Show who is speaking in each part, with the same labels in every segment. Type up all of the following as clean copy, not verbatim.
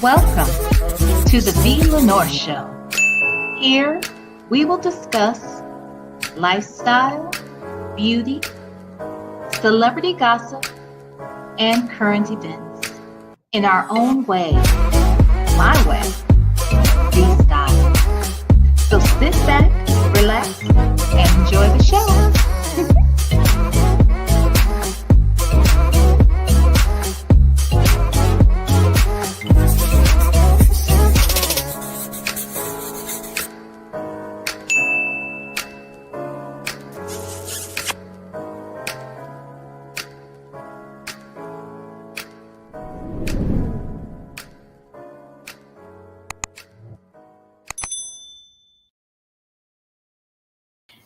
Speaker 1: Welcome to the VLenore Show. Here we will discuss lifestyle, beauty, celebrity gossip, and current events in our own way, my way, freestyle. So sit back, relax, and enjoy the show.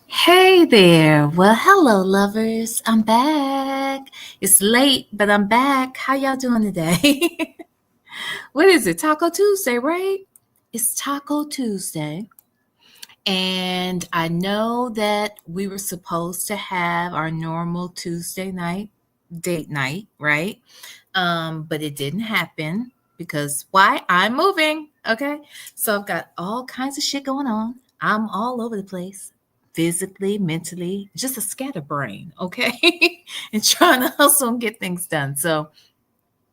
Speaker 1: Hey there. Well, hello, lovers. I'm back. It's late, but I'm back. How y'all doing today? What is it? Taco Tuesday, right? It's Taco Tuesday. And I know that we were supposed to have our normal Tuesday night date night, right? But it didn't happen because why? I'm moving. Okay. So I've got all kinds of shit going on. I'm all over the place. Physically, mentally, just a scatterbrain, okay? And trying to hustle and get things done. So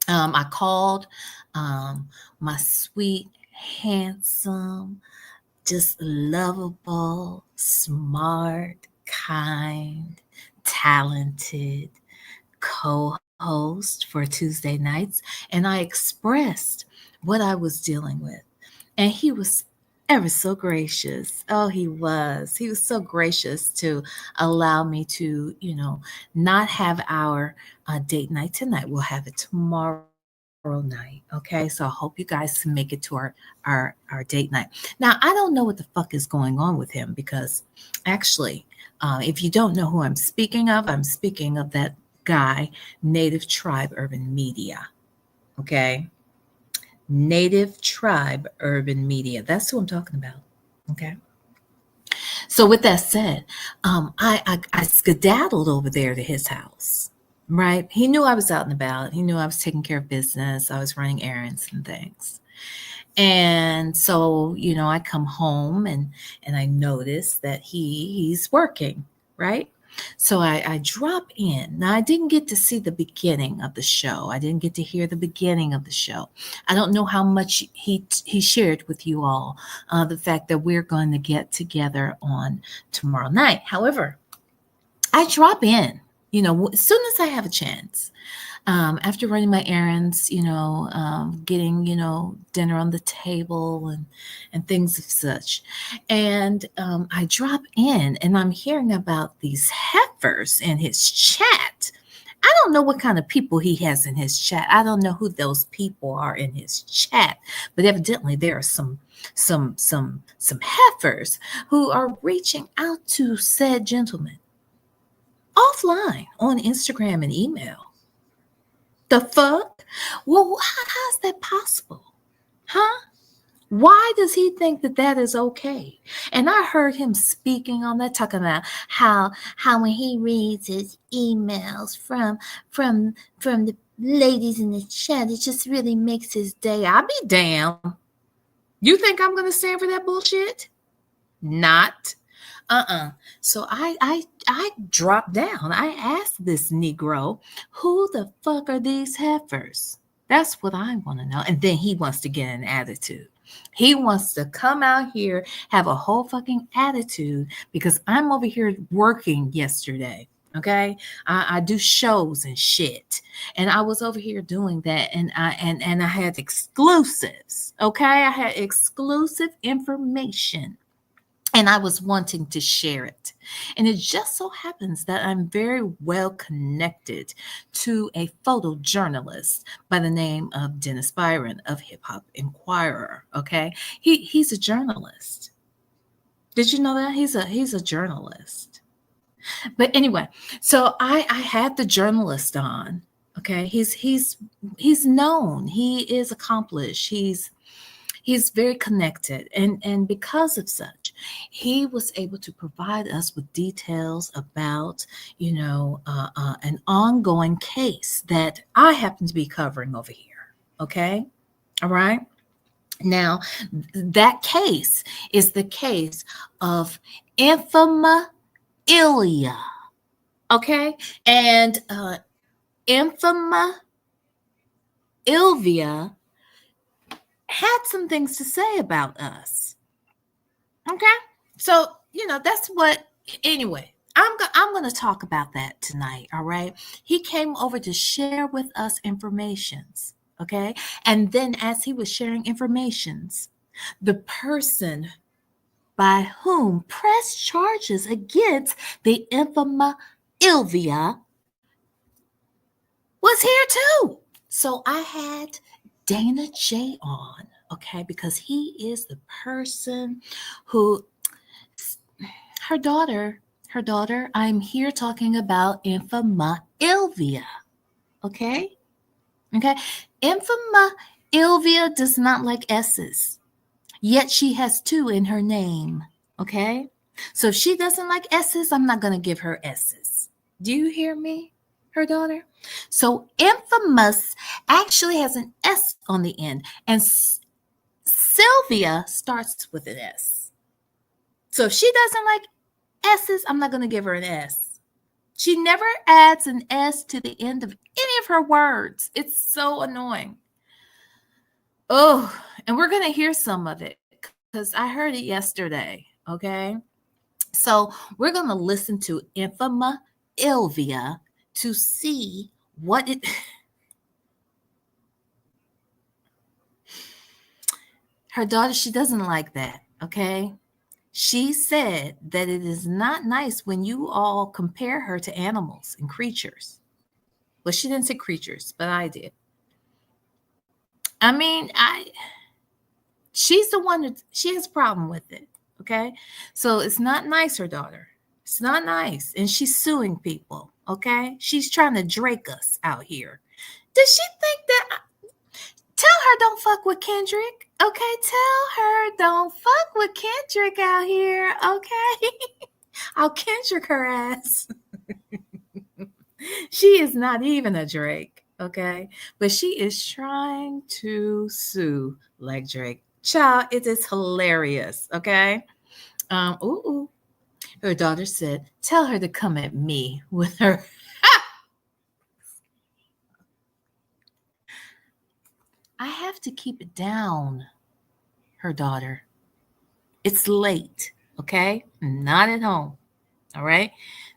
Speaker 1: I called my sweet, handsome, just lovable, smart, kind, talented co-host for Tuesday nights, and I expressed what I was dealing with. And he was ever so gracious. Oh, he was. He was so gracious to allow me to, not have our date night tonight. We'll have it tomorrow night. Okay. So I hope you guys can make it to our date night. Now, I don't know what the fuck is going on with him because actually, if you don't know who I'm speaking of that guy, Native Tribe Urban Media. Okay. Native Tribe Urban Media. That's who I'm talking about. Okay. So with that said, I skedaddled over there to his house. Right. He knew I was out and about. He knew I was taking care of business. I was running errands and things. And so, I come home and I notice that he's working, right? So I drop in. Now, I didn't get to see the beginning of the show. I didn't get to hear the beginning of the show. I don't know how much he shared with you all the fact that we're going to get together on tomorrow night. However, I drop in, as soon as I have a chance. After running my errands, getting, dinner on the table and things of such. And I drop in and I'm hearing about these heifers in his chat. I don't know what kind of people he has in his chat. I don't know who those people are in his chat, but evidently there are some heifers who are reaching out to said gentleman offline on Instagram and email. The fuck? Well, how's that possible? Huh? Why does he think that is okay? And I heard him speaking on that, talking about how when he reads his emails from the ladies in the chat, it just really makes his day. I'll be damn. You think I'm gonna stand for that bullshit? Not. So I dropped down. I asked this Negro, who the fuck are these heifers? That's what I want to know. And then he wants to get an attitude. He wants to come out here, have a whole fucking attitude because I'm over here working yesterday. Okay. I do shows and shit. And I was over here doing that. And I had exclusives. Okay. I had exclusive information. And I was wanting to share it. And it just so happens that I'm very well connected to a photojournalist by the name of Dennis Byron of Hip Hop Inquirer. Okay. He's a journalist. Did you know that? He's a journalist. But anyway, so I had the journalist on. Okay. He's known. He is accomplished. He's very connected. And because of such, he was able to provide us with details about, an ongoing case that I happen to be covering over here. Okay. All right. Now, that case is the case of Infamou Ylvia. Okay? And Infamou Ylvia had some things to say about us. Okay? So, that's what, anyway, I'm going to talk about that tonight, all right? He came over to share with us informations, okay? And then as he was sharing informations, the person by whom pressed charges against the Infamou Ylvia was here too. So I had Dana J on, okay, because he is the person who, her daughter, I'm here talking about Infamou Ylvia, okay? Okay, Infamou Ylvia does not like S's, yet she has two in her name, okay? So if she doesn't like S's, I'm not going to give her S's. Do you hear me, her daughter? So infamous actually has an S on the end, and Sylvia starts with an S. So if she doesn't like S's, I'm not going to give her an S. She never adds an S to the end of any of her words. It's so annoying. Oh, and we're going to hear some of it because I heard it yesterday, okay? So we're going to listen to Infamou Ylvia to see what it... Her daughter, she doesn't like that, okay? She said that it is not nice when you all compare her to animals and creatures. Well, she didn't say creatures, but I did. I mean, she's the one that she has a problem with it, okay? So it's not nice, her daughter. It's not nice. And she's suing people, okay? She's trying to Drake us out here. Does she think that... Tell her don't fuck with Kendrick, okay? Tell her don't fuck with Kendrick out here, okay? I'll Kendrick her ass. She is not even a Drake, okay? But she is trying to sue like Drake. Child, it is hilarious, okay? Ooh. Her daughter said, tell her to come at me with her. I have to keep it down, her daughter. It's late, okay? I'm not at home, all right?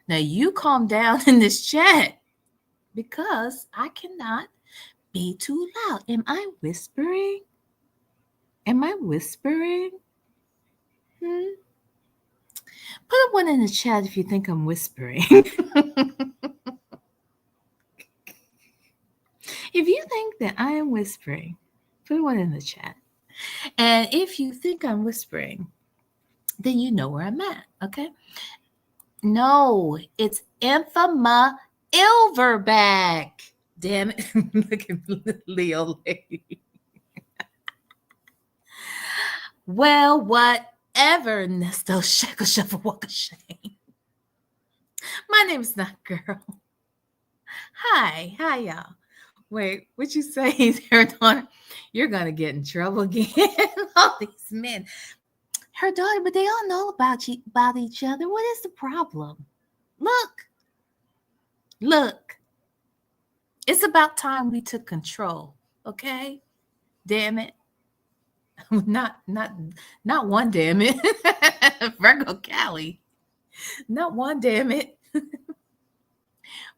Speaker 1: Now you calm down in this chat because I cannot be too loud. Am I whispering? Am I whispering? Put a one in the chat if you think I'm whispering. If you think that I am whispering, put one in the chat. And if you think I'm whispering, then you know where I'm at, okay? No, it's Infamou Ylvia. Damn it. Look at Leo lady. Well, whatever, Nesto Shekel Shuffle Walker Shane. My name is not girl. Hi, y'all. Wait, what you say there, daughter? You're gonna get in trouble again. All these men. Her daughter, but they all know about each other. What is the problem? Look. It's about time we took control, okay? Damn it. Not one, damn it. Virgo Cali. Not one, damn it.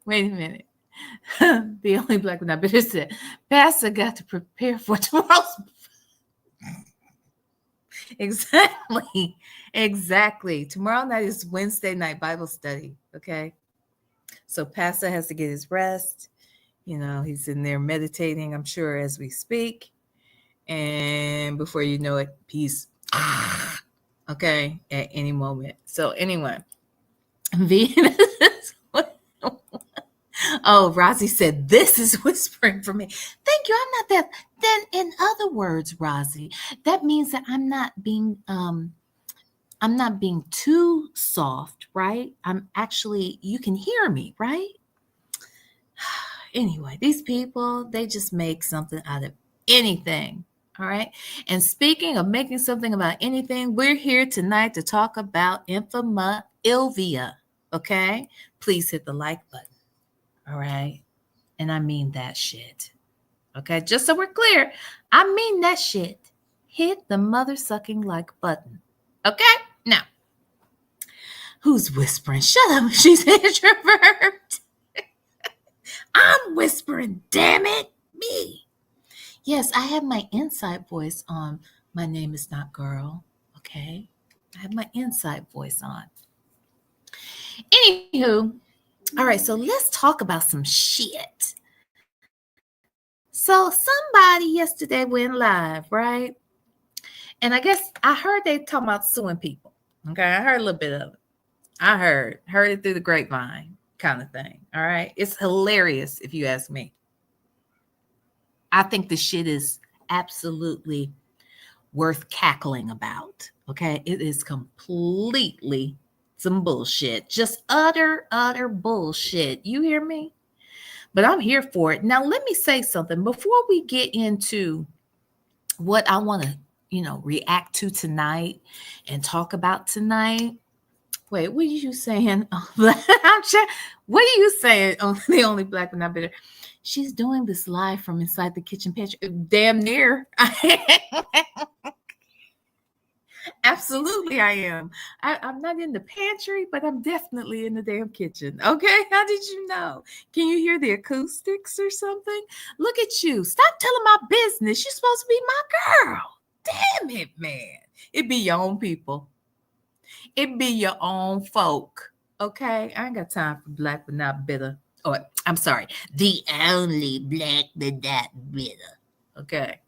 Speaker 1: Wait a minute. The only black one I better said, Pastor got to prepare for tomorrow's. Exactly. Tomorrow night is Wednesday night Bible study, okay? So Pastor has to get his rest. He's in there meditating, I'm sure, as we speak. And before you know it, peace. Okay, at any moment. So anyway, Venus. Oh, Rosie said, this is whispering for me. Thank you. I'm not that. Then in other words, Rosie, that means that I'm not being too soft, right? I'm actually, you can hear me, right? Anyway, these people, they just make something out of anything. All right. And speaking of making something about anything, we're here tonight to talk about Infamou Ylvia. Okay. Please hit the like button. All right. And I mean that shit. Okay. Just so we're clear, I mean that shit. Hit the mother sucking like button. Okay. Now, who's whispering? Shut up. She's an introvert. I'm whispering. Damn it. Me. Yes, I have my inside voice on. My name is not girl. Okay. I have my inside voice on. Anywho, all right, so let's talk about some shit. So somebody yesterday went live, right? And I guess I heard they talking about suing people. Okay, I heard a little bit of it. I heard it through the grapevine kind of thing. All right. It's hilarious if you ask me. I think the shit is absolutely worth cackling about. Okay. It is completely some bullshit. Just utter bullshit. You hear me? But I'm here for it. Now, let me say something before we get into what I want to, react to tonight and talk about tonight. Wait, what are you saying? What are you saying? Oh, the only black but not bitter. She's doing this live from inside the kitchen pantry. Damn near. Absolutely, I am. I'm not in the pantry, but I'm definitely in the damn kitchen. Okay, how did you know? Can you hear the acoustics or something? Look at you. Stop telling my business. You're supposed to be my girl. Damn it, man. It be your own people. It be your own folk. Okay, I ain't got time for black but not bitter. Or I'm sorry, the only black but not bitter. Okay.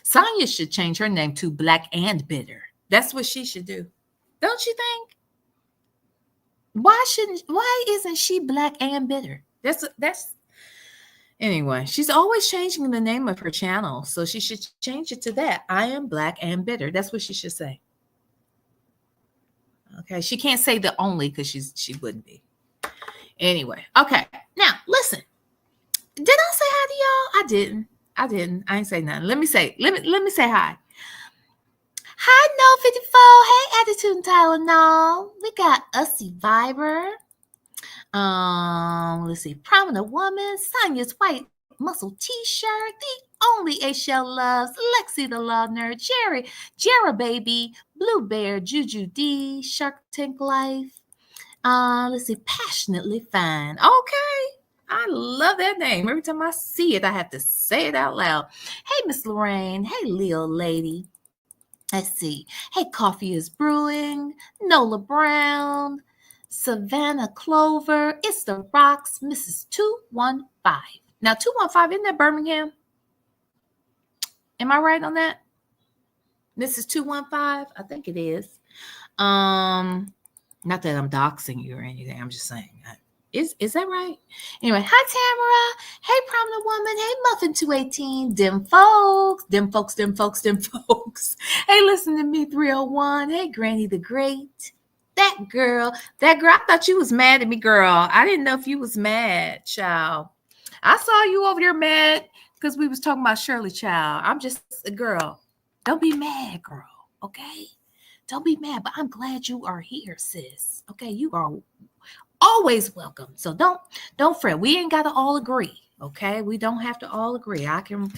Speaker 1: Sonya should change her name to Black and Bitter. That's what she should do. Don't you think? Why isn't she Black and Bitter? That's anyway, she's always changing the name of her channel. So she should change it to that. I am Black and Bitter. That's what she should say. Okay. She can't say the only because she wouldn't be. Anyway. Okay. Now listen. Did I say hi to y'all? I didn't. I ain't say nothing. Let me say hi. Hi, No 54. Hey, Attitude and Tylenol. We got Ussie Viber. Let's see. Prominent Woman. Sonia's White Muscle T-shirt. The only A-Shell loves. Lexi the Law Nerd. Jerry. Jera Baby. Blue Bear. Juju D. Shark Tank Life. Let's see. Passionately Fine. Okay. I love that name. Every time I see it, I have to say it out loud. Hey, Miss Lorraine. Hey, Leo Lady. Let's see. Hey, Coffee is Brewing. Nola Brown. Savannah Clover. It's the Rocks. Mrs. 215. Now, 215, isn't that Birmingham? Am I right on that? Mrs. 215? I think it is. Not that I'm doxing you or anything. I'm just saying. Is that right? Anyway, hi, Tamara. Hey, Prominent Woman. Hey, Muffin 218. Them folks. Hey, listen to me 301. Hey, Granny the Great. That girl. I thought you was mad at me, girl. I didn't know if you was mad, child. I saw you over there mad because we was talking about Shirley, child. I'm just a girl. Don't be mad, girl. Okay? Don't be mad, but I'm glad you are here, sis. Okay? You are always welcome. So don't fret. We ain't got to all agree. Okay. We don't have to all agree. I can,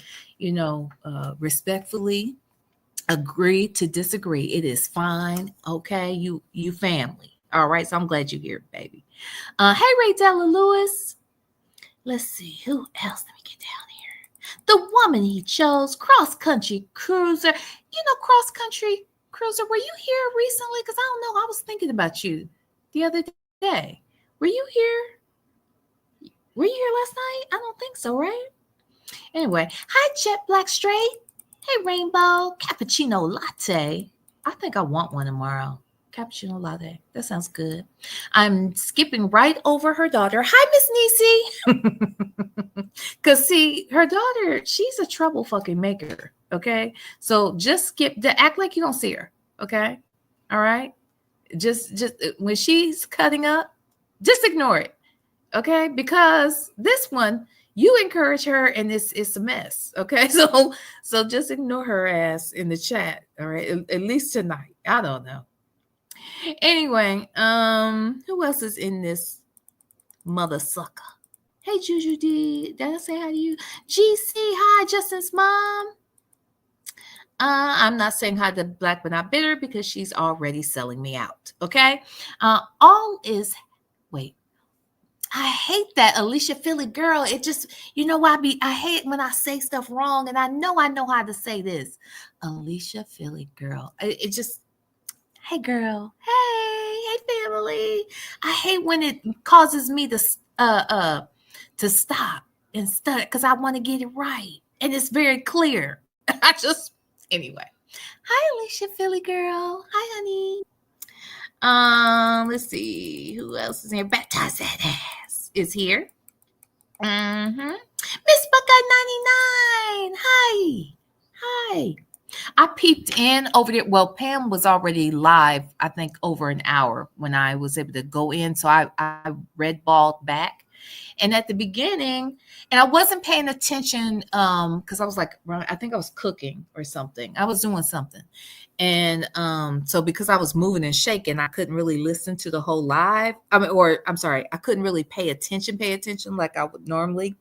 Speaker 1: respectfully agree to disagree. It is fine. Okay. You family. All right. So I'm glad you're here, baby. Hey, Ray Della Lewis. Let's see who else. Let me get down here. The woman he chose, Cross Country Cruiser. Cross Country Cruiser. Were you here recently? Because I don't know. I was thinking about you the other day. Were you here? Were you here last night? I don't think so, right? Anyway, hi, Jet Black Straight. Hey, Rainbow. Cappuccino Latte. I think I want one tomorrow. Cappuccino Latte. That sounds good. I'm skipping right over her daughter. Hi, Miss Niecy. Because, see, her daughter, she's a trouble fucking maker, okay? So just act like you don't see her, okay? All right? Just when she's cutting up, just ignore it, okay? Because this one, You encourage her, and it's a mess. Okay, so just ignore her ass in the chat. All right, at least tonight. I don't know. Anyway, who else is in this mother sucker? Hey, Juju D, did I say hi to you? GC, hi, Justin's mom. I'm not saying hi to Black but Not Bitter because she's already selling me out. Okay. All is wait. I hate that Alicia Philly girl. It just, I hate when I say stuff wrong, and I know how to say this. Alicia Philly girl. It just, hey girl. Hey family. I hate when it causes me to stop and stutter because I want to get it right. And it's very clear. Anyway. Hi, Alicia Philly girl. Hi, honey. Let's see. Who else is here? Baptize that ass is here. Miss Buckeye 99. Hi. I peeped in over there. Well, Pam was already live, I think, over an hour when I was able to go in. So I red balled back. And at the beginning, and I wasn't paying attention because I was like, I think I was cooking or something. I was doing something. And so because I was moving and shaking, I couldn't really listen to the whole live. I couldn't really pay attention like I would normally.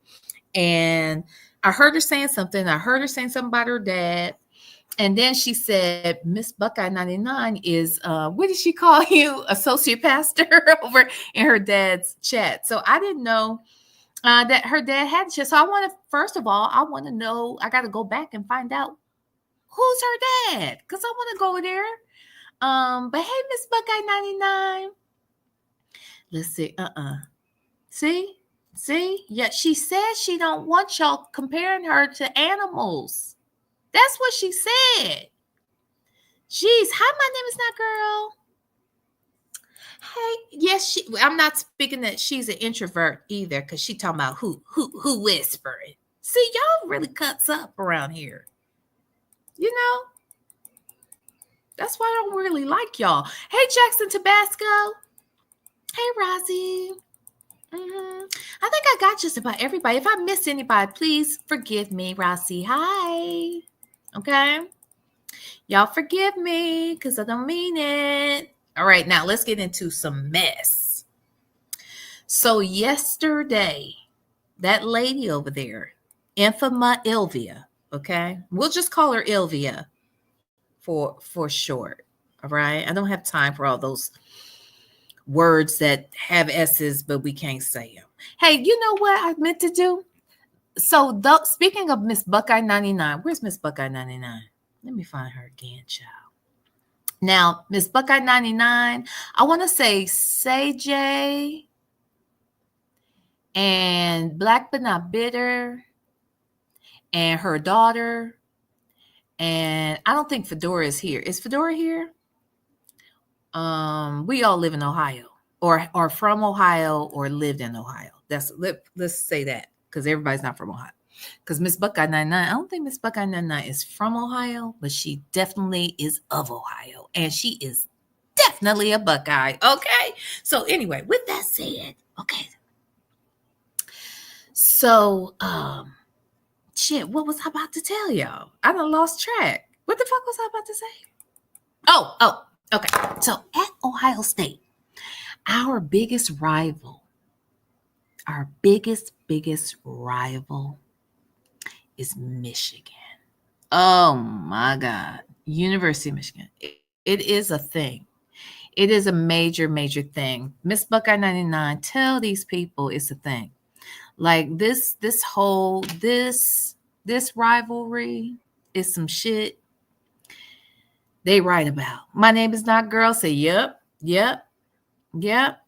Speaker 1: And I heard her saying something. I heard her saying something about her dad. And then she said, Miss Buckeye 99 is, what did she call you? Associate pastor over in her dad's chat. So I didn't know that her dad had chat. So first of all, I want to know, I got to go back and find out who's her dad, because I want to go there. But hey, Miss Buckeye 99. Let's see. See? Yeah, she said she don't want y'all comparing her to animals. That's what she said. Jeez, hi, my name is Not Girl. Hey, yes, I'm not speaking that she's an introvert either, because she talking about who whispering. See, y'all really cuts up around here. That's why I don't really like y'all. Hey, Jackson Tabasco. Hey, Rozzy. I think I got just about everybody. If I missed anybody, please forgive me, Rozzy. Hi. Okay. Y'all forgive me because I don't mean it. All right, now let's get into some mess. So yesterday, that lady over there, Infamou Ylvia, okay? We'll just call her Ylvia for short, all right? I don't have time for all those words that have S's, but we can't say them. Hey, you know what I meant to do? So speaking of Miss Buckeye 99, where's Miss Buckeye 99? Let me find her again, child. Now, Miss Buckeye 99, I want to say J and Black but Not Bitter and her daughter. And I don't think Fedora is here. Is Fedora here? We all live in Ohio or from Ohio or lived in Ohio. Let's say that, because everybody's not from Ohio. Because Miss Buckeye 99, I don't think Miss Buckeye 99 is from Ohio, but she definitely is of Ohio. And she is definitely a Buckeye. Okay. So anyway, with that said, okay. So, shit, what was I about to tell y'all? I done lost track. What the fuck was I about to say? Oh, okay. So at Ohio State, our biggest rival is Michigan. Oh my God. University of Michigan. It is a thing. It is a major, major thing. Miss Buckeye 99, tell these people it's a thing. Like this rivalry is some shit they write about. My name is Not Girl. Say, yep.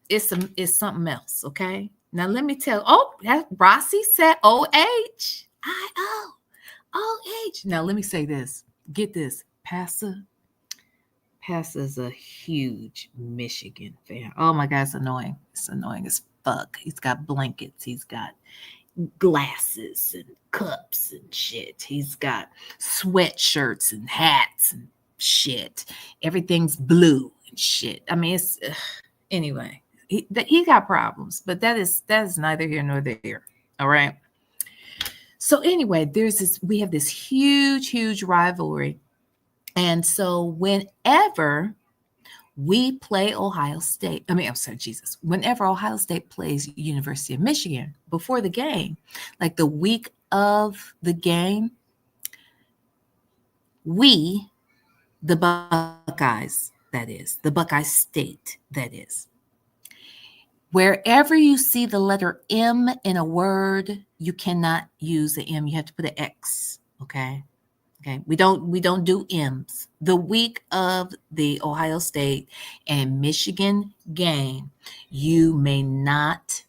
Speaker 1: It's something else. Okay. Now let me tell. Oh, that Rossi said OH. Now let me say this. Get this. Pastor's a huge Michigan fan. Oh my God, it's annoying. It's annoying as fuck. He's got blankets. He's got glasses and cups and shit. He's got sweatshirts and hats and shit. Everything's blue and shit. I mean, it's anyway. He got problems, but that is neither here nor there. All right. So anyway, we have this huge rivalry. And so whenever we play Ohio State, whenever Ohio State plays University of Michigan before the game, like the week of the game, we, the Buckeyes, that is, the Buckeye State, that is, wherever you see the letter M in a word, you cannot use the M. You have to put an X, okay? Okay, we don't do M's. The week of the Ohio State and Michigan game, you may not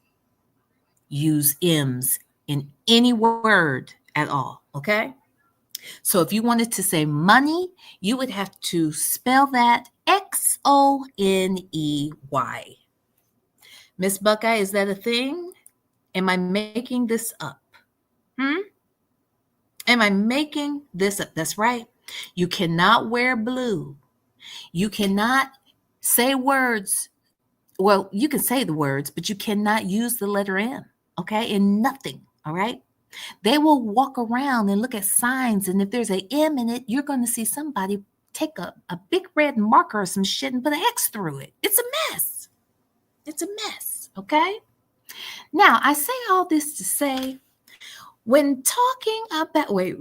Speaker 1: use M's in any word at all, okay? So if you wanted to say money, you would have to spell that Xoney. Miss Buckeye, is that a thing? Am I making this up? Am I making this up? That's right. You cannot wear blue. You cannot say words. Well, you can say the words, but you cannot use the letter M, okay? In nothing, all right? They will walk around and look at signs, and if there's an M in it, you're going to see somebody take a big red marker or some shit and put an X through it. It's a mess. It's a mess, okay? Now, I say all this to say, when talking about, wait.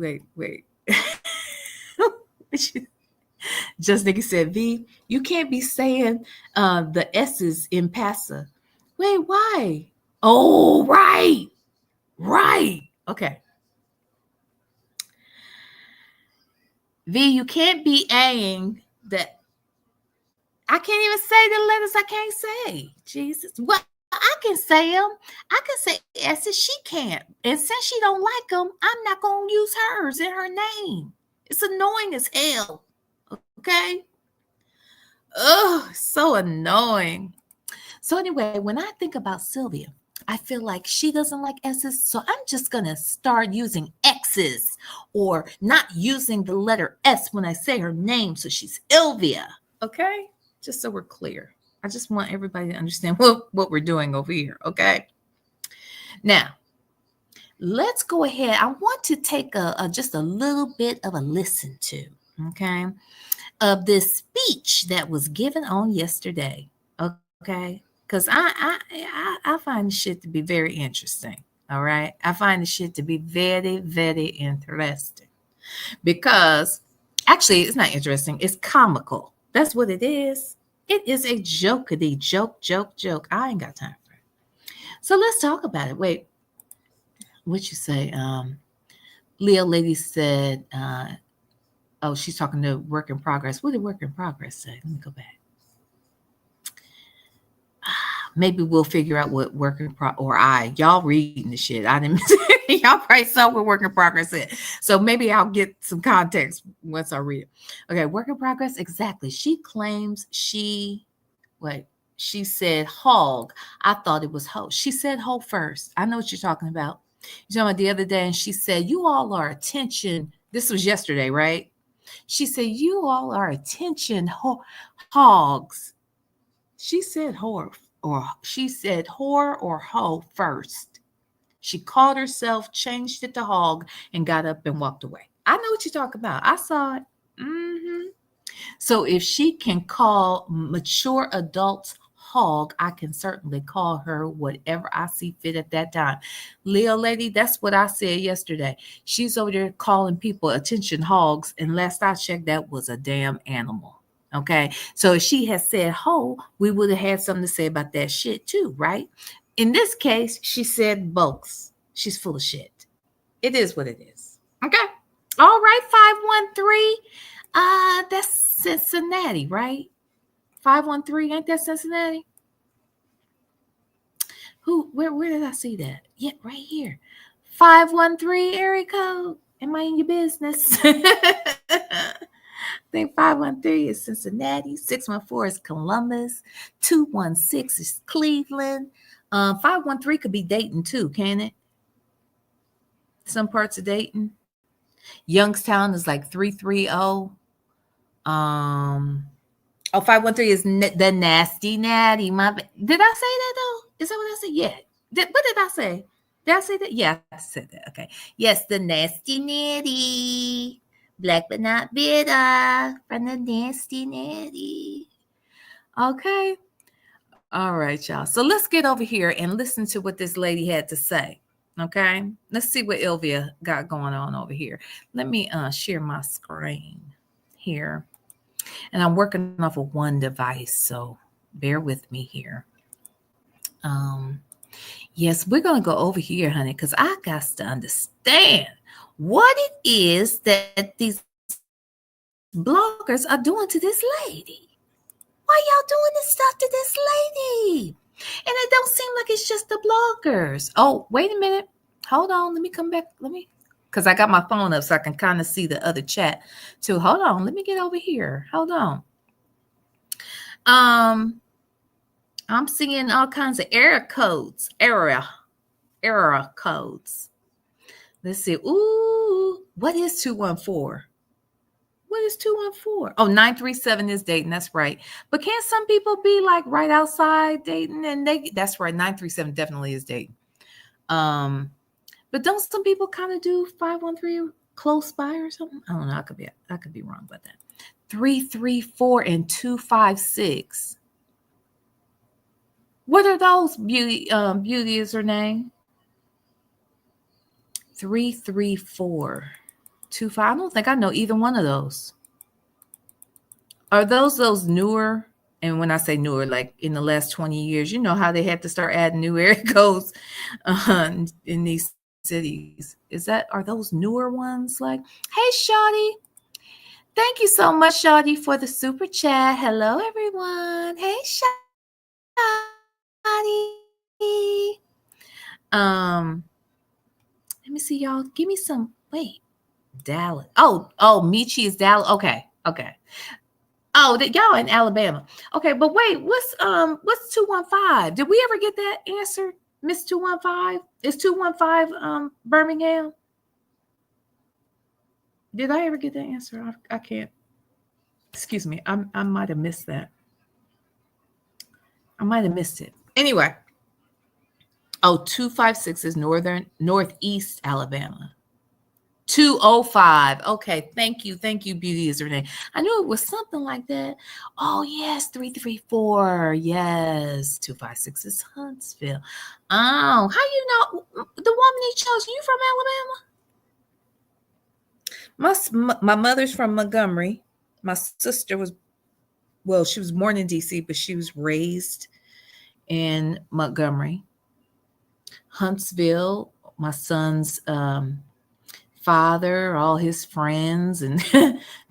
Speaker 1: Just Nikki said, V, you can't be saying the S's in passive. Wait, why? Oh, right. Okay. V, you can't be aing that. I can't even say the letters I can't say. Jesus. Well, I can say them. I can say S's. She can't. And since she don't like them, I'm not going to use hers in her name. It's annoying as hell. Okay? Oh, so annoying. So anyway, when I think about Sylvia, I feel like she doesn't like S's, so I'm just going to start using X's or not using the letter S when I say her name, so she's Ylvia, okay? Just so we're clear. I just want everybody to understand what we're doing over here, okay? Now, let's go ahead. I want to take just a little bit of a listen to, okay, of this speech that was given on yesterday, okay? Because I find the shit to be very interesting, all right? I find the shit to be very, very interesting because actually it's not interesting. It's comical. That's what it is. It is a jokety joke. I ain't got time for it. So let's talk about it. Wait, what you say? Leo Lady said, oh, she's talking to work in progress. What did work in progress say? Let me go back. Maybe we'll figure out what work in y'all reading the shit. I didn't. Y'all probably saw what work in progress is. So maybe I'll get some context once I read it. Okay, work in progress. Exactly. She claims she said hog. I thought it was hoe. She said hoe first. I know what you're talking about. You're talking about the other day, and she said, you all are attention. This was yesterday, right? She said, you all are attention hogs. She said whore, or she said whore or hoe first. She called herself, changed it to hog, and got up and walked away. I know what you're talking about. I saw it. So if she can call mature adults hog, I can certainly call her whatever I see fit at that time. Leo Lady, that's what I said yesterday. She's over there calling people attention hogs, and last I checked, that was a damn animal. Okay, so if she had said ho, we would have had something to say about that shit too, right? In this case, she said both. She's full of shit. It is what it is. Okay. All right, 513. That's Cincinnati, right? 513, ain't that Cincinnati? Where did I see that? Yeah, right here. 513 area code. Am I in your business? I think 513 is Cincinnati, 614 is Columbus, 216 is Cleveland. 513 could be Dayton too, can it? Some parts of Dayton. Youngstown is like 330. 513 is the nasty natty. Did I say that though? Is that what I said? Yeah. What did I say? Did I say that? Yeah, I said that. Okay. Yes, the nasty nitty. Black but not bitter. From the nasty nitty. Okay. All right, y'all. So let's get over here and listen to what this lady had to say. Okay. Let's see what Ylvia got going on over here. Let me share my screen here. And I'm working off of one device, so bear with me here. Yes, we're going to go over here, honey, because I got to understand what it is that these bloggers are doing to this lady. Why y'all doing this stuff to this lady? And it don't seem like it's just the bloggers. Oh, wait a minute. Hold on. Let me come back. Because I got my phone up so I can kind of see the other chat too. Hold on. Let me get over here. Hold on. I'm seeing all kinds of error codes. Error codes. Let's see. Ooh, what is 214? What is 214? Oh, 937 is Dayton. That's right. But can't some people be like right outside Dayton? And that's right. 937 definitely is Dayton. But don't some people kind of do 513 close by or something? I don't know. I could be wrong about that. 334 and 256. What are those? Beauty is her name. 334 25. I don't think I know either one of those. Are those newer? And when I say newer, like in the last 20 years, you know how they had to start adding new area codes in these cities. Are those newer ones? Like, hey, Shawty. Thank you so much, Shawty, for the super chat. Hello, everyone. Hey, Shawty. Let me see, y'all. Give me some. Wait, Dallas. Oh, Michi is Dallas. Okay. Oh, y'all in Alabama. Okay, but wait, what's 215? Did we ever get that answer, Miss 215? Is 215 Birmingham? Did I ever get that answer? I can't. Excuse me. I might have missed that. I might have missed it. Anyway. Oh, 256 is northeast Alabama. 205. Okay, thank you. Beauty is her name. I knew it was something like that. Oh, yes, 334. Yes, 256 is Huntsville. Oh, how you know the woman he chose? You from Alabama? My mother's from Montgomery. My sister she was born in DC, but she was raised in Montgomery. Huntsville, my son's father, all his friends and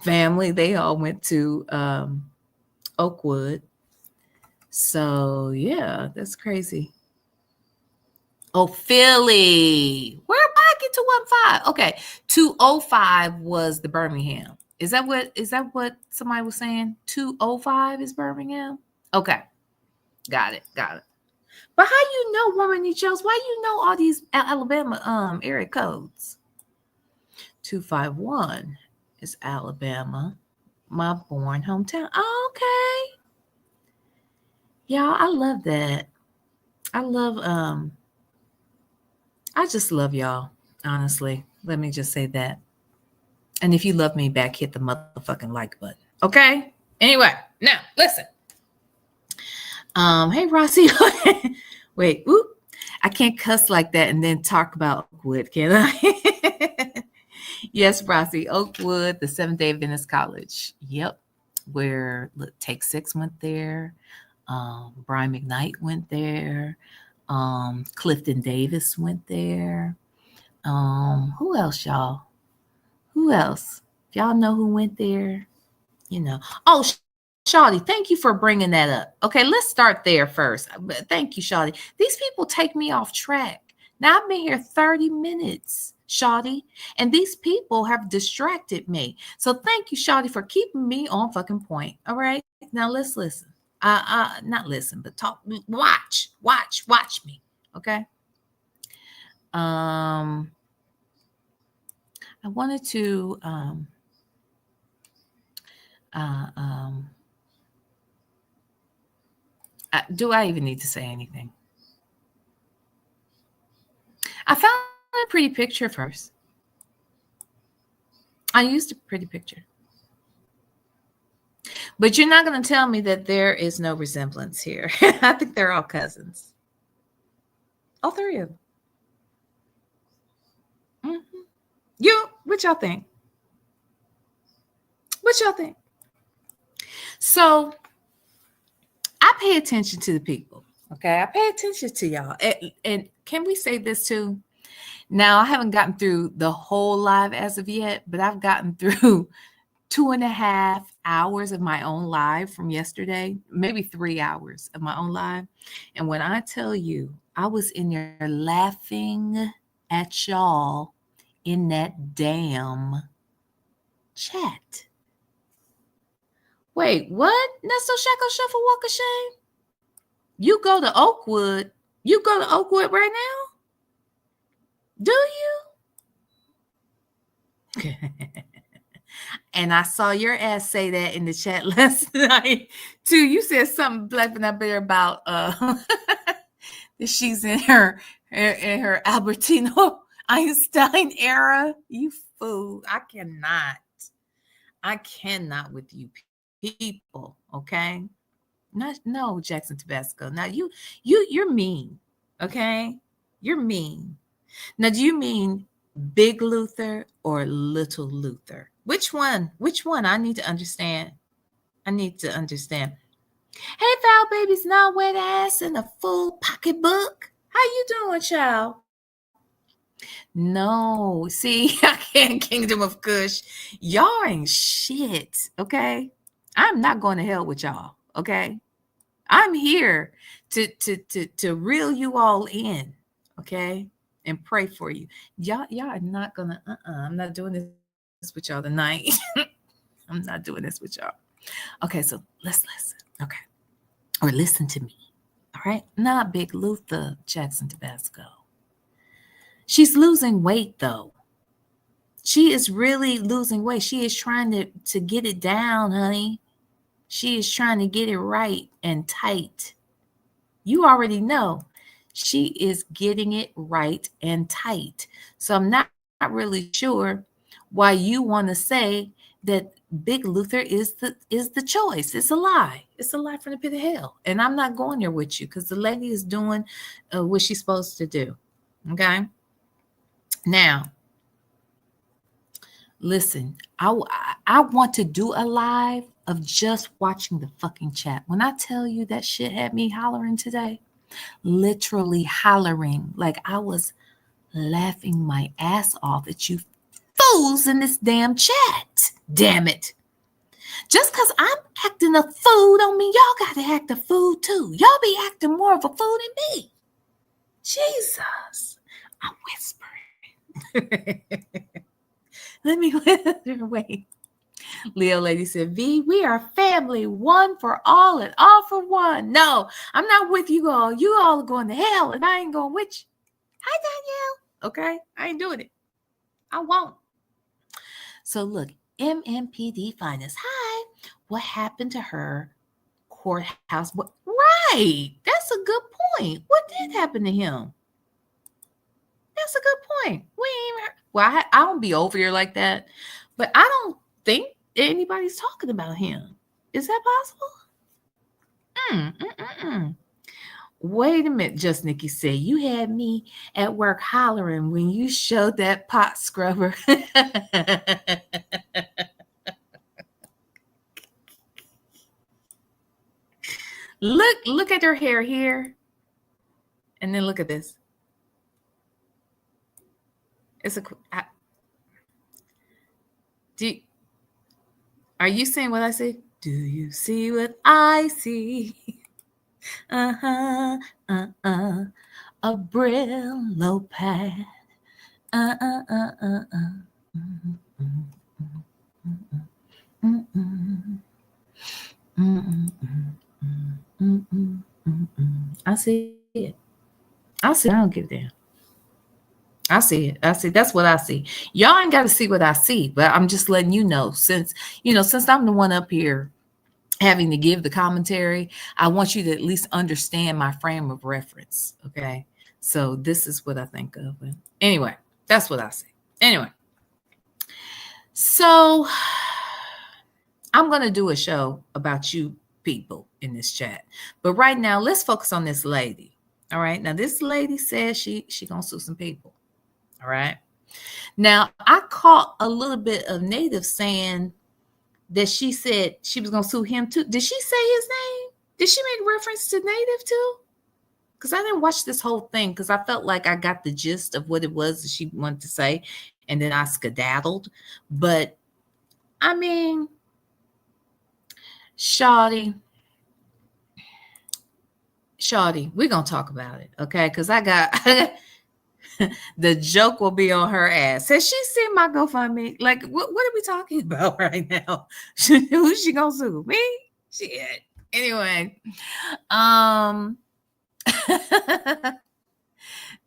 Speaker 1: family, they all went to Oakwood. So yeah, that's crazy. Oh, Philly. Where did I get 215? Okay, 205 was the Birmingham. Is that what somebody was saying? 205 is Birmingham? Okay. Got it. But how you know, woman you chose? Why you know all these Alabama area codes? 251 is Alabama, my born hometown. Oh, okay. Y'all, I love that. I just love y'all, honestly. Let me just say that. And if you love me back, hit the motherfucking like button. Okay? Anyway, now listen. Hey Rossi. Wait, oop. I can't cuss like that and then talk about Oakwood, can I? Yes, Rossi, Oakwood, the Seventh-day Adventist College. Yep. Where Take Six went there. Brian McKnight went there. Clifton Davis went there. Who else, y'all? Who else? If y'all know who went there, you know. Oh, Shawty, thank you for bringing that up. Okay, let's start there first. Thank you, Shawty. These people take me off track. Now I've been here 30 minutes, Shawty, and these people have distracted me. So thank you, Shawty, for keeping me on fucking point. All right, now let's listen. Not listen, but talk. Watch me. Okay. I wanted to do I even need to say anything? I found a pretty picture first. I used a pretty picture. But you're not going to tell me that there is no resemblance here. I think they're all cousins. All three of them. What y'all think? What y'all think? So I pay attention to the people. Okay. I pay attention to y'all. And can we say this too? Now, I haven't gotten through the whole live as of yet, but I've gotten through 2.5 hours of my own live from yesterday, maybe 3 hours of my own live. And when I tell you, I was in there laughing at y'all in that damn chat. Wait, what? Nesto Shackle Shuffle Walk of Shame? You go to Oakwood. You go to Oakwood right now? Do you? And I saw your ass say that in the chat last night too. You said something black but not better about that she's in her Albertino Einstein era. You fool. I cannot with you people, okay? No, Jackson Tabasco. Now you're mean, okay? You're mean. Now, do you mean Big Luther or Little Luther? Which one? I need to understand. Hey, Val Baby's not wet ass in a full pocketbook. How you doing, child? No, see, I can't Kingdom of Kush. Y'all ain't shit, okay? I'm not going to hell with y'all, okay? I'm here to reel you all in, okay? And pray for you. Y'all are not gonna, I'm not doing this with y'all tonight. I'm not doing this with y'all. Okay, so let's listen, okay? Or listen to me, all right? Not Big Luther Jackson Tabasco. She's losing weight, though. She is really losing weight. She is trying to get it down, honey. She is trying to get it right and tight. You already know. She is getting it right and tight. So I'm not really sure why you want to say that Big Luther is the choice. It's a lie. It's a lie from the pit of hell. And I'm not going there with you because the lady is doing what she's supposed to do. Okay? Now, listen, I want to do a live of just watching the fucking chat. When I tell you that shit had me hollering today, literally hollering, like I was laughing my ass off at you fools in this damn chat. Damn it. Just because I'm acting a fool don't mean y'all got to act a fool too. Y'all be acting more of a fool than me. Jesus. I'm whispering. Let me wait. Leo Lady said, V, we are family, one for all and all for one. No, I'm not with you all. You all are going to hell and I ain't going with you. Hi, Danielle. Okay, I ain't doing it. I won't. So look, MMPD Finest. Hi. What happened to her courthouse? Right. That's a good point. What did happen to him? That's a good point. Well, I don't be over here like that, but I don't think anybody's talking about him. Is that possible? Wait a minute, Just Nikki said, you had me at work hollering when you showed that pot scrubber. Look at her hair here. And then look at this. It's are you seeing what I see? Do you see what I see? A Brillo pad. I see it. I don't give a damn. I see it. That's what I see. Y'all ain't got to see what I see, but I'm just letting you know, since I'm the one up here having to give the commentary, I want you to at least understand my frame of reference. Okay. So this is what I think of. Anyway, that's what I say. Anyway, so I'm going to do a show about you people in this chat. But right now, let's focus on this lady. All right. Now, this lady says she going to sue some people. All right. Now, I caught a little bit of Native saying that she said she was going to sue him too. Did she say his name? Did she make reference to Native too? Because I didn't watch this whole thing because I felt like I got the gist of what it was that she wanted to say. And then I skedaddled. But, I mean, Shawty, we're going to talk about it, okay? Because I got... the joke will be on her ass. Has she seen my GoFundMe? Like, what are we talking about right now? Who's she gonna sue? Me? Shit. Anyway,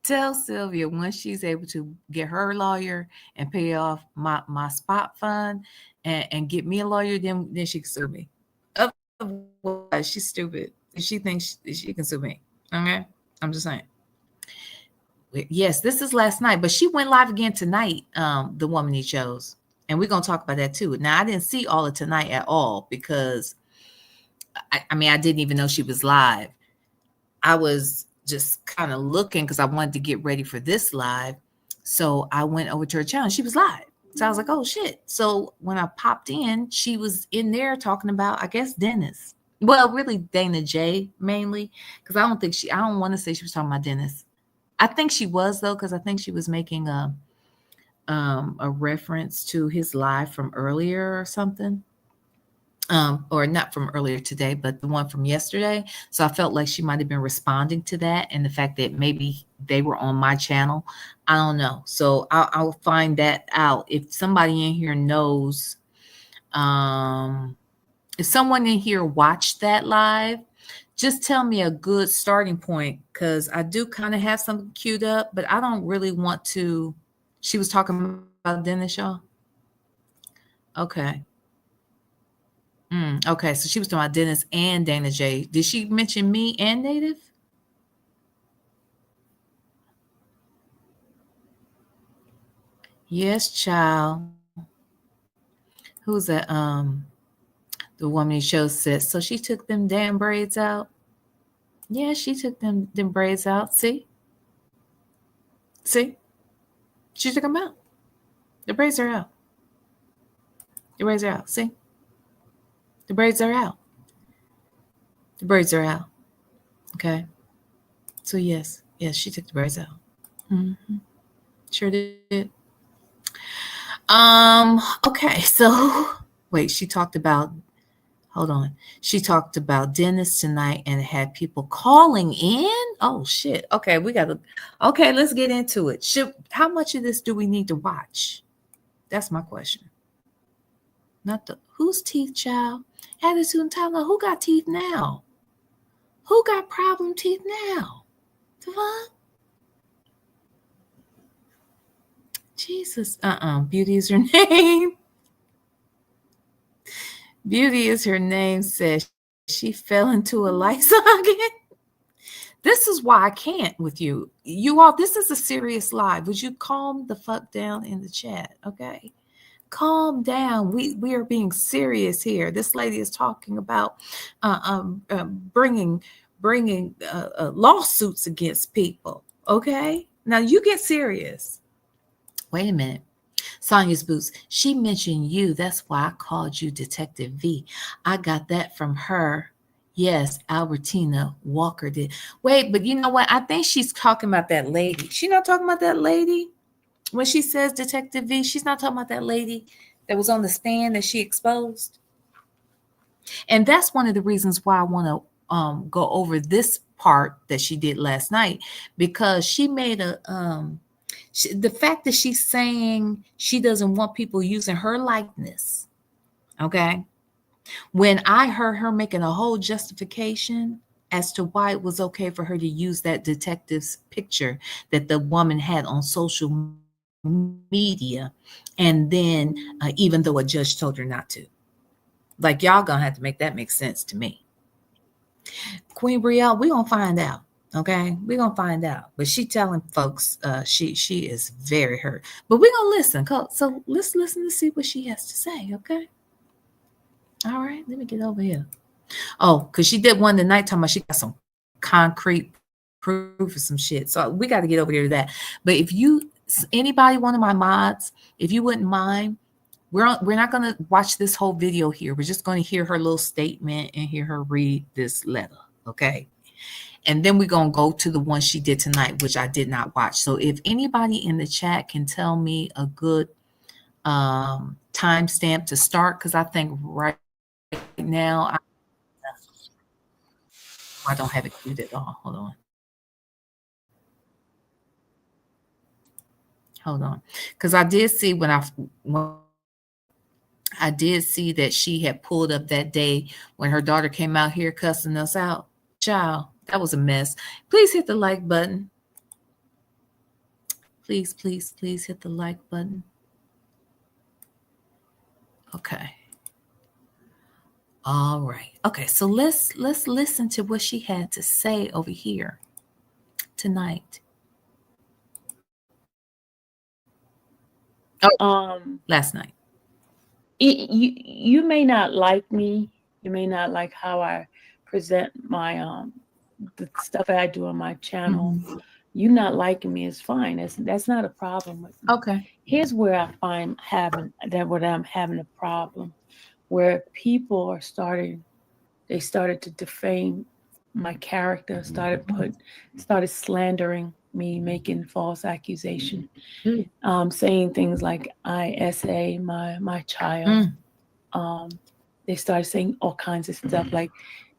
Speaker 1: tell Sylvia when she's able to get her lawyer and pay off my spot fund and get me a lawyer, then she can sue me. Otherwise, she's stupid. She thinks she can sue me. Okay? I'm just saying. Yes, this is last night, but she went live again tonight, the woman he chose. And we're going to talk about that too. Now, I didn't see all of tonight at all because, I mean, I didn't even know she was live. I was just kind of looking because I wanted to get ready for this live. So I went over to her channel and she was live. So I was like, oh, shit. So when I popped in, she was in there talking about, I guess, Dennis. Well, really Dana J mainly, because I don't want to say she was talking about Dennis. I think she was, though, because I think she was making a reference to his live from earlier or something. Or not from earlier today, but the one from yesterday. So I felt like she might have been responding to that and the fact that maybe they were on my channel. I don't know. So I'll find that out. If somebody in here knows, if someone in here watched that live, just tell me a good starting point, because I do kind of have something queued up, but I don't really want to. She was talking about Dennis Shaw. Okay. Okay, so she was talking about Dennis and Dana J. Did she mention me and Native? Yes, child. Who's that? The woman he chose said, so she took them damn braids out. Yeah, she took them braids out. See? She took them out. The braids are out. The braids are out. See? The braids are out. The braids are out. Okay. So yes, she took the braids out. Sure did. Okay, so wait, she talked about, hold on. She talked about Dennis tonight and had people calling in. Oh shit. Okay, let's get into it. How much of this do we need to watch? That's my question. Not whose teeth, child? Attitude and Tyler, who got teeth now? Who got problem teeth now? The fuck? Jesus. Beauty is her name. Beauty is her name, says she fell into a light socket. This is why I can't with you. You all, this is a serious live. Would you calm the fuck down in the chat, okay? Calm down. We are being serious here. This lady is talking about bringing lawsuits against people, okay? Now you get serious. Wait a minute. Sonia's Boots, she mentioned you. That's why I called you Detective V. I got that from her. Yes, Albertina Walker did. Wait, but you know what? I think she's talking about that lady. She's not talking about that lady when she says Detective V. She's not talking about that lady that was on the stand that she exposed. And that's one of the reasons why I want to go over this part that she did last night, because she made the fact that she's saying she doesn't want people using her likeness, okay? When I heard her making a whole justification as to why it was okay for her to use that detective's picture that the woman had on social media, and then even though a judge told her not to. Like, y'all gonna have to make that make sense to me. Queen Brielle, we're gonna find out. Okay, we're gonna find out. But she telling folks she is very hurt. But we're gonna listen. So let's listen to see what she has to say. Okay. All right, let me get over here. Oh, because she did one the nighttime. She got some concrete proof of some shit. So we got to get over here to that. But if you, anybody, one of my mods, if you wouldn't mind, we're not going to watch this whole video here. We're just going to hear her little statement and hear her read this letter. Okay. And then we're going to go to the one she did tonight, which I did not watch. So if anybody in the chat can tell me a good timestamp to start, because I think right now I don't have it queued at all. Hold on. Because I did see when I did see that she had pulled up that day when her daughter came out here cussing us out. Child, that was a mess. Please hit the like button. Please, please, please hit the like button. Okay. All right. Okay, so let's listen to what she had to say over here tonight. Oh, last night.
Speaker 2: You may not like me. You may not like how I present my the stuff that I do on my channel. Mm-hmm. You not liking me is fine. That's not a problem with me.
Speaker 1: Okay.
Speaker 2: Here's where I find what I'm having a problem, where people are they started to defame my character, started slandering me, making false accusation, saying things like I SA my child. They started saying all kinds of stuff, like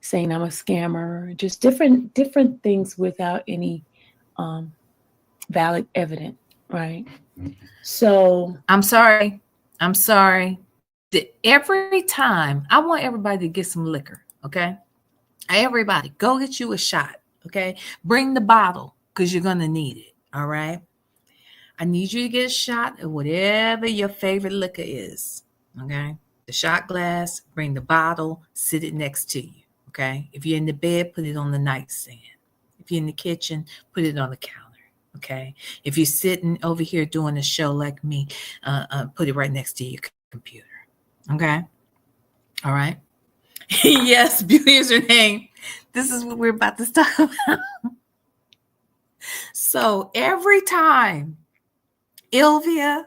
Speaker 2: saying I'm a scammer, just different things without any valid evidence, right? So
Speaker 1: I'm sorry. Every time I want everybody to get some liquor, okay? Everybody, go get you a shot, okay? Bring the bottle because you're going to need it, all right? I need you to get a shot of whatever your favorite liquor is, okay? The shot glass, bring the bottle, sit it next to you, okay? If you're in the bed, put it on the nightstand. If you're in the kitchen, put it on the counter, okay? If you're sitting over here doing a show like me, put it right next to your computer, okay? All right? Yes, beauty is her name. This is what we're about to talk about. So every time Ylvia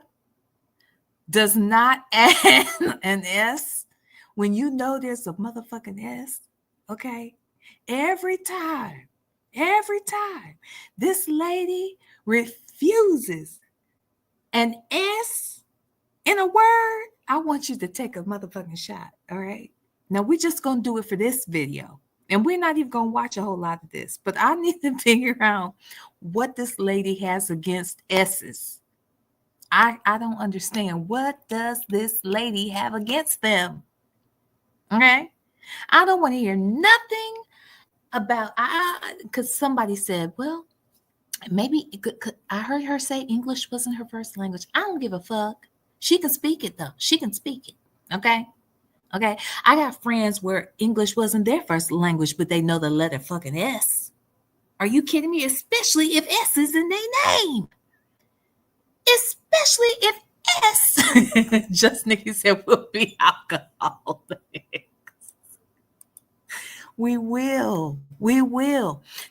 Speaker 1: does not add an S, when you know there's a motherfucking S, okay? Every time, this lady refuses an S in a word, I want you to take a motherfucking shot, all right? Now, we're just going to do it for this video. And we're not even going to watch a whole lot of this. But I need to figure out what this lady has against S's. I don't understand. What does this lady have against them? Okay? I don't want to hear nothing about, because somebody said, well, maybe I heard her say English wasn't her first language. I don't give a fuck. She can speak it, though. She can speak it. Okay? Okay, I got friends where English wasn't their first language, but they know the letter fucking S. Are you kidding me? Especially if S is in their name. Especially if S. Just Nikki said we'll be alcoholics. We will.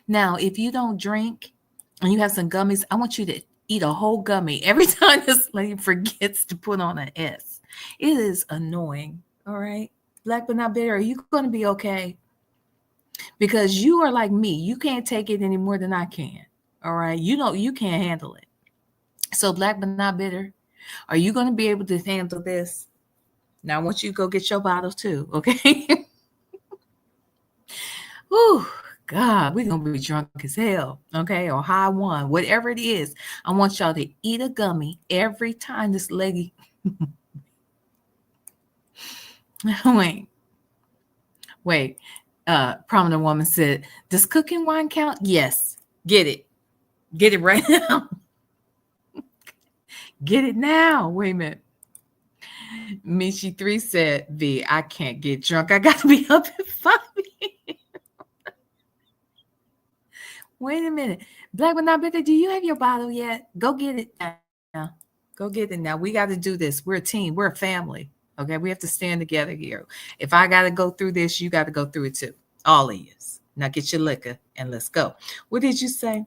Speaker 1: Now, if you don't drink and you have some gummies, I want you to eat a whole gummy every time this lady forgets to put on an S. It is annoying. All right. Black but not bitter. Are you going to be okay? Because you are like me. You can't take it any more than I can. All right. You can't handle it. So black but not bitter. Are you going to be able to handle this? Now I want you to go get your bottle too. Okay. Whew. God, we're going to be drunk as hell. Okay. Or high one, whatever it is. I want y'all to eat a gummy every time this lady. Wait. Prominent woman said, does cooking wine count? Yes. Get it right now. Get it now. Wait a minute. Michi 3 said, V, I can't get drunk. I got to be up at 5. Wait a minute. Black but not bitter, do you have your bottle yet? Go get it now. Go get it now. We got to do this. We're a team. We're a family. Okay. We have to stand together here. If I got to go through this, you got to go through it too. All of you. Now get your liquor and let's go. What did you say?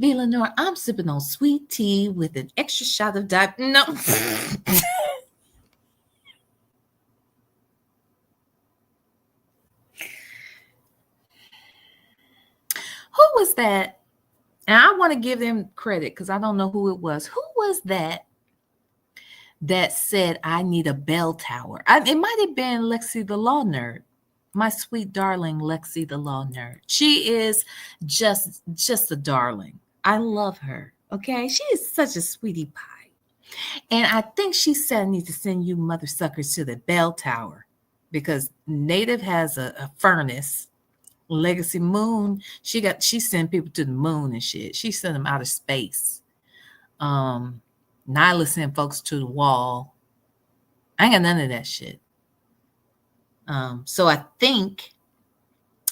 Speaker 1: VLenore, I'm sipping on sweet tea with an extra shot of diet. No. Who was that? And I want to give them credit because I don't know who it was. Who was that said, I need a bell tower? It might have been Lexi the Law Nerd. My sweet darling Lexi the Law Nerd. She is just a darling. I love her. Okay. She is such a sweetie pie. And I think she said I need to send you mother suckers to the bell tower because Native has a furnace. Legacy Moon, she sent people to the moon and shit. She sent them out of space. Nyla sent folks to the wall. I ain't got none of that shit. So I think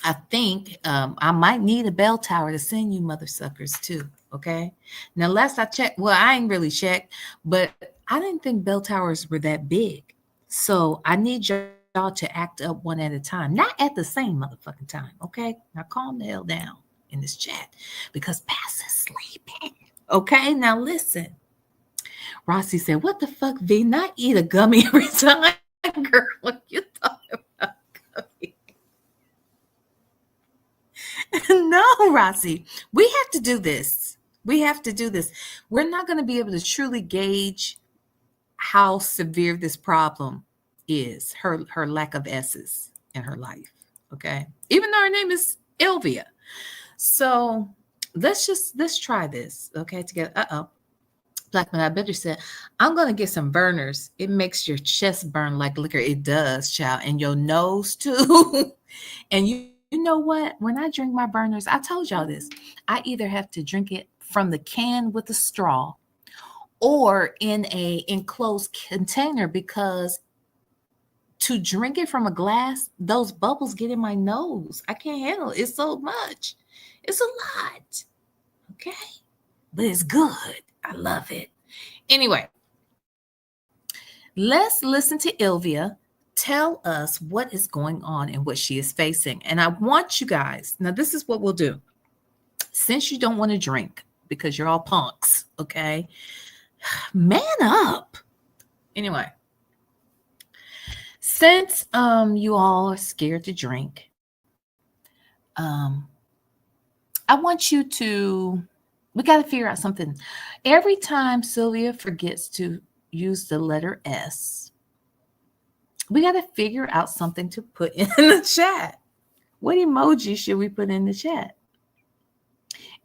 Speaker 1: I might need a bell tower to send you mother suckers too. Okay. Now last I checked, well, I ain't really checked, but I didn't think bell towers were that big. So I need y'all to act up one at a time, not at the same motherfucking time. Okay. Now calm the hell down in this chat because Pass is sleeping. Okay. Now listen. Rossi said, what the fuck, V? Not eat a gummy every time, girl. What you talking about? Gummy? No, Rossi. We have to do this. We have to do this. We're not going to be able to truly gauge how severe this problem is, her lack of S's in her life. Okay. Even though her name is Ylvia. So let's try this. Okay. Together. Black Man I Better said, I'm going to get some burners. It makes your chest burn like liquor. It does, child. And your nose too. And you know what? When I drink my burners, I told y'all this. I either have to drink it from the can with a straw or in a enclosed container because to drink it from a glass, those bubbles get in my nose. I can't handle it. It's so much. It's a lot. Okay. But it's good. I love it. Anyway, let's listen to Ylvia tell us what is going on and what she is facing. And I want you guys, now this is what we'll do. Since you don't want to drink because you're all punks, okay? Man up. Anyway, since you all are scared to drink, I want you to, we got to figure out something. Every time Sylvia forgets to use the letter S, we got to figure out something to put in the chat. What emoji should we put in the chat?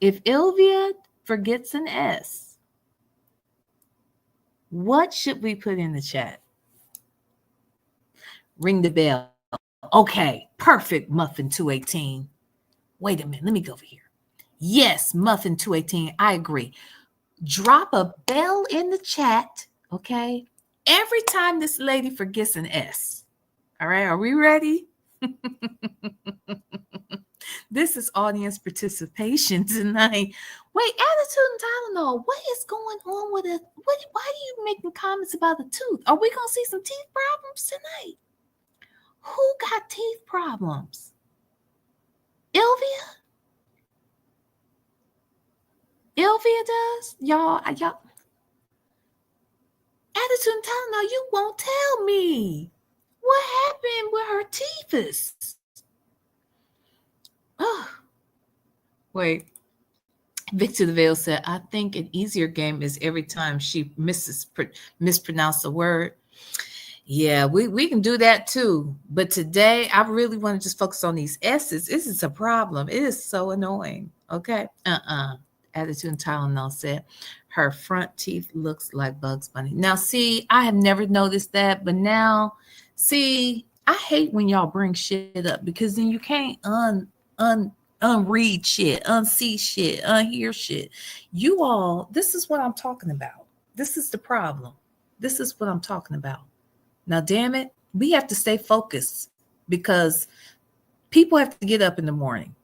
Speaker 1: If Ylvia forgets an S, what should we put in the chat? Ring the bell. Okay, perfect, Muffin 218. Wait a minute, let me go over here. Yes, Muffin 218, I agree. Drop a bell in the chat, okay? Every time this lady forgets an S. All right, are we ready? This is audience participation tonight. Wait, attitude and Tylenol, what is going on with it? Why are you making comments about the tooth? Are we going to see some teeth problems tonight? Who got teeth problems? Ylvia? Ylvia does? Y'all. Attitude and Tylenol, you won't tell me. What happened with her teeth? Oh, wait. Victor the Veil said, I think an easier game is every time she mispronounce a word. Yeah, we can do that too. But today, I really want to just focus on these S's. This is a problem. It is so annoying. Okay. Attitude and Tylenol said, her front teeth looks like Bugs Bunny. Now, see, I have never noticed that. But now, see, I hate when y'all bring shit up because then you can't unread shit, unsee shit, unhear shit. You all, this is what I'm talking about. This is the problem. This is what I'm talking about. Now, damn it, we have to stay focused because people have to get up in the morning.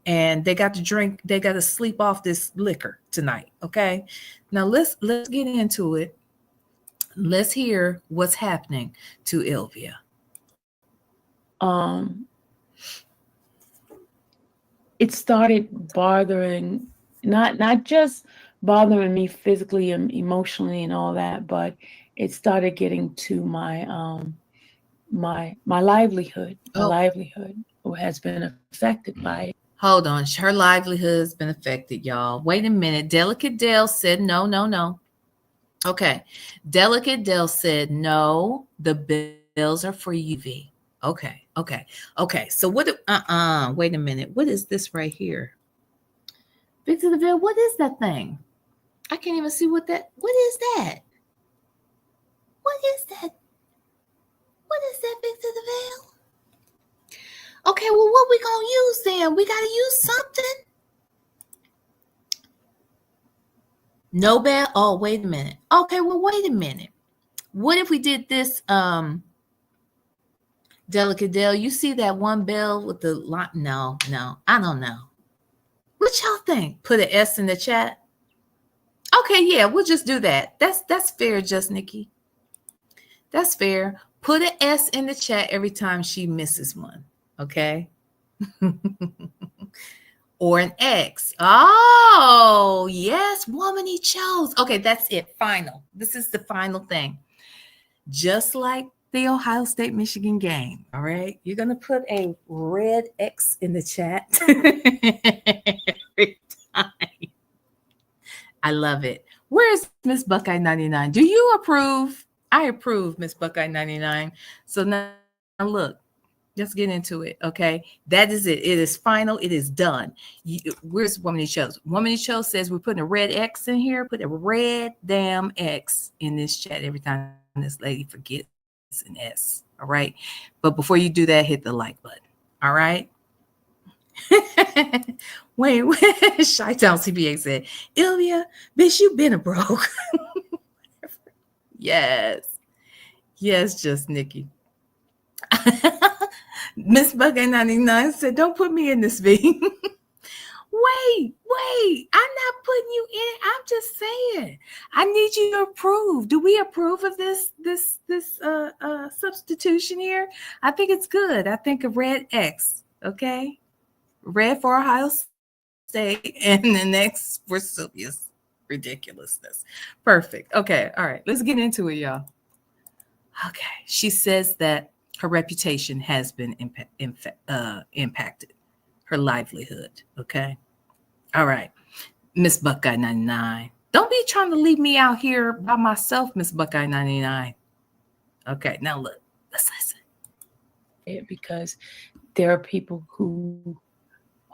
Speaker 1: and they got to drink, they got to sleep off this liquor tonight. Okay. Now let's get into it. Let's hear what's happening to Ylvia.
Speaker 2: It started bothering, not just bothering me physically and emotionally and all that, but it started getting to my my livelihood. My livelihood has been affected by it.
Speaker 1: Hold on. Her livelihood's been affected, y'all. Wait a minute. Delicate Dale said no, no, no. Okay. Delicate Dale said no, the bills are for UV. Okay. Okay. Okay. So what wait a minute. What is this right here? Victor DeVille, what is that thing? I can't even see what is that? What is that? What is that, Victor DeVille? Okay, well, what we gonna use then? We gotta use something. No bad. Oh, wait a minute. Okay, well, wait a minute. What if we did this? Delicate Dale, you see that one bell with the line? No, I don't know. What y'all think? Put an S in the chat. Okay, yeah, we'll just do that. That's fair, just Nikki. That's fair. Put an S in the chat every time she misses one. Okay. Or an X. Oh, yes, woman he chose. Okay, that's it. Final. This is the final thing. Just like the Ohio State Michigan game. All right. You're going to put a red X in the chat every time. I love it. Where's Miss Buckeye 99? Do you approve? I approve, Miss Buckeye 99. So now look. Let's get into it, okay? That is it. It is final. It is done. Where's Woman He Chose? Woman He Chose says we're putting a red X in here. Put a red damn X in this chat every time this lady forgets an S, all right? But before you do that, hit the like button, all right? wait. Chi-Town CBA said, Ylvia, bitch, you been a broke. Yes, just Nikki. Miss Buckeye 99 said, don't put me in this V. Wait. I'm not putting you in. I'm just saying. I need you to approve. Do we approve of this substitution here? I think it's good. I think a red X, okay? Red for Ohio State and the next for Sylvia's ridiculousness. Perfect. Okay. All right. Let's get into it, y'all. Okay. She says that her reputation has been impacted, her livelihood. Okay. All right. Miss Buckeye 99. Don't be trying to leave me out here by myself, Miss Buckeye 99. Okay. Now look, let's listen.
Speaker 2: Because there are people who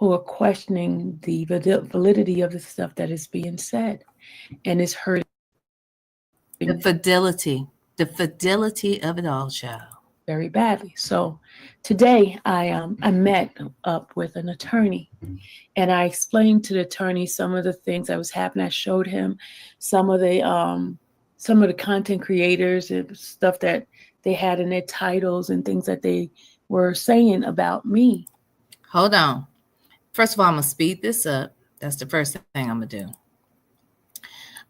Speaker 2: are questioning the validity of the stuff that is being said, and it's hurting.
Speaker 1: The fidelity of it all, child.
Speaker 2: Very badly. So today I met up with an attorney, and I explained to the attorney some of the things that was happening. I showed him some of the content creators and stuff that they had in their titles and things that they were saying about me.
Speaker 1: Hold on. First of all, I'm gonna speed this up. That's the first thing I'm gonna do.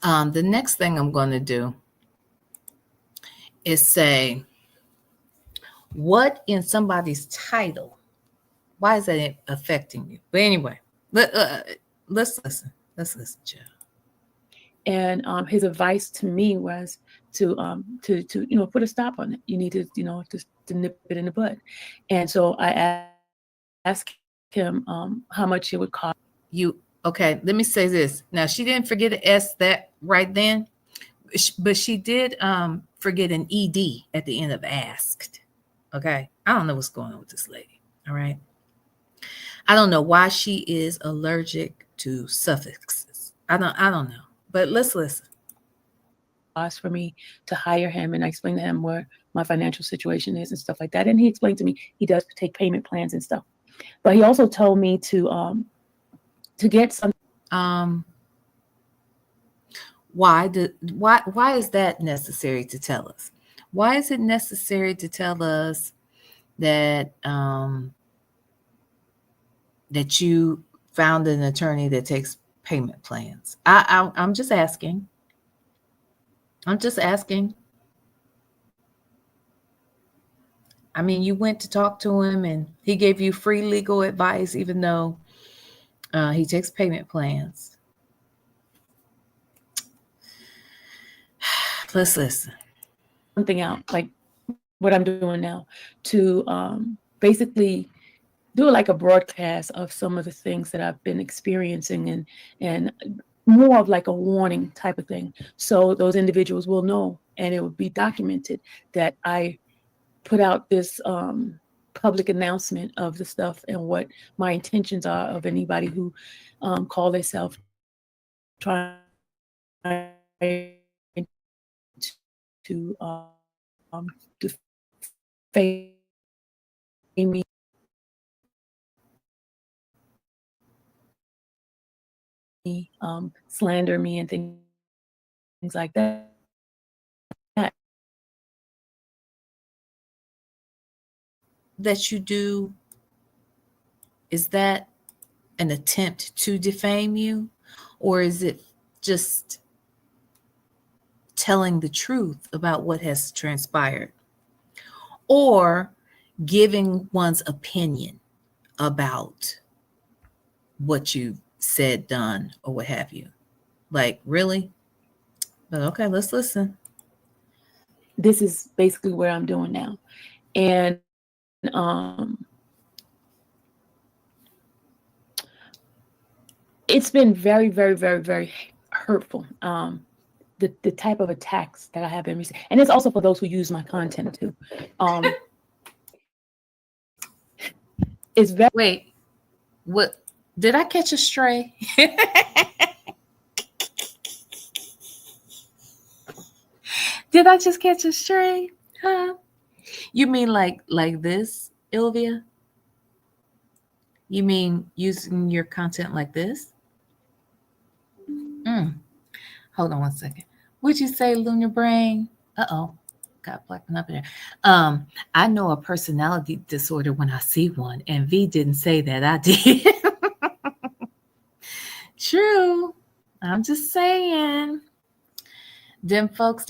Speaker 1: The next thing I'm gonna do is say, what in somebody's title? Why is that affecting you? But anyway, let's listen. Let's listen, Joe.
Speaker 2: And his advice to me was to put a stop on it. You need to to nip it in the bud. And so I asked him how much it would cost.
Speaker 1: Okay, let me say this. Now, she didn't forget an S that right then, but she did forget an ED at the end of asked. Okay, I don't know what's going on with this lady. All right, I don't know why she is allergic to suffixes. I don't know, but let's listen.
Speaker 2: Cost for me to hire him, and I explained to him where my financial situation is and stuff like that. And he explained to me he does take payment plans and stuff, but he also told me to get some.
Speaker 1: Why is that necessary to tell us? Why is it necessary to tell us that that you found an attorney that takes payment plans? I'm just asking. I'm just asking. I mean, you went to talk to him and he gave you free legal advice, even though he takes payment plans. Let's listen.
Speaker 2: Something out, like what I'm doing now, to basically do like a broadcast of some of the things that I've been experiencing, and more of like a warning type of thing. So those individuals will know, and it will be documented that I put out this public announcement of the stuff and what my intentions are of anybody who call themselves trying to defame me, slander me, and things like that.
Speaker 1: That you do, is that an attempt to defame you, or is it just telling the truth about what has transpired, or giving one's opinion about what you said, done, or what have you? Like, really? But okay, let's listen.
Speaker 2: This is basically what I'm doing now. And it's been very, very, very, very hurtful. The type of attacks that I have been receiving, and it's also for those who use my content too. It's very.
Speaker 1: Wait, what? Did I catch a stray? Did I just catch a stray? Huh? You mean like this, Ylvia? You mean using your content like this? Hold on one second. What'd you say, Lunar Brain? Uh-oh. Got blacking up in there. I know a personality disorder when I see one, and V didn't say that. I did. True. I'm just saying. Them folks.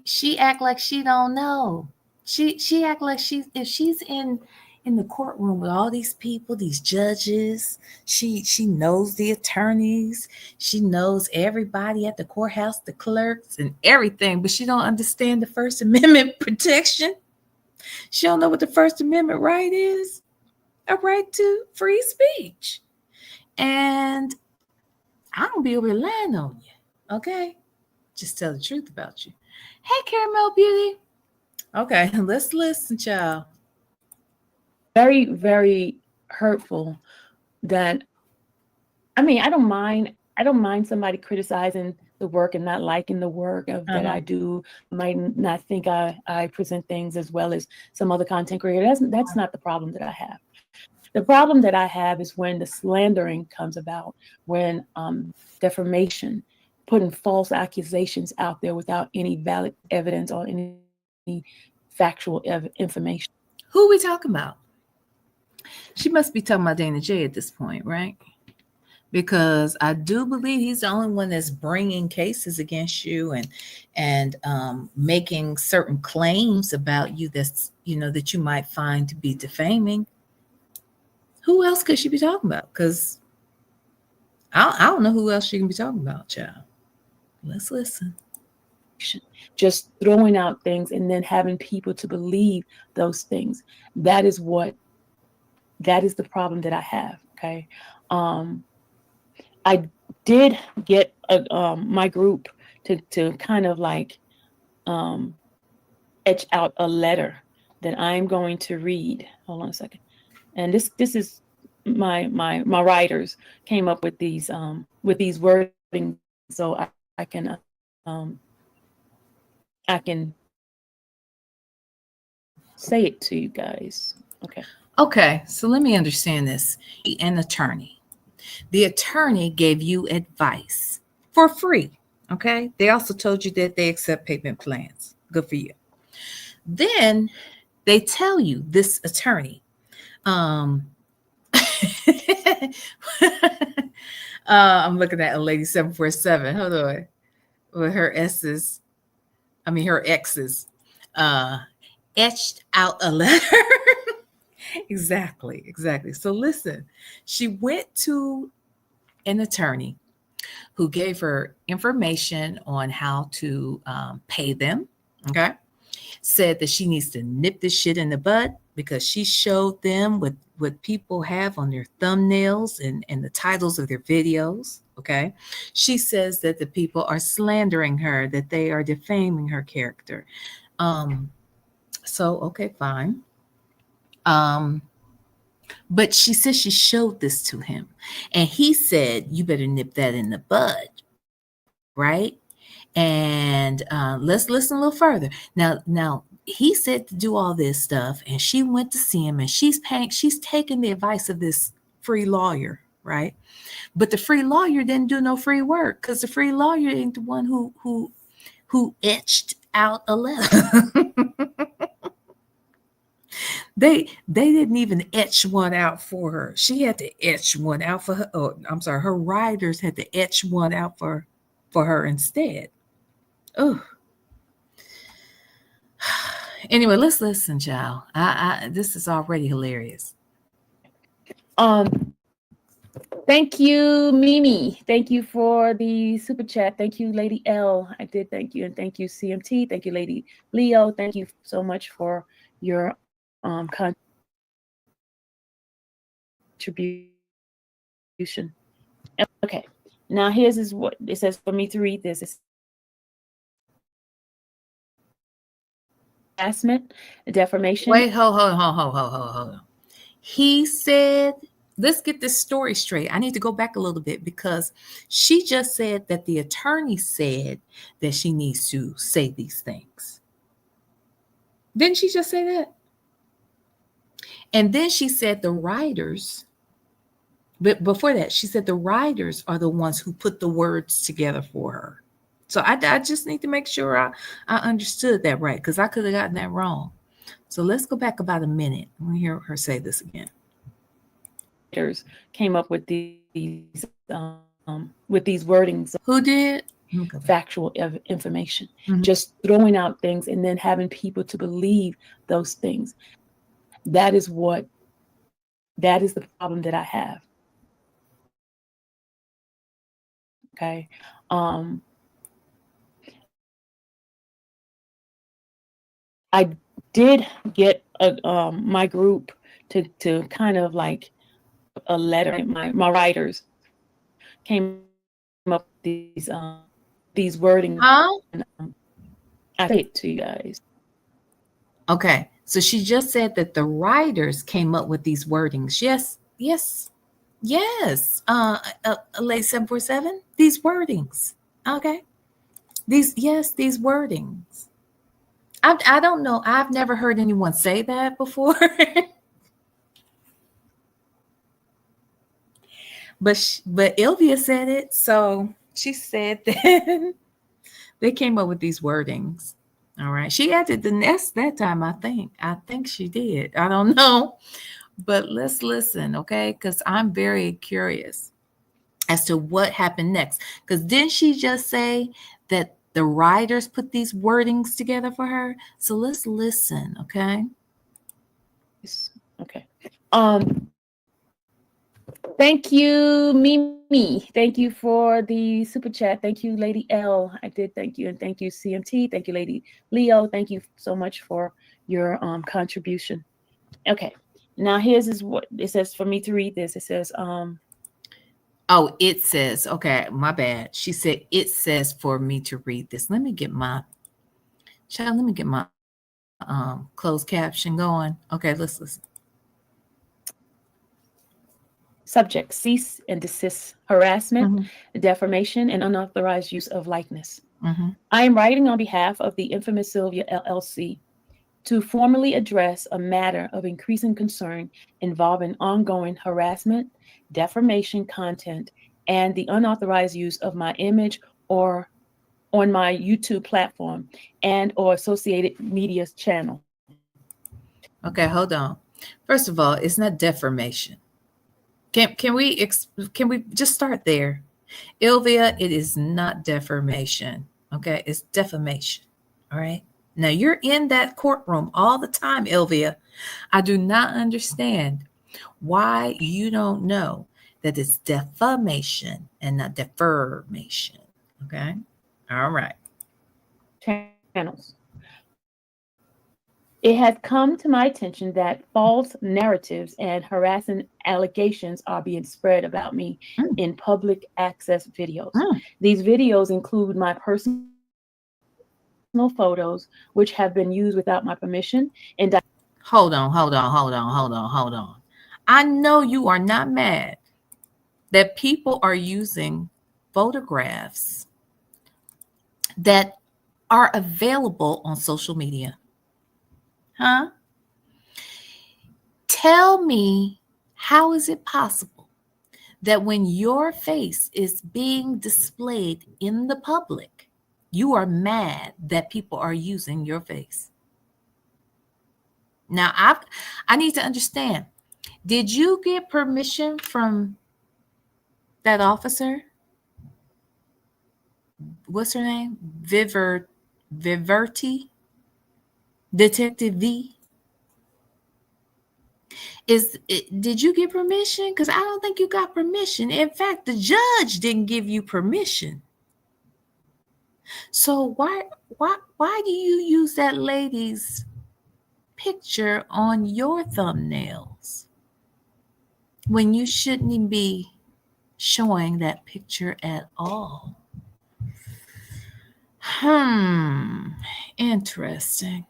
Speaker 1: She act like she don't know. She act like if she's in the courtroom with all these people, these judges, she knows the attorneys, she knows everybody at the courthouse, the clerks and everything, but she don't understand the First Amendment protection. She don't know what the First Amendment right is. A right to free speech. And I don't be over here lying on you. Okay? Just tell the truth about you. Hey, Caramel Beauty. Okay, let's listen, child.
Speaker 2: Very, very hurtful. That, I mean, I don't mind somebody criticizing the work and not liking the work that I do. Might not think I present things as well as some other content creator. That's not the problem that I have. The problem that I have is when the slandering comes about, when defamation, putting false accusations out there without any valid evidence or any factual information.
Speaker 1: Who are we talking about? She must be talking about Dana J at this point, right? Because I do believe he's the only one that's bringing cases against you and making certain claims about you that's, that you might find to be defaming. Who else could she be talking about? Because I don't know who else she can be talking about, child. Let's listen.
Speaker 2: Just throwing out things and then having people to believe those things. That is the problem that I have. Okay. I did get my group to kind of like etch out a letter that I'm going to read. Hold on a second. And this is my writers came up with these wording, so I can say it to you guys.
Speaker 1: Okay, so let me understand this. An attorney. The attorney gave you advice for free. Okay. They also told you that they accept payment plans. Good for you. Then they tell you, this attorney, I'm looking at a lady 747. Hold on. With her S's, her X's, uh, etched out a letter. Exactly. So listen, she went to an attorney who gave her information on how to pay them. Okay. Said that she needs to nip this shit in the bud because she showed them what people have on their thumbnails and the titles of their videos. Okay. She says that the people are slandering her, that they are defaming her character. So, okay, fine. But she said she showed this to him. And he said, you better nip that in the bud, right? And let's listen a little further. Now he said to do all this stuff, and she went to see him, and she's taking the advice of this free lawyer, right? But the free lawyer didn't do no free work because the free lawyer ain't the one who etched out a letter. They didn't even etch one out for her. She had to etch one out for her. Oh, I'm sorry, her writers had to etch one out for her instead. Oh. Anyway, let's listen, child. This is already hilarious.
Speaker 2: Thank you, Mimi. Thank you for the super chat. Thank you, Lady L. I did thank you, and thank you, CMT. Thank you, Lady Leo. Thank you so much for your contribution. Okay, now here's is what it says for me to read this. It's harassment, defamation.
Speaker 1: Wait, hold on. He said, let's get this story straight. I need to go back a little bit because she just said that the attorney said that she needs to say these things. Didn't she just say that? And then she said the writers, but before that, she said the writers are the ones who put the words together for her. So I just need to make sure I understood that right, because I could have gotten that wrong. So let's go back about a minute. I'm going to hear her say this again.
Speaker 2: Came up with these wordings.
Speaker 1: Who did?
Speaker 2: Factual information, just throwing out things and then having people to believe those things. That is the problem that I have. Okay. I did get my group to kind of like a letter. My writers came up with these wordings. I say it to you guys.
Speaker 1: Okay, so she just said that the writers came up with these wordings. Yes. Late 747. These wordings. Okay. These wordings. I don't know. I've never heard anyone say that before. But Ylvia said it, so she said that they came up with these wordings. All right. She added the nest that time, I think. I think she did. I don't know. But let's listen, okay? Because I'm very curious as to what happened next. Because didn't she just say that the writers put these wordings together for her? So let's listen, okay?
Speaker 2: Okay. Thank you, Mimi. Thank you for the super chat. Thank you, Lady L. I did thank you, and thank you, CMT. Thank you, Lady Leo. Thank you so much for your contribution. Okay. Now here's is what it says for me to read this. It says
Speaker 1: Oh, it says, okay, my bad. She said it says for me to read this. Let me get my closed caption going. Okay, let's listen.
Speaker 2: Subject: cease and desist harassment, defamation, and unauthorized use of likeness. I am writing on behalf of the Infamou Ylvia LLC to formally address a matter of increasing concern involving ongoing harassment, defamation content, and the unauthorized use of my image or on my YouTube platform and or associated media channel.
Speaker 1: Okay, hold on. First of all, it's not defamation. Can we just start there? Ylvia, it is not defamation. Okay, it's defamation. All right. Now you're in that courtroom all the time, Ylvia. I do not understand why you don't know that it's defamation and not deformation. Okay. All right.
Speaker 2: Channels. It has come to my attention that false narratives and harassing allegations are being spread about me in public access videos. These videos include my personal photos, which have been used without my permission. And
Speaker 1: hold on. I know you are not mad that people are using photographs that are available on social media. Huh? Tell me, how is it possible that when your face is being displayed in the public, you are mad that people are using your face? Now, I need to understand. Did you get permission from that officer? What's her name? Viverti? Detective V? Did you get permission? Because I don't think you got permission. In fact, the judge didn't give you permission. So why do you use that lady's picture on your thumbnails when you shouldn't even be showing that picture at all? Interesting.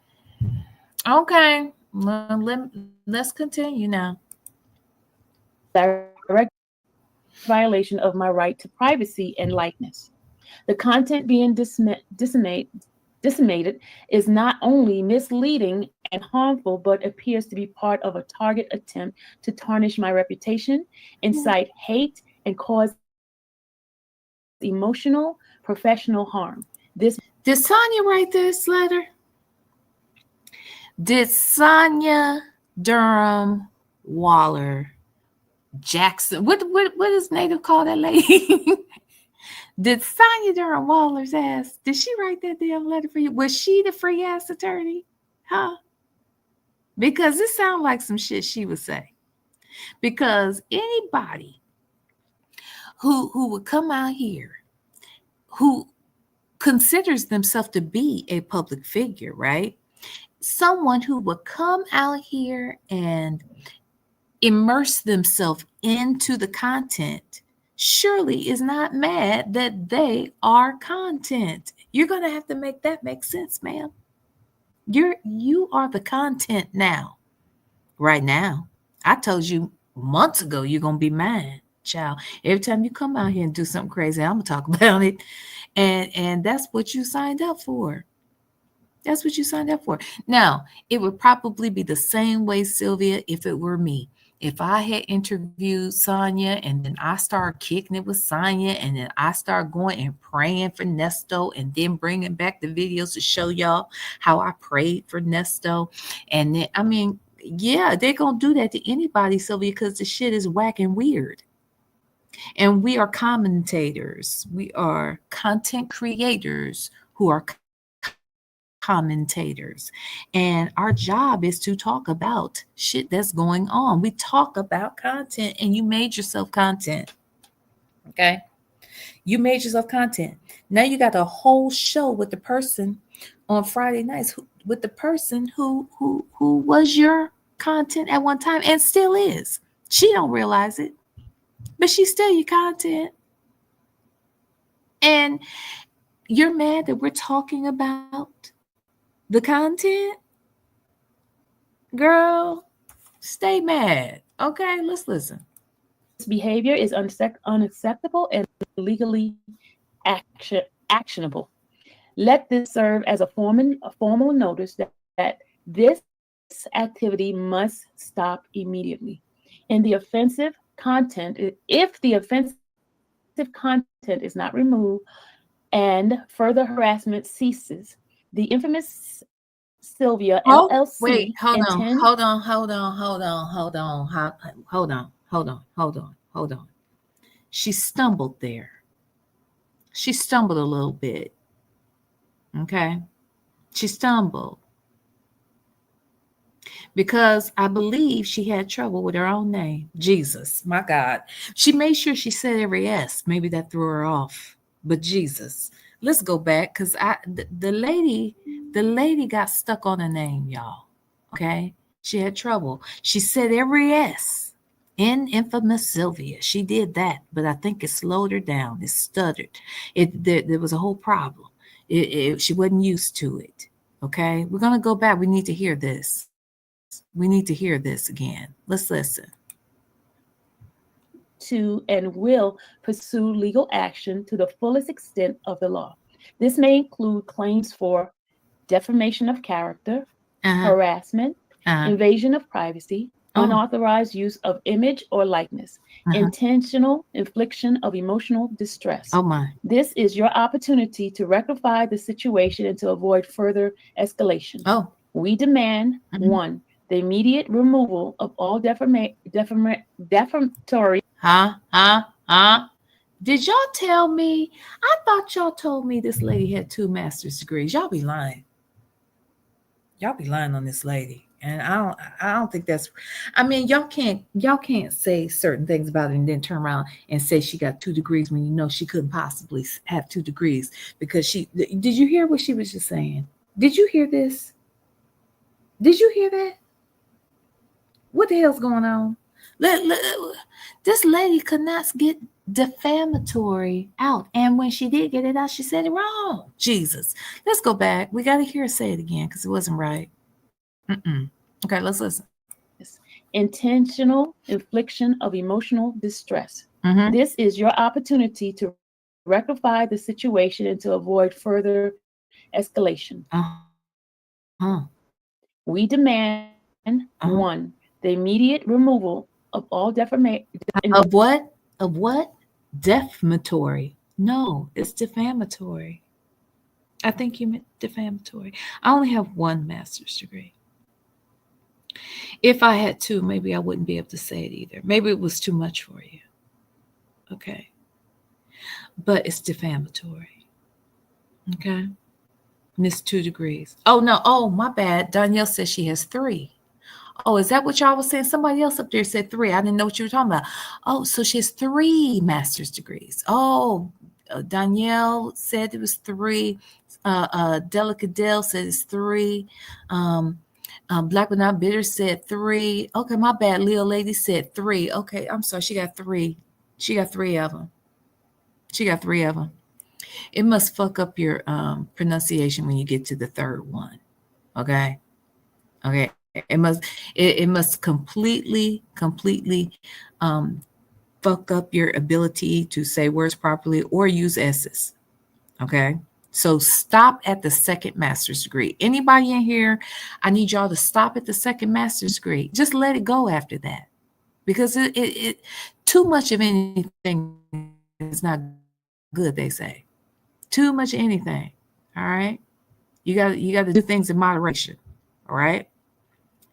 Speaker 1: Okay, let's continue now.
Speaker 2: Direct violation of my right to privacy and likeness. The content being disseminated is not only misleading and harmful, but appears to be part of a target attempt to tarnish my reputation, incite hate, and cause emotional, professional harm.
Speaker 1: Did Sonia write this letter? Did Sonia Durham Waller Jackson? What does Native call that lady? Did Sonia Durham Waller's ass? Did she write that damn letter for you? Was she the free ass attorney? Huh? Because this sounds like some shit she would say. Because anybody who would come out here, who considers themselves to be a public figure, right? Someone who would come out here and immerse themselves into the content surely is not mad that they are content. You're going to have to make that make sense, ma'am. You are the content now. Right now. I told you months ago you're going to be mine, child. Every time you come out here and do something crazy, I'm going to talk about it. And that's what you signed up for. That's what you signed up for. Now, it would probably be the same way, Sylvia, if it were me. If I had interviewed Sonia and then I started kicking it with Sonia and then I start going and praying for Nesto and then bringing back the videos to show y'all how I prayed for Nesto. And then, I mean, yeah, they're going to do that to anybody, Sylvia, because the shit is whack and weird. And we are commentators. We are content creators who are commentators, and our job is to talk about shit that's going on. We talk about content, and you made yourself content. Okay, you made yourself content. Now you got a whole show with the person on Friday nights with the person who was your content at one time and still is. She don't realize it, but she's still your content. And you're mad that we're talking about the content? Girl, stay mad. Okay, let's listen.
Speaker 2: This behavior is unacceptable and legally actionable. Let this serve as a formal notice that this activity must stop immediately. And the offensive content, if the offensive content is not removed and further harassment ceases, the infamous Ylvia LLC.
Speaker 1: Wait, hold on. Hold on. She stumbled there. She stumbled a little bit. Okay. She stumbled because I believe she had trouble with her own name. Jesus, my God. She made sure she said every S. Maybe that threw her off. But Jesus, let's go back because the lady got stuck on a name, y'all. Okay. She had trouble. She said every S in Infamous Sylvia. She did that, but I think it slowed her down. It stuttered. There was a whole problem. She wasn't used to it. Okay. We're going to go back. We need to hear this. We need to hear this again. Let's listen.
Speaker 2: To and will pursue legal action to the fullest extent of the law. This may include claims for defamation of character, harassment, invasion of privacy, unauthorized use of image or likeness, intentional infliction of emotional distress.
Speaker 1: Oh my.
Speaker 2: This is your opportunity to rectify the situation and to avoid further escalation.
Speaker 1: Oh.
Speaker 2: We demand, one, the immediate removal of all defamatory.
Speaker 1: Did y'all tell me? I thought y'all told me this lady had 2 master's degrees. Y'all be lying. Y'all be lying on this lady. And I don't think that's, I mean, y'all can't say certain things about it and then turn around and say she got 2 degrees when you know she couldn't possibly have 2 degrees because did you hear what she was just saying? Did you hear this? Did you hear that? What the hell's going on? This lady could not get defamatory out. And when she did get it out, she said it wrong. Jesus. Let's go back. We got to hear her say it again because it wasn't right. Okay, let's listen.
Speaker 2: Intentional infliction of emotional distress. This is your opportunity to rectify the situation and to avoid further escalation. We demand, one, the immediate removal of all defamation.
Speaker 1: Of what? Of what? Defamatory. No, it's defamatory. I think you meant defamatory. I only have 1 master's degree. If I had 2, maybe I wouldn't be able to say it either. Maybe it was too much for you. Okay. But it's defamatory. Okay. Miss 2 degrees. Oh, no. Oh, my bad. Danielle says she has 3. Oh, is that what y'all was saying? Somebody else up there said 3. I didn't know what you were talking about. Oh, so she has 3 master's degrees. Oh, Danielle said it was 3. Delicate Dale said it's 3. Black but Not Bitter said 3. Okay, my bad. Leo Lady said 3. Okay, I'm sorry. She got 3. She got 3 of them. She got 3 of them. It must fuck up your pronunciation when you get to the 3rd one. Okay. Okay. It must completely fuck up your ability to say words properly or use S's. Okay. So stop at the 2nd master's degree. Anybody in here, I need y'all to stop at the 2nd master's degree. Just let it go after that. Because it too much of anything is not good, they say. Too much of anything. All right. You got to do things in moderation. All right.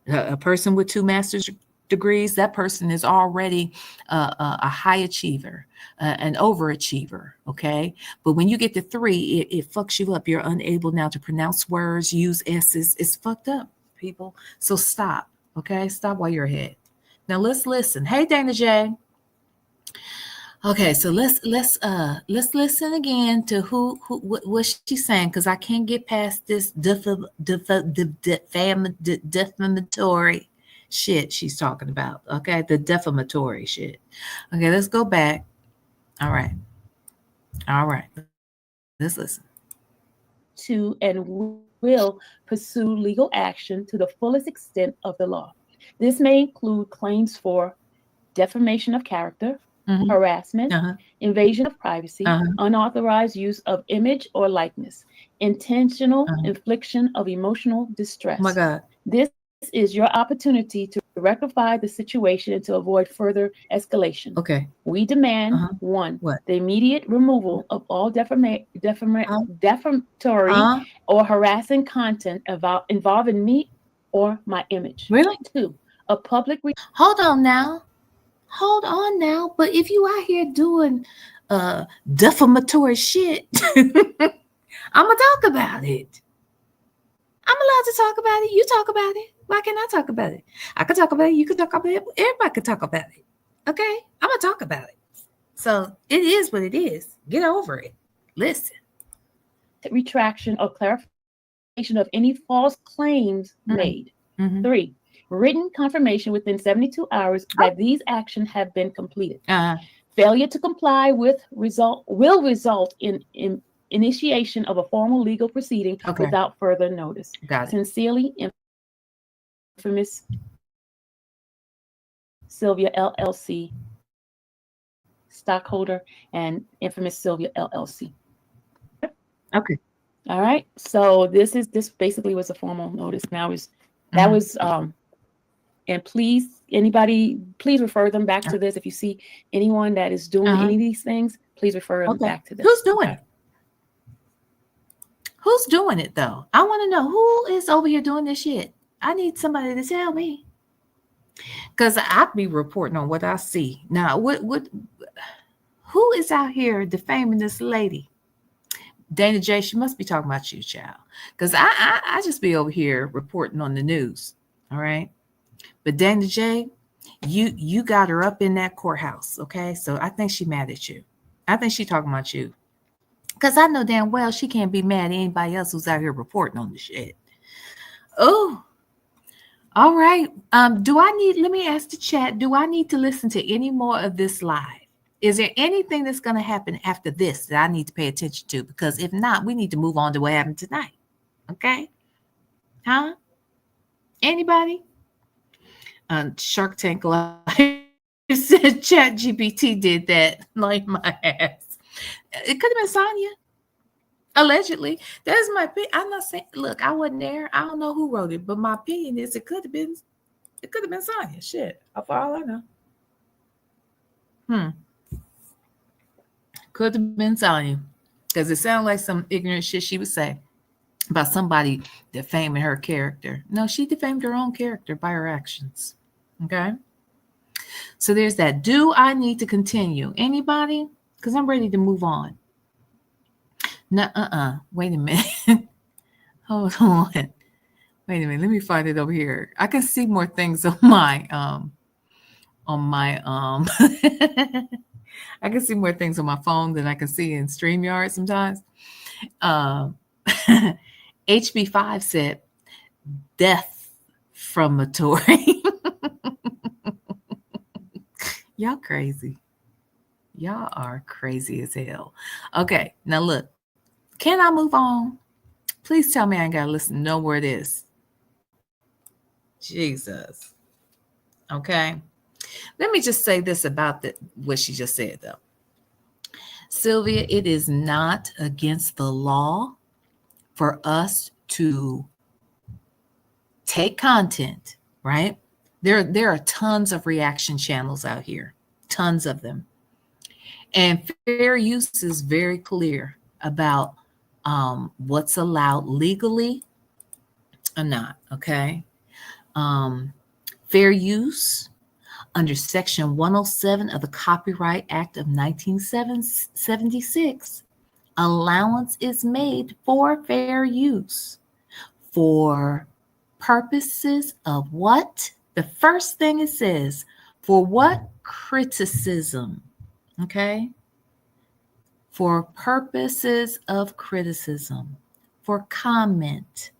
Speaker 1: A person with 2 master's degrees, that person is already a high achiever, an overachiever, okay? But when you get to 3, it fucks you up. You're unable now to pronounce words, use S's. It's fucked up, people. So stop, okay? Stop while you're ahead. Now let's listen. Hey, Dana J. Okay, so let's listen again to what she's saying because I can't get past this defamatory shit she's talking about. Okay, the defamatory shit. Okay, let's go back. All right, let's listen.
Speaker 2: To and will pursue legal action to the fullest extent of the law. This may include claims for defamation of character, harassment, invasion of privacy, unauthorized use of image or likeness, intentional infliction of emotional distress.
Speaker 1: Oh my God.
Speaker 2: This is your opportunity to rectify the situation and to avoid further escalation.
Speaker 1: Okay.
Speaker 2: We demand, 1, the immediate removal of all defamatory or harassing content involving me or my image.
Speaker 1: Really?
Speaker 2: 2, a public...
Speaker 1: Hold on now. Hold on now. But if you out here doing defamatory shit, I'm gonna talk about it. I'm allowed to talk about it. You talk about it. Why can't I talk about it? I can talk about it. You can talk about it. Everybody can talk about it. Okay? I'm gonna talk about it. So it is what it is. Get over it. Listen.
Speaker 2: Retraction or clarification of any false claims made. 3, written confirmation within 72 hours that these actions have been completed. Failure to comply will result in initiation of a formal legal proceeding without further notice. Sincerely, Infamous Ylvia LLC, stockholder, and Infamous Ylvia LLC.
Speaker 1: Okay.
Speaker 2: All right. So this basically was a formal notice. Now that was and please, anybody, please refer them back to this. If you see anyone that is doing any of these things, please refer them back to this.
Speaker 1: Who's doing it? Who's doing it though? I want to know who is over here doing this shit. I need somebody to tell me. Because I'd be reporting on what I see. Now, who is out here defaming this lady? Dana J, she must be talking about you, child. Because I just be over here reporting on the news. All right. But Dana J, you got her up in that courthouse. Okay. So I think she mad at you. I think she talking about you. Because I know damn well she can't be mad at anybody else who's out here reporting on the shit. Oh, all right. Let me ask the chat, do I need to listen to any more of this live? Is there anything that's going to happen after this that I need to pay attention to? Because if not, we need to move on to what happened tonight. Okay? Huh? Anybody? Shark Tank Live said Chat GPT did that. Like my ass. It could have been Sonya. Allegedly. That's my opinion. I'm not saying, look, I wasn't there. I don't know who wrote it, but my opinion is it could have been Sonya. Shit. For all I know. Could have been Sonya. Because it sounded like some ignorant shit she would say about somebody defaming her character. No, she defamed her own character by her actions. Okay? So there's that. Do I need to continue? Anybody? Because I'm ready to move on. No, wait a minute. Hold on. Wait a minute. Let me find it over here. I can see more things on my I can see more things on my phone than I can see in StreamYard sometimes. HB5 said defamatory. Y'all crazy. Y'all are crazy as hell. Okay, now look. Can I move on? Please tell me I ain't got to listen to no where it is. Jesus. Okay. Let me just say this about what she just said, though. Sylvia, it is not against the law for us to take content, right? There are tons of reaction channels out here, tons of them. And fair use is very clear about what's allowed legally or not, okay? Fair use under Section 107 of the Copyright Act of 1976, allowance is made for fair use for purposes of what? The first thing it says, for what? Criticism, okay? For purposes of criticism, for comment,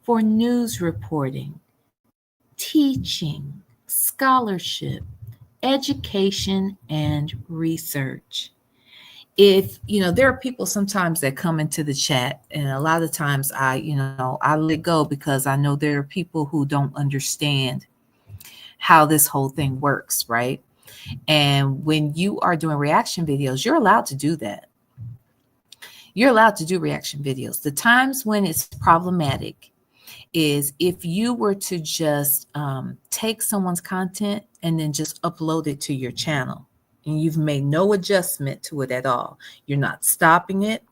Speaker 1: for news reporting, teaching, scholarship, education, and research. If, there are people sometimes that come into the chat, and a lot of times I let go because I know there are people who don't understand how this whole thing works, right? And when you are doing reaction videos, you're allowed to do that. You're allowed to do reaction videos. The times when it's problematic is if you were to just take someone's content and then just upload it to your channel and you've made no adjustment to it at all. You're not stopping it.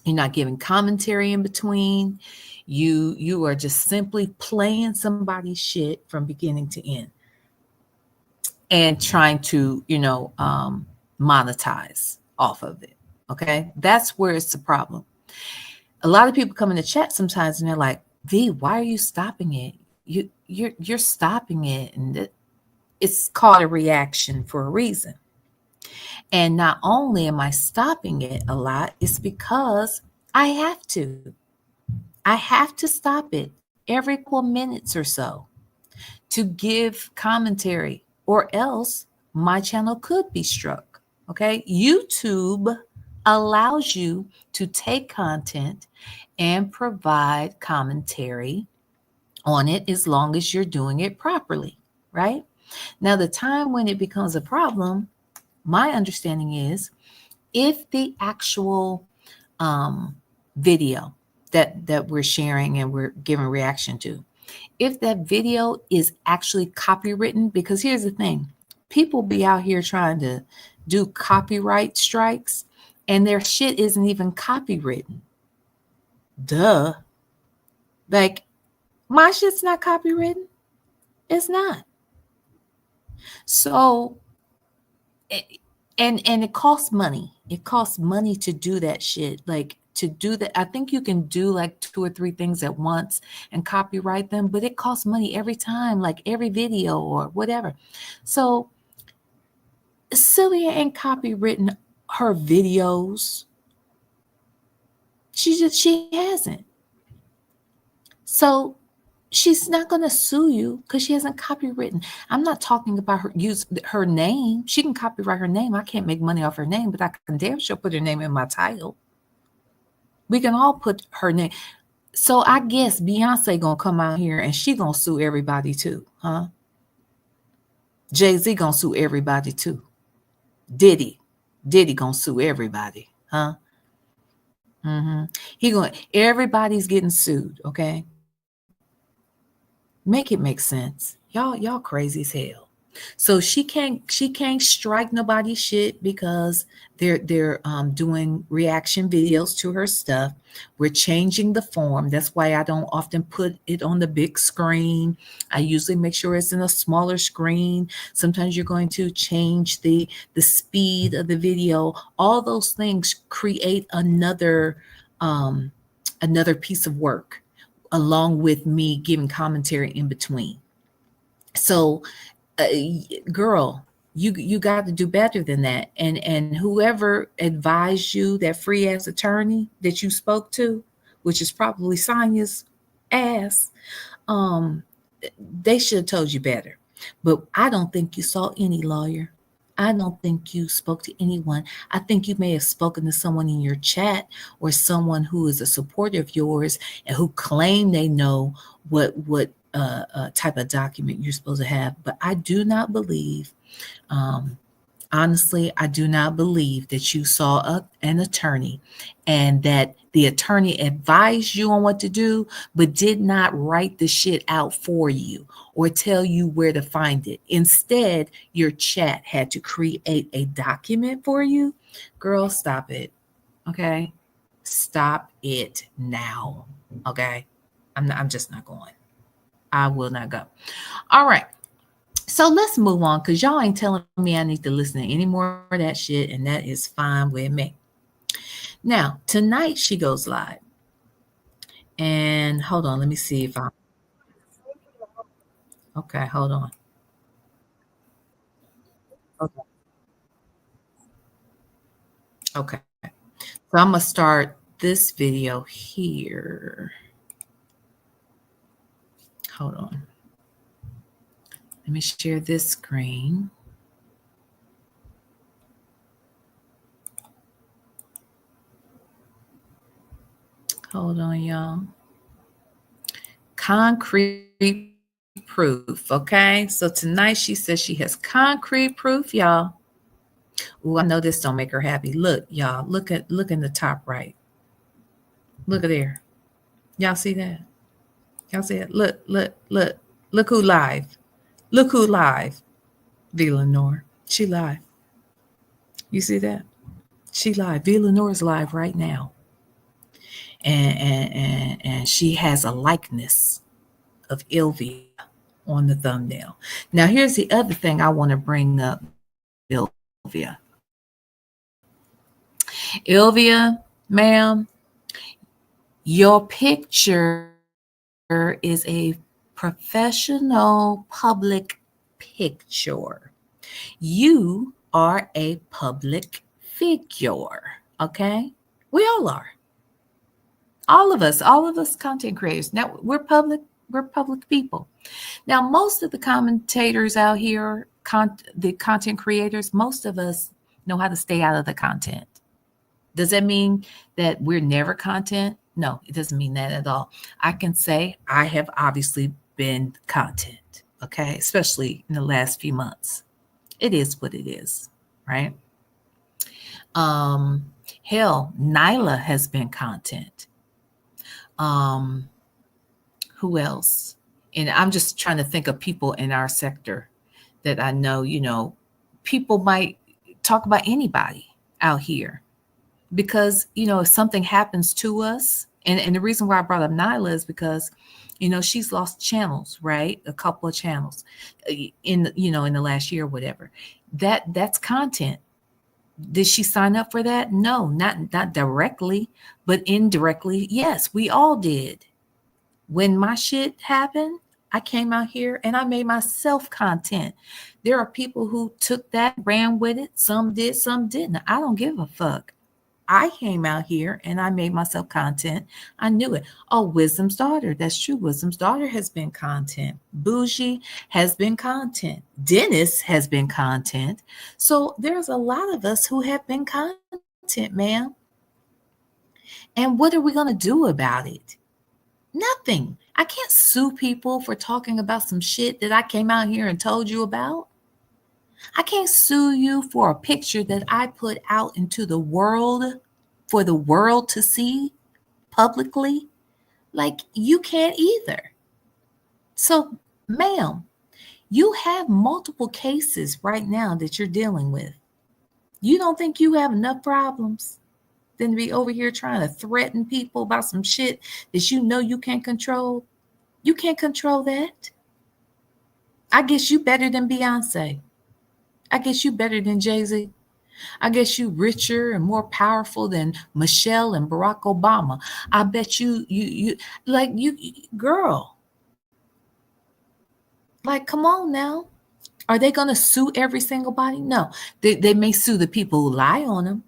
Speaker 1: You're not giving commentary in between. You are just simply playing somebody's shit from beginning to end. and trying to, monetize off of it. Okay. That's where it's the problem. A lot of people come in the chat sometimes and they're like, V, why are you stopping it? You're stopping it. And it's called a reaction for a reason. And not only am I stopping it a lot, it's because I have to. I have to stop it every couple minutes or so to give commentary, or else my channel could be struck. Okay. YouTube allows you to take content and provide commentary on it as long as you're doing it properly, right? Now, the time when it becomes a problem, my understanding is if the actual video that we're sharing and we're giving reaction to, if that video is actually copywritten, because here's the thing, people be out here trying to do copyright strikes and their shit isn't even copywritten. Duh. Like, my shit's not copywritten. It's not. So, and it costs money. It costs money to do that shit. Like, to do that, I think you can do like 2 or 3 things at once and copyright them, but it costs money every time, like every video or whatever. So Celia ain't copywritten her videos. She hasn't. So she's not going to sue you because she hasn't copywritten. I'm not talking about her use her name. She can copyright her name. I can't make money off her name, but I can damn sure put her name in my title. We can all put her name. So I guess Beyonce gonna come out here and she gonna sue everybody too, huh? Jay-Z gonna sue everybody too. Diddy gonna sue everybody, huh? Everybody's getting sued, okay? Make it make sense. Y'all crazy as hell. So she can't strike nobody's shit because they're doing reaction videos to her stuff. We're changing the form. That's why I don't often put it on the big screen. I usually make sure it's in a smaller screen. Sometimes you're going to change the speed of the video. All those things create another piece of work along with me giving commentary in between. So girl, you got to do better than that. And whoever advised you, that free ass attorney that you spoke to, which is probably Sonya's ass, they should have told you better. But I don't think you saw any lawyer. I don't think you spoke to anyone. I think you may have spoken to someone in your chat or someone who is a supporter of yours and who claim they know what type of document you're supposed to have. But I do not believe, honestly, I do not believe that you saw an attorney and that the attorney advised you on what to do, but did not write the shit out for you or tell you where to find it. Instead, your chat had to create a document for you. Girl, stop it. Okay? Stop it now. Okay? I'm just not going. I will not go. All right. So let's move on because y'all ain't telling me I need to listen to any more of that shit, and that is fine with me. Now, tonight she goes live. And hold on, let me see if I'm... Okay, hold on. Okay. So I'm going to start this video here. Hold on. Let me share this screen. Hold on, y'all. Concrete proof, okay? So tonight she says she has concrete proof, y'all. Ooh, I know this don't make her happy. Look, y'all, look in the top right. Look at there. Y'all see that? Y'all see it? Look who live. Look who live. VLenore. She live. You see that? She live. VLenore is live right now. And she has a likeness of Ylvia on the thumbnail. Now, here's the other thing I want to bring up, Ylvia. Ylvia, ma'am, your picture is a professional public picture. You are a public figure, okay? We all are. All of us content creators. Now we're public people. Now, most of the commentators out here, the content creators, most of us know how to stay out of the content. Does that mean that we're never content? No, it doesn't mean that at all. I can say I have obviously been content, okay, especially in the last few months. It is what it is, right? Hell, Nyla has been content. Who else? And I'm just trying to think of people in our sector that I know, people might talk about anybody out here because, if something happens to us, and the reason why I brought up Nyla is because, she's lost channels, right? A couple of channels in the last year or whatever. That's content. Did she sign up for that? No, not directly, but indirectly, yes, we all did. When my shit happened, I came out here and I made myself content. There are people who took that, ran with it. Some did, some didn't. I don't give a fuck. I came out here and I made myself content. I knew it. Oh, Wisdom's daughter. That's true. Wisdom's daughter has been content. Bougie has been content. Dennis has been content. So there's a lot of us who have been content, ma'am. And what are we going to do about it? Nothing. I can't sue people for talking about some shit that I came out here and told you about. I can't sue you for a picture that I put out into the world for the world to see publicly. Like, you can't either. So, ma'am, you have multiple cases right now that you're dealing with. You don't think you have enough problems than to be over here trying to threaten people about some shit that you can't control? You can't control that. I guess you better than Beyonce. I guess you better than Jay-Z. I guess you richer and more powerful than Michelle and Barack Obama. I bet you girl. Like, come on now. Are they going to sue every single body? No. They may sue the people who lie on them.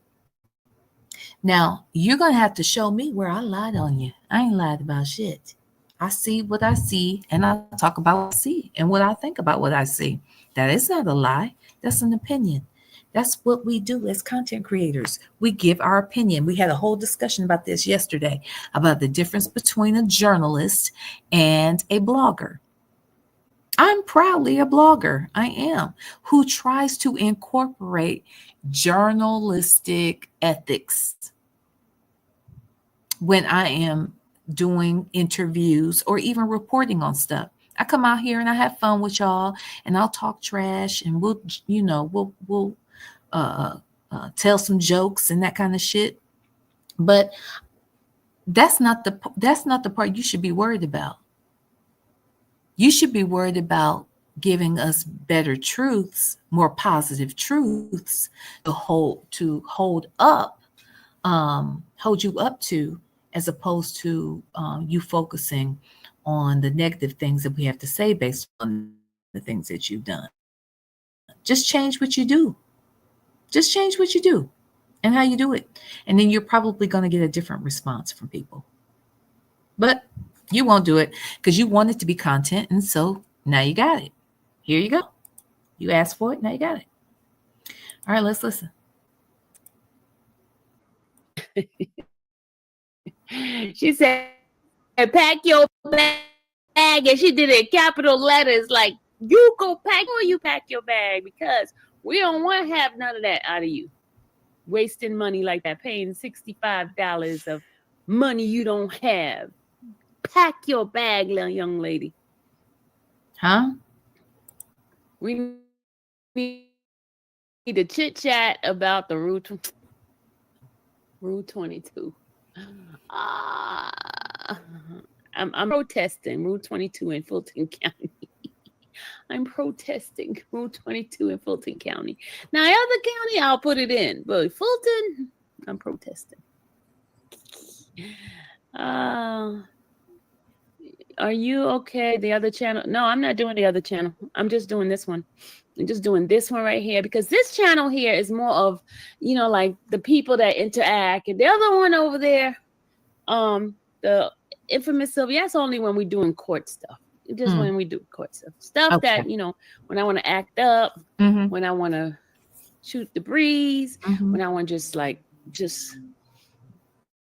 Speaker 1: Now, you're going to have to show me where I lied on you. I ain't lied about shit. I see what I see, and I talk about what I see and what I think about what I see. That is not a lie. That's an opinion. That's what we do as content creators. We give our opinion. We had a whole discussion about this yesterday, about the difference between a journalist and a blogger. I'm proudly a blogger. I am, who tries to incorporate journalistic ethics when I am doing interviews or even reporting on stuff. I come out here and I have fun with y'all, and I'll talk trash, and we'll tell some jokes and that kind of shit. But that's not the part you should be worried about. You should be worried about giving us better truths, more positive truths to hold you up to, as opposed to you focusing on the negative things that we have to say based on the things that you've done. Just change what you do. Just change what you do and how you do it. And then you're probably going to get a different response from people. But you won't do it because you want it to be content. And so now you got it. Here you go. You asked for it. Now you got it. All right, let's listen.
Speaker 2: She said, pack your bag. And she did it in capital letters, like, you go pack or you pack your bag, because we don't want to have none of that out of you. Wasting money like that, paying $65 of money you don't have. Pack your bag, little young lady.
Speaker 1: Huh?
Speaker 2: We need to chit chat about the Route 22. I'm protesting Route 22 in Fulton County. I'm protesting Rule 22 in Fulton County. Now, other county, I'll put it in, but Fulton, I'm protesting. Are you okay? The other channel? No, I'm not doing the other channel. I'm just doing this one. I'm just doing this one right here because this channel here is more of, like the people that interact, and the other one over there, the Infamous Ylvia, that's only when we're doing court stuff. Just when we do court stuff
Speaker 1: Okay.
Speaker 2: that, when I want to act up, when I want to shoot the breeze, when I want to just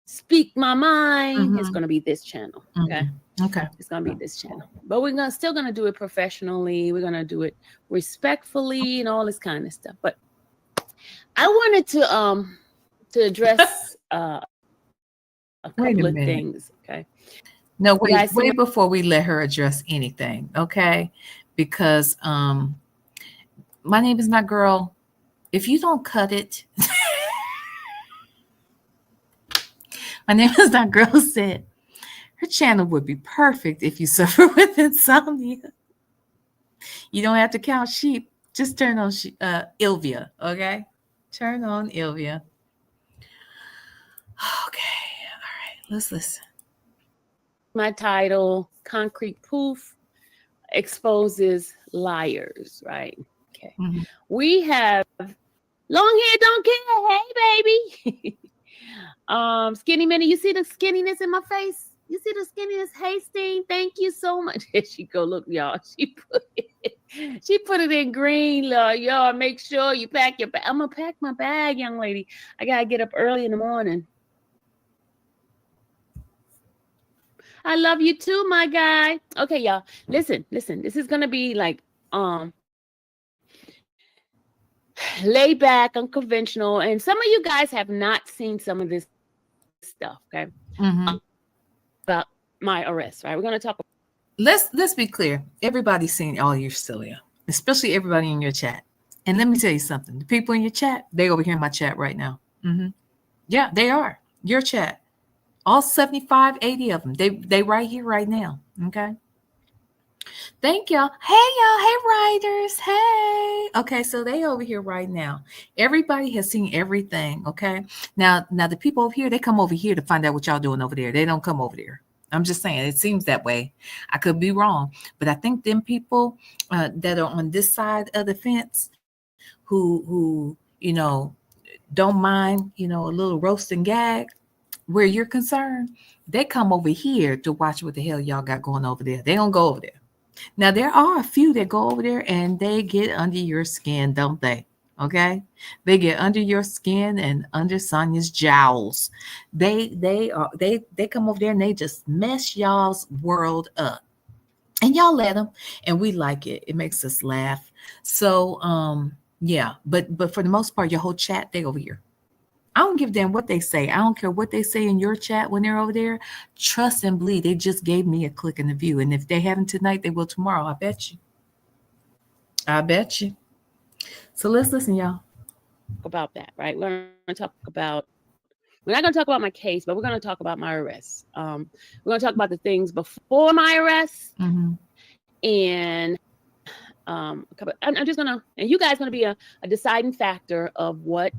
Speaker 2: speak my mind, it's going to be this channel. Okay.
Speaker 1: Okay.
Speaker 2: It's going to be this channel. But we're still going to do it professionally. We're going to do it respectfully and all this kind of stuff. But I wanted to address a couple of things. Okay.
Speaker 1: No, wait before we let her address anything, okay? Because my name is not girl. If you don't cut it, my name is not girl said her channel would be perfect if you suffer with insomnia. You don't have to count sheep. Just turn on Ylvia, okay? Turn on Ylvia. Okay, all right, let's listen.
Speaker 2: My title, Concrete Proof Exposes Liars, right? Okay. We have long hair, don't care. Hey, baby. Skinny Minnie, you see the skinniness in my face? You see the skinniness? Hey, Steen, thank you so much. There she go. Look, y'all. She put it in green, y'all. Make sure you pack your bag. I'm going to pack my bag, young lady. I got to get up early in the morning. I love you too, my guy. Okay, y'all. Listen. This is gonna be like laid back, unconventional. And some of you guys have not seen some of this stuff, okay? About my arrest, right? We're gonna talk about.
Speaker 1: Let's be clear. Everybody's seen all your cilia, especially everybody in your chat. And let me tell you something. The people in your chat, they over here in my chat right now. Yeah, they are. Your chat. All 75, 80 of them. They right here right now. Okay. Thank y'all. Hey, y'all. Hey, writers. Hey. Okay, so they over here right now. Everybody has seen everything. Okay. Now the people over here, they come over here to find out what y'all doing over there. They don't come over there. I'm just saying, it seems that way. I could be wrong, but I think them people that are on this side of the fence, who don't mind, a little roast and gag. Where you're concerned, they come over here to watch what the hell y'all got going over there. They don't go over there. Now, there are a few that go over there and they get under your skin, don't they? Okay? They get under your skin and under Sonia's jowls. They come over there and they just mess y'all's world up. And y'all let them, and we like it. It makes us laugh. So, yeah, but for the most part, your whole chat, they over here. I don't give a damn what they say. I don't care what they say in your chat when they're over there. Trust and believe. They just gave me a click in the view. And if they haven't tonight, they will tomorrow. I bet you. I bet you. So let's listen, y'all.
Speaker 2: About that, right? We're going to talk about, we're not going to talk about my case, but we're going to talk about my arrest. We're going to talk about the things before my arrest. And I'm just going to, and you guys going to be a deciding factor of what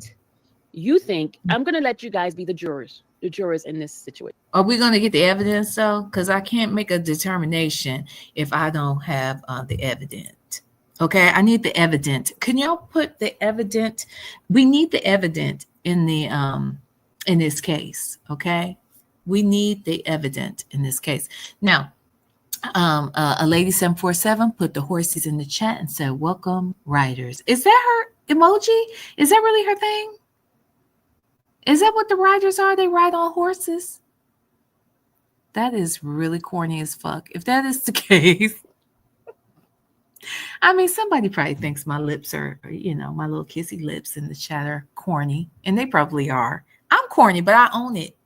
Speaker 2: you think. I'm going to let you guys be the jurors in this situation.
Speaker 1: Are we going to get the evidence though? Because I can't make a determination if I don't have the evidence. Okay, I need the evidence. Can y'all put the evidence? We need the evidence in the in this case. Okay, we need the evidence in this case. Now, a lady 747 put the horses in the chat and said, "Welcome, writers." Is that her emoji? Is that really her thing? Is that what the riders are? They ride on horses? That is really corny as fuck. If that is the case, I mean, somebody probably thinks my lips are, my little kissy lips in the chat are corny, and they probably are. I'm corny, but I own it.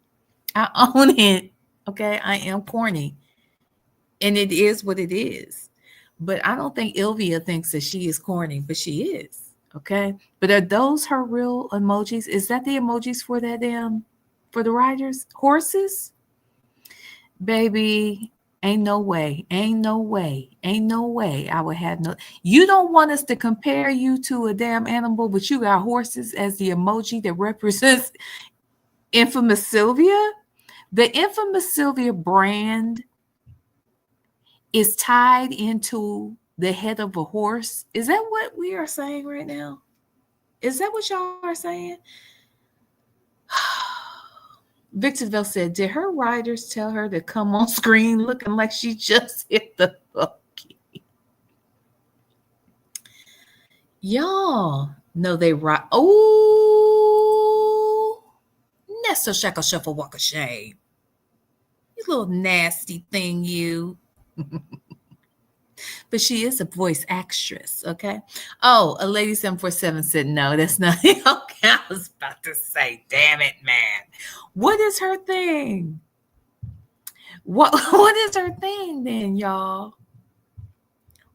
Speaker 1: I own it. Okay, I am corny, and it is what it is. But I don't think Ylvia thinks that she is corny, but she is. Okay, but are those her real emojis? Is that the emojis for that for the riders? Horses? Baby, Ain't no way. Ain't no way. Ain't no way I would have no. You don't want us to compare you to a damn animal, but you got horses as the emoji that represents Infamous Sylvia. The Infamous Sylvia brand is tied into the head of a horse. Is that what we are saying right now? Is that what y'all are saying? Victorville said, did her riders tell her to come on screen looking like she just hit the buggy? Y'all know they ride. Oh, Nestor Shackle Shuffle Walk of Shame. You little nasty thing, you. But she is a voice actress, okay? Oh, a lady 747 said, no, that's not it. Okay, I was about to say, damn it, man. What is her thing? What is her thing then, y'all?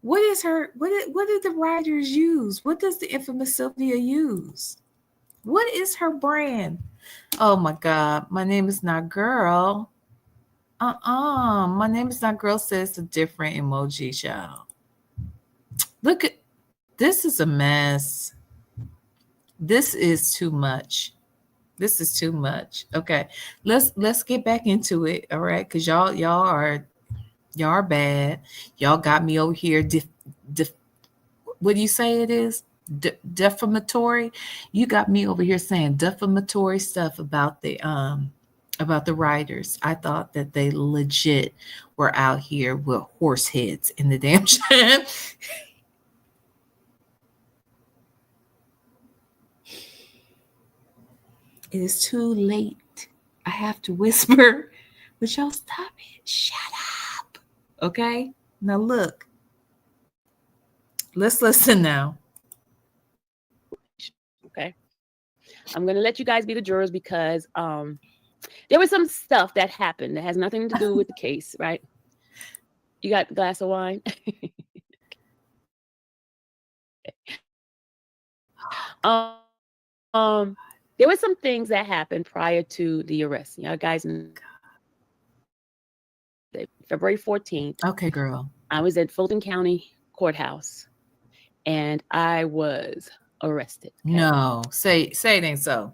Speaker 1: What is her, what did the writers use? What does the Infamous Sylvia use? What is her brand? Oh my God, my name is not girl. My name is not girl says a different emoji, child. Look at this is a mess. This is too much. This is too much. Okay. Let's get back into it. All right. Cause y'all are bad. Y'all got me over here. What do you say it is? Defamatory. You got me over here saying defamatory stuff about the writers. I thought that they legit were out here with horse heads in the damn chat. It is too late. I have to whisper. But y'all stop it. Shut up. Okay? Now look. Let's listen now.
Speaker 3: Okay. I'm going to let you guys be the jurors because there was some stuff that happened that has nothing to do with the case, right? You got a glass of wine? There were some things that happened prior to the arrest. You guys know, February 14th.
Speaker 1: Okay, girl.
Speaker 3: I was at Fulton County Courthouse and I was arrested.
Speaker 1: Okay? No, say it ain't so.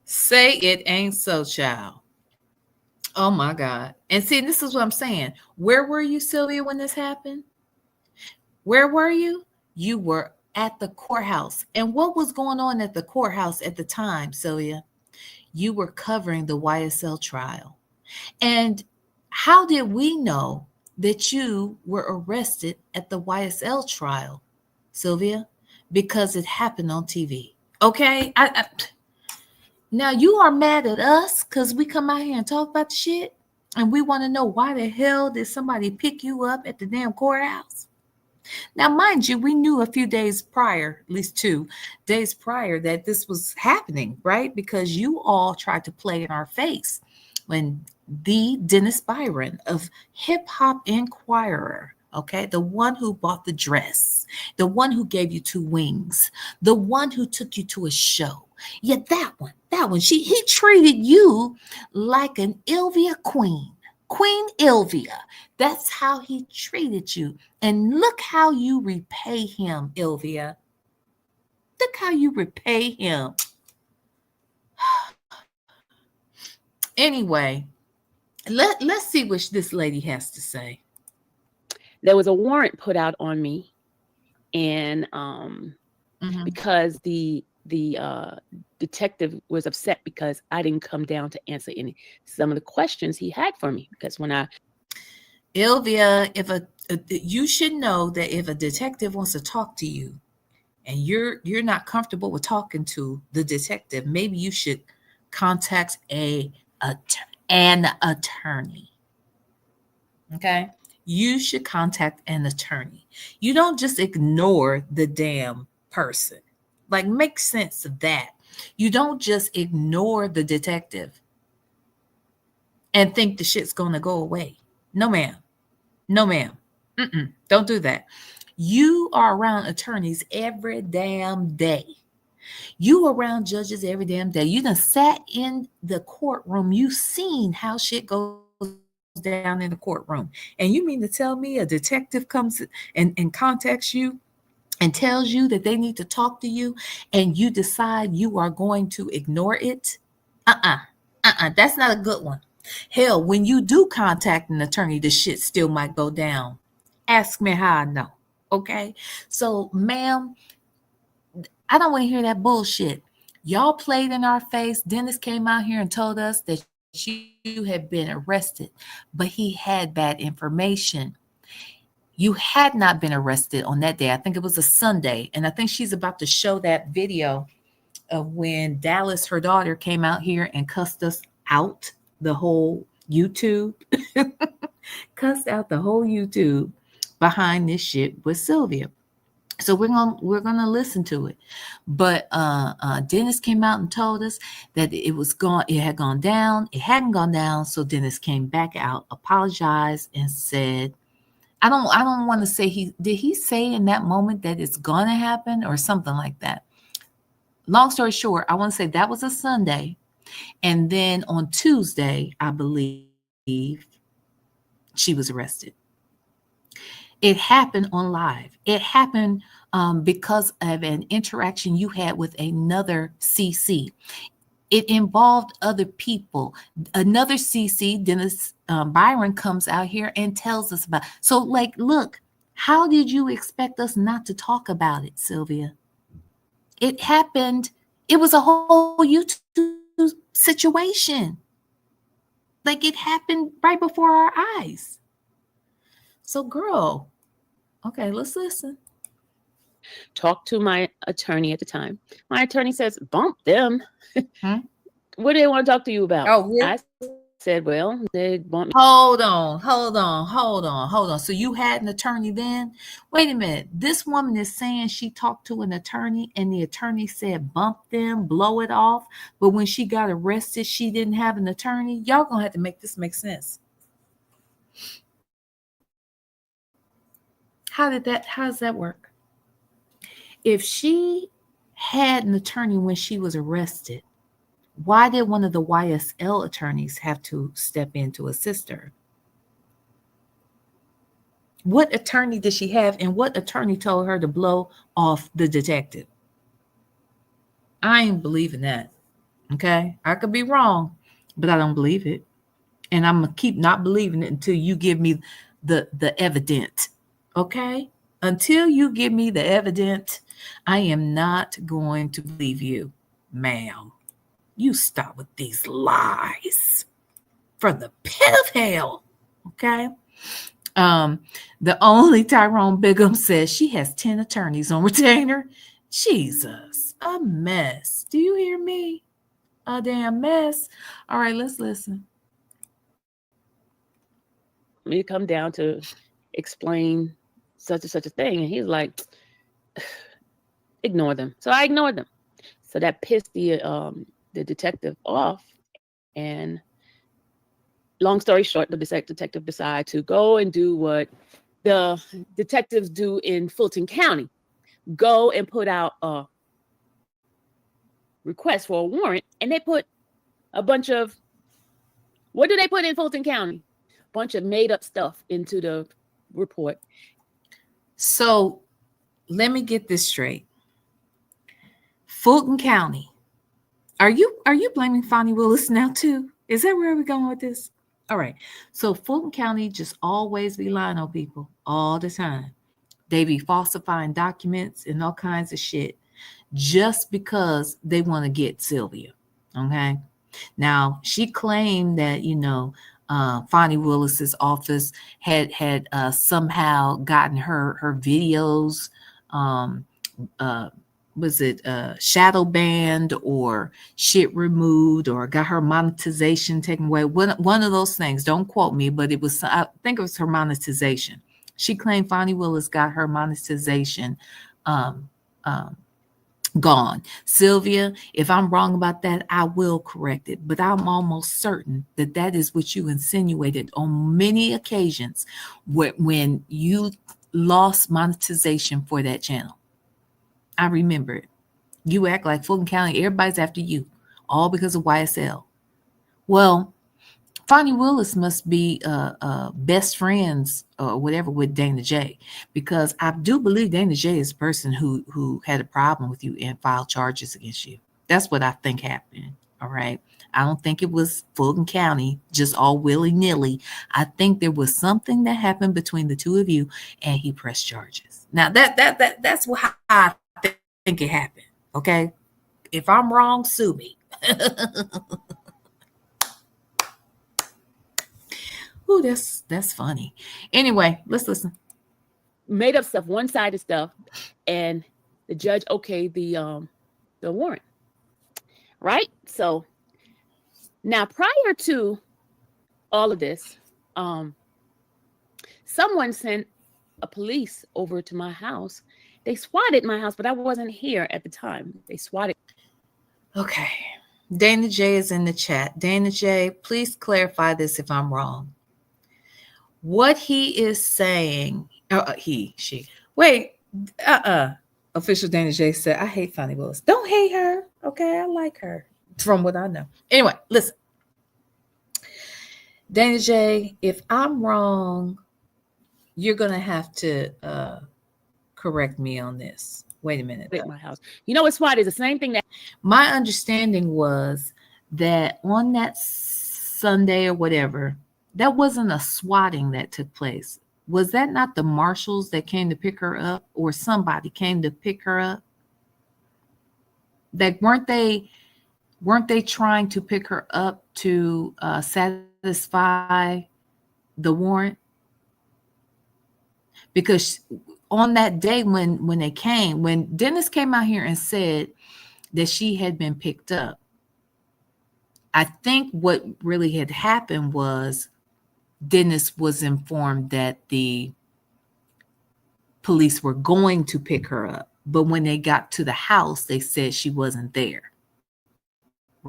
Speaker 1: Say it ain't so, child. Oh my God. And see, this is what I'm saying. Where were you, Sylvia, when this happened? Where were you? You were at the courthouse. And what was going on at the courthouse at the time, Sylvia? You were covering the YSL trial. And how did we know that you were arrested at the YSL trial, Sylvia? Because it happened on TV. Okay? Now you are mad at us because we come out here and talk about the shit, and we want to know why the hell did somebody pick you up at the damn courthouse? Now, mind you, we knew a few days prior, at least 2 days prior, that this was happening, right? Because you all tried to play in our face when the Dennis Byron of Hip Hop Inquirer, okay, the one who bought the dress, the one who gave you 2 wings, the one who took you to a show. Yeah, that one, he treated you like an Ylvia queen. Queen Ylvia. That's how he treated you. And look how you repay him, Ylvia. Look how you repay him. Anyway, let's see what this lady has to say.
Speaker 3: There was a warrant put out on me, and because the detective was upset because I didn't come down to answer some of the questions he had for me. Because when
Speaker 1: Ylvia, you should know that if a detective wants to talk to you and you're not comfortable with talking to the detective, maybe you should contact an attorney. Okay? You should contact an attorney. You don't just ignore the damn person. Like, make sense of that. You don't just ignore the detective and think the shit's going to go away. No, ma'am. No, ma'am. Don't do that. You are around attorneys every damn day. You around judges every damn day. You done sat in the courtroom. You've seen how shit goes down. down in the courtroom. And you mean to tell me a detective comes and contacts you and tells you that they need to talk to you, and you decide you are going to ignore it? That's not a good one. Hell, when you do contact an attorney, the shit still might go down. Ask me how I know. Okay. So, ma'am, I don't want to hear that bullshit. Y'all played in our face. Dennis came out here and told us that you had been arrested, but he had bad information. You had not been arrested on that day. I think it was a Sunday. And I think she's about to show that video of when Dallas, her daughter, came out here and cussed us out, the whole YouTube. Cussed out the whole YouTube behind this shit with Sylvia. So we're gonna listen to it. But Dennis came out and told us that it had gone down. It hadn't gone down. So Dennis came back out, apologized, and said, I don't want to say did he say in that moment that it's gonna happen or something like that. Long story short, I want to say that was a Sunday. And then on Tuesday, I believe, she was arrested. It happened on live. It happened because of an interaction you had with another CC. It involved other people. Another CC, Dennis Byron, comes out here and tells us about. So, like, look, how did you expect us not to talk about it, Sylvia? It happened. It was a whole YouTube situation. Like, it happened right before our eyes. So, girl, okay, let's listen.
Speaker 3: Talked to my attorney at the time. My attorney says, bump them. What do they want to talk to you about?
Speaker 1: Oh, really?
Speaker 3: I said, well, they want me.
Speaker 1: Hold on. So you had an attorney then? Wait a minute. This woman is saying she talked to an attorney and the attorney said bump them, blow it off. But when she got arrested, she didn't have an attorney. Y'all gonna have to make this make sense. How does that work? If she had an attorney when she was arrested, why did one of the YSL attorneys have to step in to assist her? What attorney did she have, and what attorney told her to blow off the detective? I ain't believing that. Okay? I could be wrong, but I don't believe it. And I'm going to keep not believing it until you give me the evidence. Okay? Until you give me the evidence, I am not going to believe you, ma'am. You stop with these lies from the pit of hell. Okay. The only Tyrone Bigham says she has 10 attorneys on retainer. Jesus, a mess. Do you hear me? A damn mess. All right, let's listen.
Speaker 3: Me come down to explain such and such a thing. And he's like, ignore them. So I ignored them. So that pissed the detective off. And long story short, the detective decided to go and do what the detectives do in Fulton County. Go and put out a request for a warrant. And they put a bunch of, what do they put in Fulton County? Bunch of made up stuff into the report.
Speaker 1: So let me get this straight. Fulton County. Are you blaming Fani Willis now too? Is that where we're going with this? All right. So Fulton County just always be lying on people all the time. They be falsifying documents and all kinds of shit just because they want to get Sylvia. Okay. Now she claimed that, Fani Willis's office had somehow gotten her videos, was it shadow banned or shit removed or got her monetization taken away? One of those things. Don't quote me, but I think it was her monetization. She claimed Fani Willis got her monetization gone. Sylvia, if I'm wrong about that, I will correct it. But I'm almost certain that is what you insinuated on many occasions when you lost monetization for that channel. I remember it. You act like Fulton County, everybody's after you, all because of YSL. Well, Fonnie Willis must be best friends or whatever with Dana J, because I do believe Dana J is the person who had a problem with you and filed charges against you. That's what I think happened. All right. I don't think it was Fulton County just all willy-nilly. I think there was something that happened between the two of you, and he pressed charges. Now that's how I think it happened. Okay. If I'm wrong, sue me. Ooh, that's funny. Anyway, let's listen.
Speaker 3: Made up stuff, one-sided stuff, and the judge okayed the warrant. Right? So now, prior to all of this, someone sent a police over to my house. They swatted my house, but I wasn't here at the time. They swatted.
Speaker 1: Okay. Dana J is in the chat. Dana J, please clarify this if I'm wrong. What he is saying, she. Wait, Official Dana J said, I hate Fonnie Willis. Don't hate her. Okay, I like her from what I know. Anyway, listen. Dana J, if I'm wrong, you're going to have to correct me on this. Wait a minute.
Speaker 3: My house. You know what SWAT is? The same thing that
Speaker 1: my understanding was that on that Sunday or whatever, that wasn't a swatting that took place. Was that not the marshals that came to pick her up, or somebody came to pick her up? Like, weren't they trying to pick her up to satisfy the warrant? Because on that day when they came, when Dennis came out here and said that she had been picked up, I think what really had happened was Dennis was informed that the police were going to pick her up, but when they got to the house, they said she wasn't there.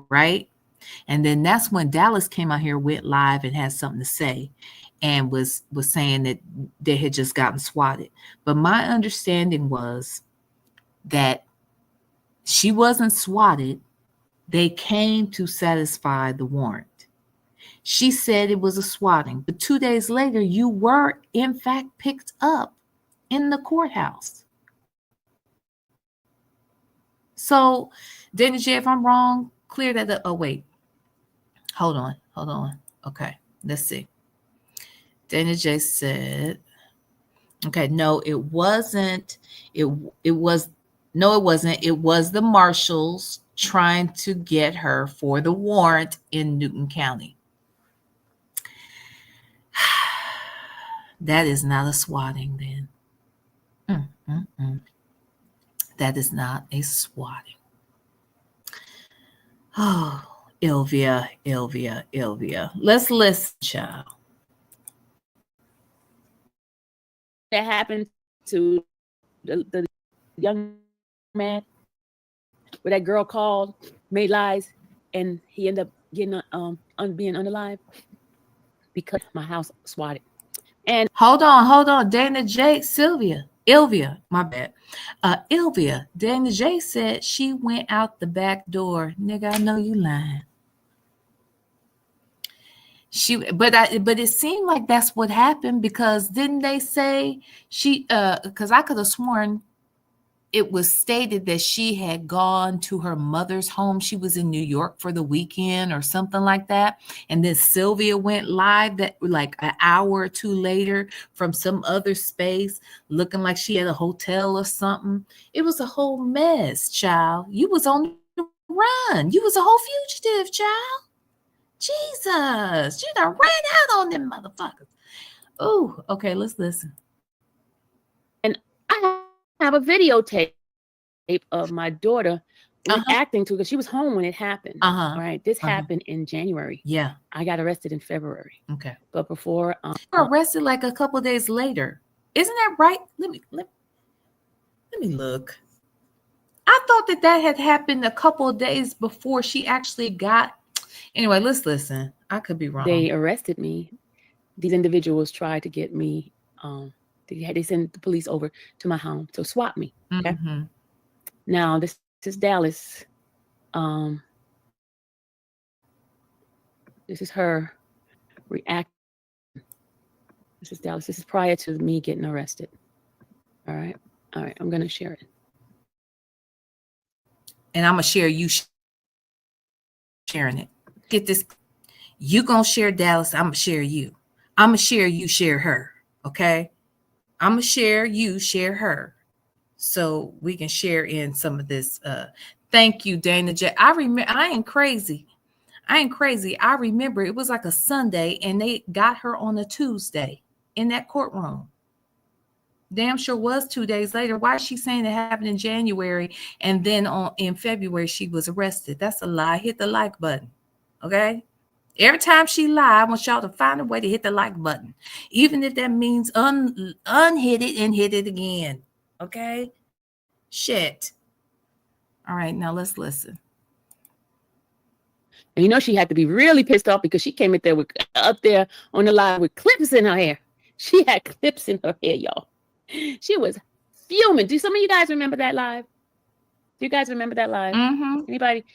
Speaker 1: Right? And then that's when Dallas came out here, went live, and had something to say, and was saying that they had just gotten swatted. But my understanding was that she wasn't swatted. They came to satisfy the warrant. She said it was a swatting, but 2 days later, you were in fact picked up in the courthouse. So, Dana J, if I'm wrong, clear that up. Oh, wait. Hold on. Okay, let's see. Dana J said, okay, no, it wasn't. It wasn't. It was the marshals trying to get her for the warrant in Newton County. That is not a swatting then. That is not a swatting. Oh, Ylvia. Let's listen, child.
Speaker 3: that happened to the young man where that girl called, made lies, and he ended up getting being unalive because my house swatted. And
Speaker 1: hold on, Dana J, Ylvia, my bad. Ylvia, Dana J said she went out the back door. Nigga, I know you lying. But it seemed like that's what happened, because didn't they say she because I could have sworn it was stated that she had gone to her mother's home. She was in New York for the weekend or something like that. And then Sylvia went live that like an hour or two later from some other space, looking like she had a hotel or something. It was a whole mess, child. You was on the run. You was a whole fugitive, child. Jesus, you done ran out on them motherfuckers. Oh, okay, let's listen.
Speaker 3: And I have a videotape of my daughter reacting to it because she was home when it happened. All right, this happened in January.
Speaker 1: Yeah,
Speaker 3: I got arrested in February.
Speaker 1: Okay,
Speaker 3: but before
Speaker 1: you were arrested like a couple of days later, isn't that right? Let me look. I thought that had happened a couple of days before she actually got. Anyway, let's listen. I could be wrong.
Speaker 3: They arrested me. These individuals tried to get me. They sent the police over to my home to swat me. Okay. Mm-hmm. Now this is Dallas. This is her. react. This is Dallas. This is prior to me getting arrested. All right. I'm going to share it.
Speaker 1: And I'm going to share you sharing it. Get this. You going to share Dallas. I'm going to share you. I'm going to share you, share her. Okay. I'm going to share you, share her. So we can share in some of this. Thank you, Dana J. I ain't crazy. I remember it was like a Sunday and they got her on a Tuesday in that courtroom. Damn sure was 2 days later. Why is she saying it happened in January and then in February she was arrested? That's a lie. Hit the like button. Okay. Every time she lie, I want y'all to find a way to hit the like button, even if that means unhit it and hit it again. Okay. Shit. All right. Now let's listen.
Speaker 3: And you know she had to be really pissed off because she came up there on the live with clips in her hair. She had clips in her hair, y'all. She was fuming. Do some of you guys remember that live? Do you guys remember that live?
Speaker 1: Mm-hmm.
Speaker 3: Anybody?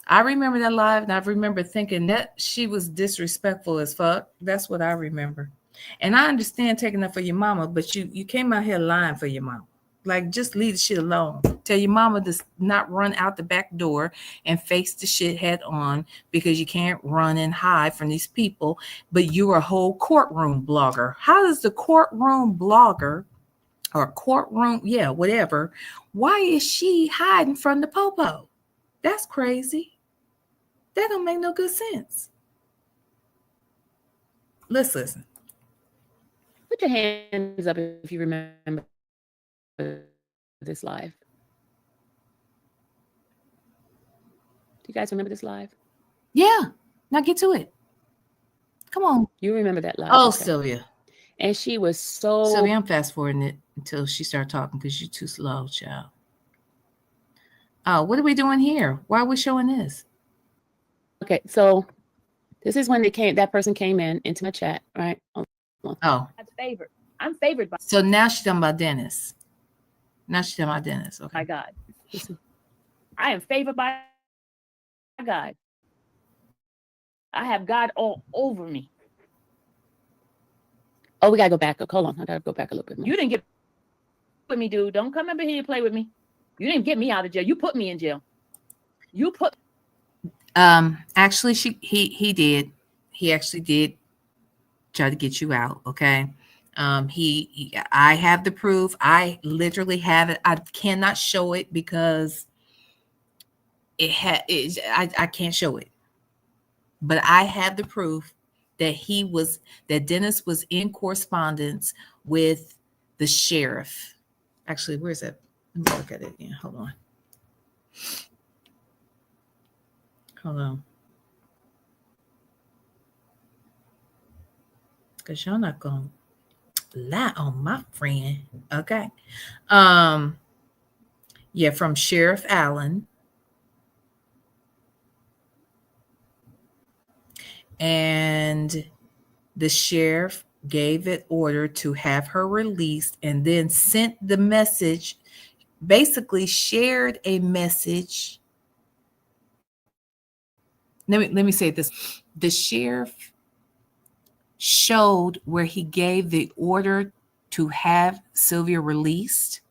Speaker 1: I remember that live, and I remember thinking that she was disrespectful as fuck. That's what I remember. And I understand taking that for your mama, but you came out here lying for your mama. Like, just leave the shit alone. Tell your mama to not run out the back door and face the shit head on, because you can't run and hide from these people. But you're a whole courtroom blogger. How does the courtroom blogger or courtroom, whatever, why is she hiding from the popo? That's crazy. That don't make no good sense. Let's listen.
Speaker 3: Put your hands up if you remember this live. Do you guys remember this live?
Speaker 1: Yeah. Now get to it. Come on.
Speaker 3: You remember that live?
Speaker 1: Oh,
Speaker 3: okay.
Speaker 1: Sylvia.
Speaker 3: And she was so...
Speaker 1: Sylvia, I'm fast forwarding it until she started talking because you're too slow, child. Oh, what are we doing here? Why are we showing this?
Speaker 3: Okay, so this is when that person came into my chat, right? Oh. I'm favored by.
Speaker 1: So now she's talking about Dennis. Okay.
Speaker 3: My God. Listen, I am favored by God. I have God all over me. Oh, we gotta go back. Hold on, I gotta go back a little bit more. You didn't get with me, dude. Don't come over here and play with me. You didn't get me out of jail. You put me in jail.
Speaker 1: Actually, he did. He actually did try to get you out. Okay. I have the proof. I literally have it. I cannot show it because I can't show it. But I have the proof that Dennis was in correspondence with the sheriff. Actually, where's that? Let me look at it again. Hold on. Because y'all not going to lie on my friend. Okay. Yeah, from Sheriff Allen. And the sheriff gave it order to have her released and then sent the message, basically shared a message. Let me say this. The sheriff showed where he gave the order to have Sylvia released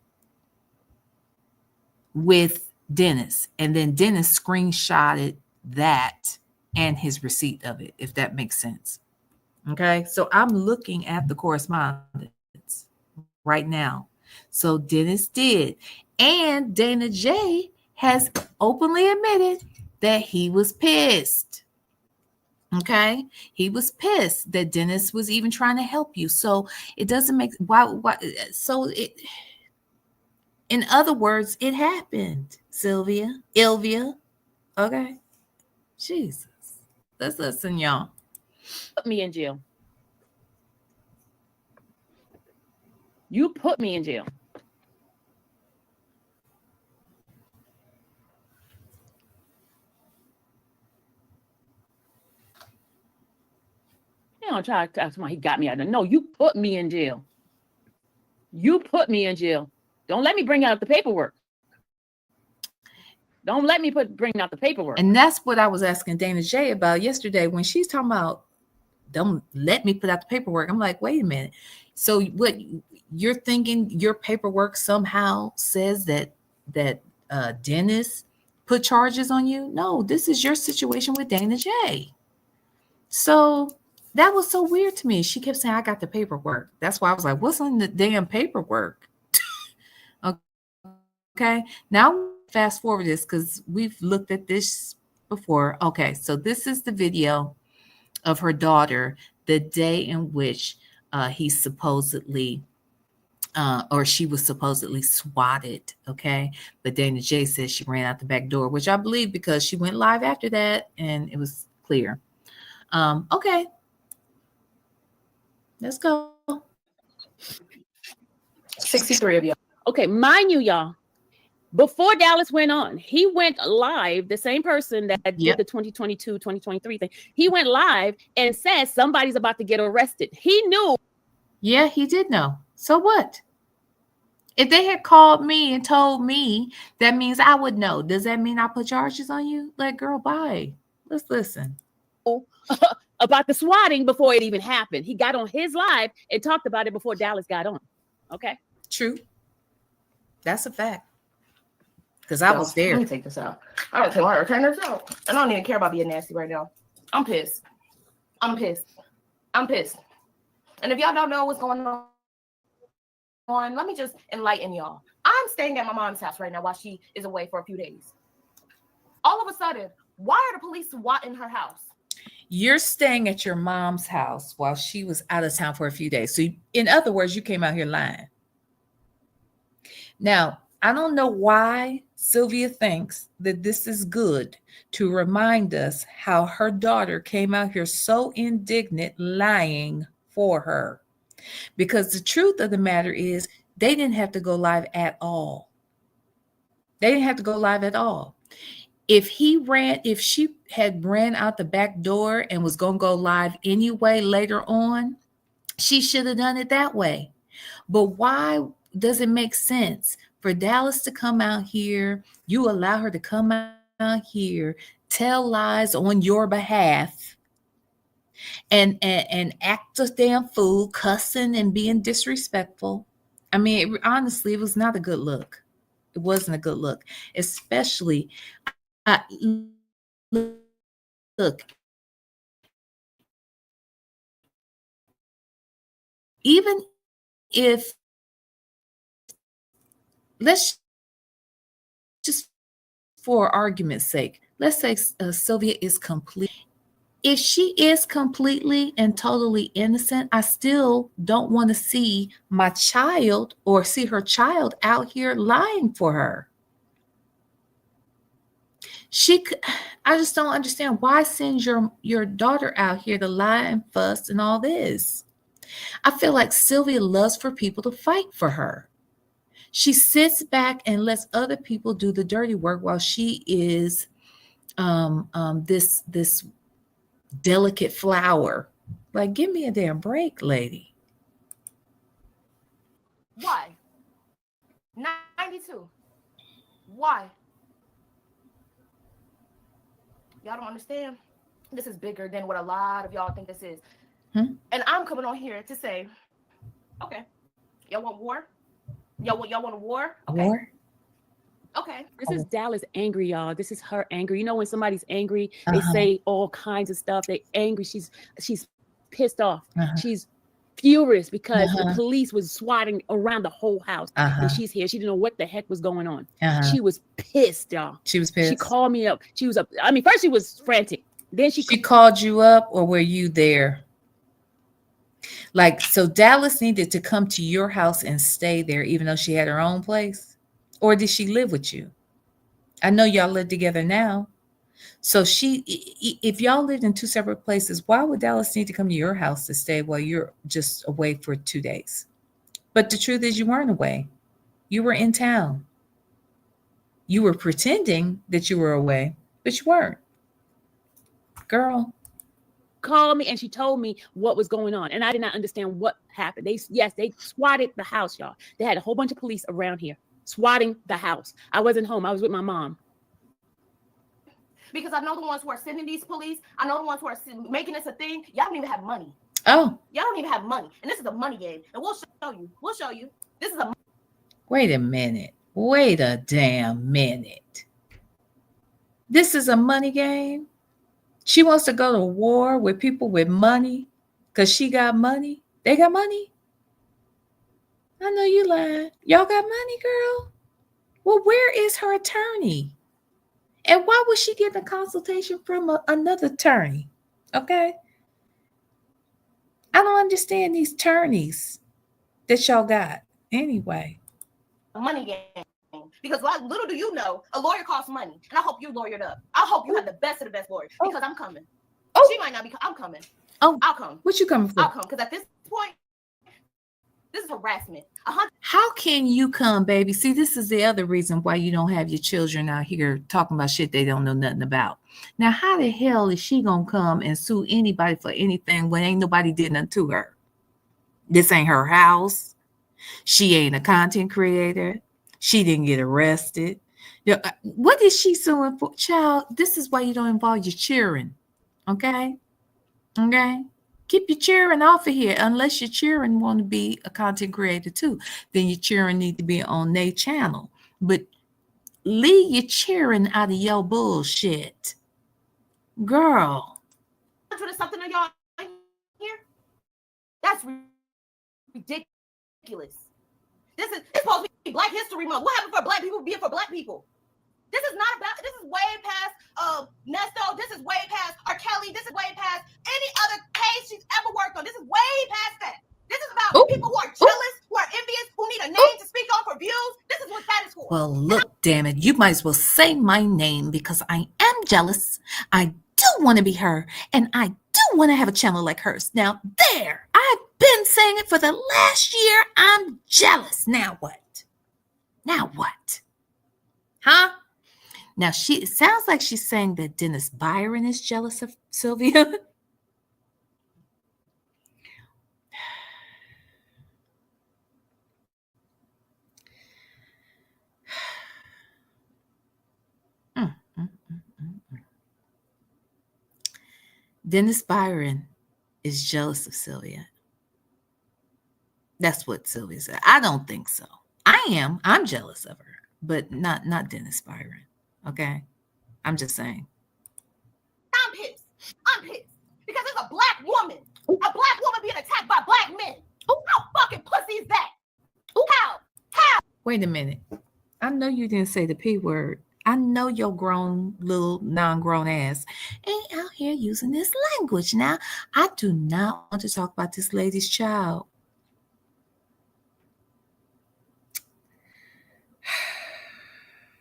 Speaker 1: with Dennis. And then Dennis screenshotted that and his receipt of it, if that makes sense. Okay, so I'm looking at the correspondence right now. So Dennis did. And Dana J has openly admitted that he was pissed. Okay, he was pissed that Dennis was even trying to help you. So it doesn't make in other words, it happened, Ylvia. Okay, Jesus. Let's listen, y'all.
Speaker 3: Put me in jail. You put me in jail. You don't try to talk to me. He got me out of. No, you put me in jail. You put me in jail. Don't let me bring out the paperwork. Don't let me bring out the paperwork.
Speaker 1: And that's what I was asking Dana J about yesterday when she's talking about don't let me put out the paperwork. I'm like, wait a minute. So what you're thinking your paperwork somehow says that Dennis put charges on you? No, this is your situation with Dana J. So that was so weird to me. She kept saying, I got the paperwork. That's why I was like, what's on the damn paperwork? Okay. Now fast forward this because we've looked at this before. Okay. So this is the video of her daughter the day in which he supposedly or she was supposedly swatted. Okay. But Dana J says she ran out the back door, which I believe because she went live after that and it was clear. Okay. Let's go.
Speaker 4: 63 of y'all.
Speaker 3: Okay, mind you, y'all, before Dallas went on, he went live, the same person that did the 2022, 2023 thing. He went live and said somebody's about to get arrested. He knew.
Speaker 1: Yeah, he did know. So what? If they had called me and told me, that means I would know. Does that mean I put charges on you? Like, girl, bye. Let's listen.
Speaker 3: About the swatting before it even happened. He got on his live and talked about it before Dallas got on. Okay.
Speaker 1: True. That's a fact. Because I was there.
Speaker 4: Let me take this out. I don't care why I turn this out. I don't even care about being nasty right now. I'm pissed. I'm pissed. I'm pissed. And if y'all don't know what's going on, let me just enlighten y'all. I'm staying at my mom's house right now while she is away for a few days. All of a sudden, why are the police swatting her house?
Speaker 1: You're staying at your mom's house while she was out of town for a few days. So in other words, you came out here lying. Now, I don't know why Sylvia thinks that this is good to remind us how her daughter came out here so indignant lying for her. Because the truth of the matter is they didn't have to go live at all. They didn't have to go live at all. If she had ran out the back door and was going to go live anyway later on, she should have done it that way. But why does it make sense for Dallas to come out here? You allow her to come out here, tell lies on your behalf, and act a damn fool, cussing and being disrespectful. I mean, honestly, it was not a good look. It wasn't a good look, especially. Look, even if, let's just for argument's sake, let's say Sylvia is complete. If she is completely and totally innocent, I still don't want to see my child or see her child out here lying for her. I just don't understand why send your daughter out here to lie and fuss and all this. I feel like Sylvia loves for people to fight for her. She sits back and lets other people do the dirty work while she is this delicate flower. Like, give me a damn break, lady.
Speaker 4: Why? 92. Why? Y'all don't understand. This is bigger than what a lot of y'all think this is. And I'm coming on here to say, okay, y'all want war? Y'all want a war? Okay.
Speaker 1: War?
Speaker 4: Okay.
Speaker 3: This is Dallas angry, y'all. This is her angry. You know, when somebody's angry, they say all kinds of stuff. They angry. She's pissed off. She's furious because the police was swatting around the whole house. And she's here. She didn't know what the heck was going on. She was pissed, y'all.
Speaker 1: She was pissed.
Speaker 3: She called me up. She was up. I mean, first she was frantic. Then she
Speaker 1: called you up, or were you there? Like, so Dallas needed to come to your house and stay there, even though she had her own place? Or did she live with you? I know y'all live together now. So if y'all lived in two separate places, why would Dallas need to come to your house to stay while you're just away for 2 days? But the truth is you weren't away. You were in town. You were pretending that you were away, but you weren't. Girl.
Speaker 3: Called me and she told me what was going on. And I did not understand what happened. They swatted the house, y'all. They had a whole bunch of police around here swatting the house. I wasn't home. I was with my mom.
Speaker 4: Because I know the ones who are sending these police. I know the ones who are making this a thing. Y'all don't even have money.
Speaker 1: Oh,
Speaker 4: Y'all don't even have money. And this is a money game. And we'll show you. We'll show you. This is a
Speaker 1: wait a minute. Wait a damn minute. This is a money game? She wants to go to war with people with money because she got money? They got money? I know you lying. Y'all got money, girl? Well, where is her attorney? And why was she getting a consultation from another attorney? Okay? I don't understand these attorneys that y'all got. Anyway.
Speaker 4: money game. Because little do you know, a lawyer costs money. And I hope you lawyered up. I hope you have the best of the best lawyers. Because I'm coming.
Speaker 1: Oh.
Speaker 4: She might not be. I'm coming.
Speaker 1: Oh.
Speaker 4: I'll come.
Speaker 1: What you coming for?
Speaker 4: I'll come. Because at this point, this is harassment.
Speaker 1: How can you come, baby? See, this is the other reason why you don't have your children out here talking about shit they don't know nothing about. Now, how the hell is she going to come and sue anybody for anything when ain't nobody did nothing to her? This ain't her house. She ain't a content creator. She didn't get arrested. What is she suing for? Child, this is why you don't involve your children. Okay? Okay? Keep your cheering off of here unless your cheering want to be a content creator too. Then your cheering need to be on their channel. But leave your cheering out of your bullshit. Girl.
Speaker 4: Something of y'all here? That's ridiculous. It's supposed to be Black History Month. What happened for Black people being for Black people? This is not about, this is way past Nesto. This is way past R. Kelly. This is way past any other case she's ever worked on. This is way past that. This is about people who are jealous, who are envious, who need a name to speak on for views. This is what that is for.
Speaker 1: Well, look, damn it. You might as well say my name because I am jealous. I do want to be her. And I do want to have a channel like hers. Now, there. I've been saying it for the last year. I'm jealous. Now what? Now what? Huh? Now, it sounds like she's saying that Dennis Byron is jealous of Sylvia. Dennis Byron is jealous of Sylvia. That's what Sylvia said. I don't think so. I am. I'm jealous of her, but not Dennis Byron. Okay? I'm just saying.
Speaker 4: I'm pissed. Because there's a Black woman being attacked by Black men. How fucking pussy is that? How?
Speaker 1: Wait a minute. I know you didn't say the P word. I know your grown little non-grown ass ain't out here using this language. Now, I do not want to talk about this lady's child.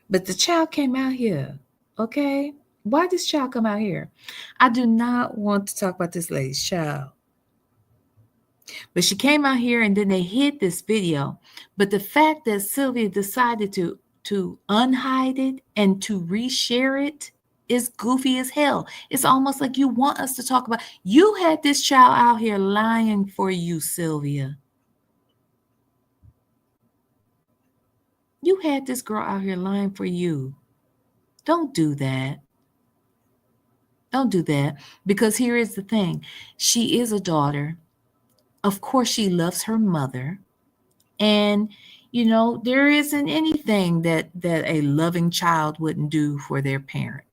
Speaker 1: But the child came out here, okay? Why did this child come out here? I do not want to talk about this lady's child. But she came out here and then they hid this video. But the fact that Sylvia decided to unhide it and to reshare it is goofy as hell. It's almost like you want us to talk about, you had this child out here lying for you, Sylvia. You had this girl out here lying for you. Don't do that. Don't do that. Because here is the thing. She is a daughter. Of course, she loves her mother. And, you know, there isn't anything that a loving child wouldn't do for their parent,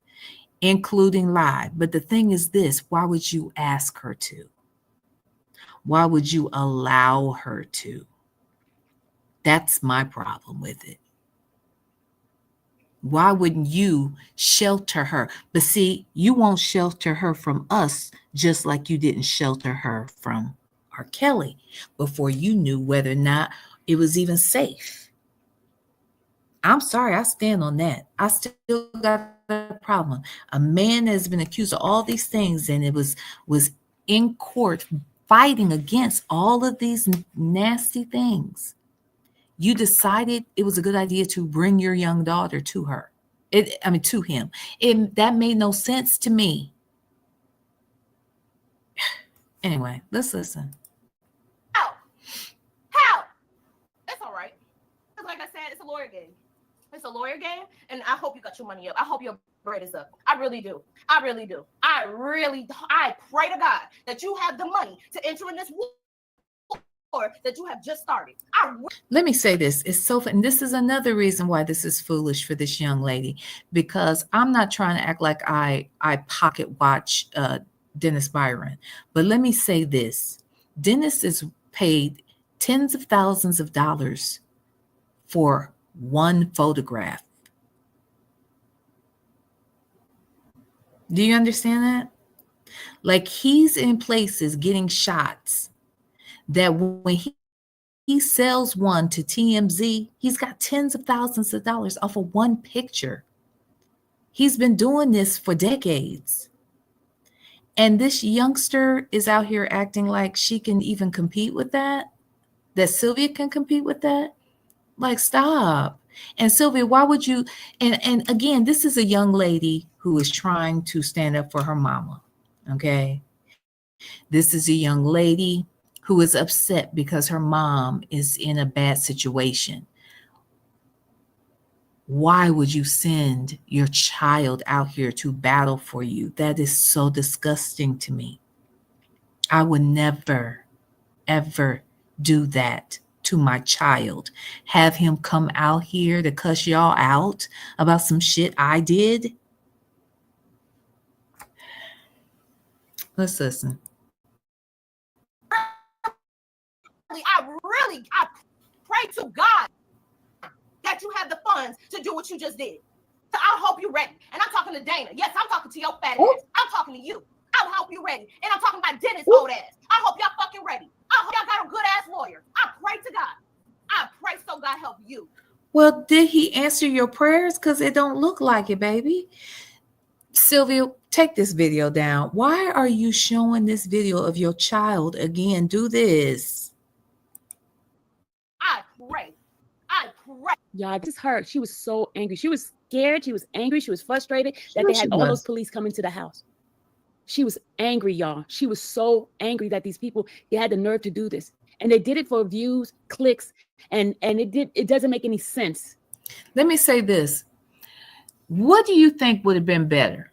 Speaker 1: including lie. But the thing is this, why would you ask her to? Why would you allow her to? That's my problem with it. Why wouldn't you shelter her? But see, you won't shelter her from us, just like you didn't shelter her from R. Kelly before you knew whether or not it was even safe. I'm sorry, I stand on that. I still got a problem. A man has been accused of all these things, and it was in court fighting against all of these nasty things. You decided it was a good idea to bring your young daughter to her. To him. That made no sense to me. Anyway, let's listen.
Speaker 4: How? It's all right. Like I said, it's a lawyer game. It's a lawyer game, and I hope you got your money up. I hope your this up. I really do. I really do. I pray to God that you have the money to enter in this war that you have just started.
Speaker 1: Let me say this. It's so fun. And this is another reason why this is foolish for this young lady, because I'm not trying to act like I pocket watch Dennis Byron. But let me say this. Dennis is paid tens of thousands of dollars for one photograph. Do you understand that? Like, he's in places getting shots that when he sells one to TMZ, he's got tens of thousands of dollars off of one picture. He's been doing this for decades. And this youngster is out here acting like she can even compete with that Sylvia can compete with that. Like, stop. And Sylvia, why would you? And again, this is a young lady who is trying to stand up for her mama. Okay. This is a young lady who is upset because her mom is in a bad situation. Why would you send your child out here to battle for you? That is so disgusting to me. I would never, ever do that to my child. Have him come out here to cuss y'all out about some shit I did. Let's listen.
Speaker 4: I pray to God that you have the funds to do what you just did. So I hope you're ready. And I'm talking to Dana. Yes, I'm talking to your fat ass. I'm talking to you. I hope you're ready. And I'm talking about Dennis' old ass. I hope y'all fucking ready. I hope y'all got a good ass lawyer. I pray to God. I pray so God help you.
Speaker 1: Well, did he answer your prayers? Because it don't look like it, baby. Sylvia, take this video down. Why are you showing this video of your child again? Do this.
Speaker 4: I pray.
Speaker 3: Yeah, I just heard she was so angry. She was scared. She was angry. She was frustrated that they had all those police come into the house. She was angry, y'all. She was so angry that these people, they had the nerve to do this. And they did it for views, clicks, and it doesn't make any sense.
Speaker 1: Let me say this. What do you think would have been better?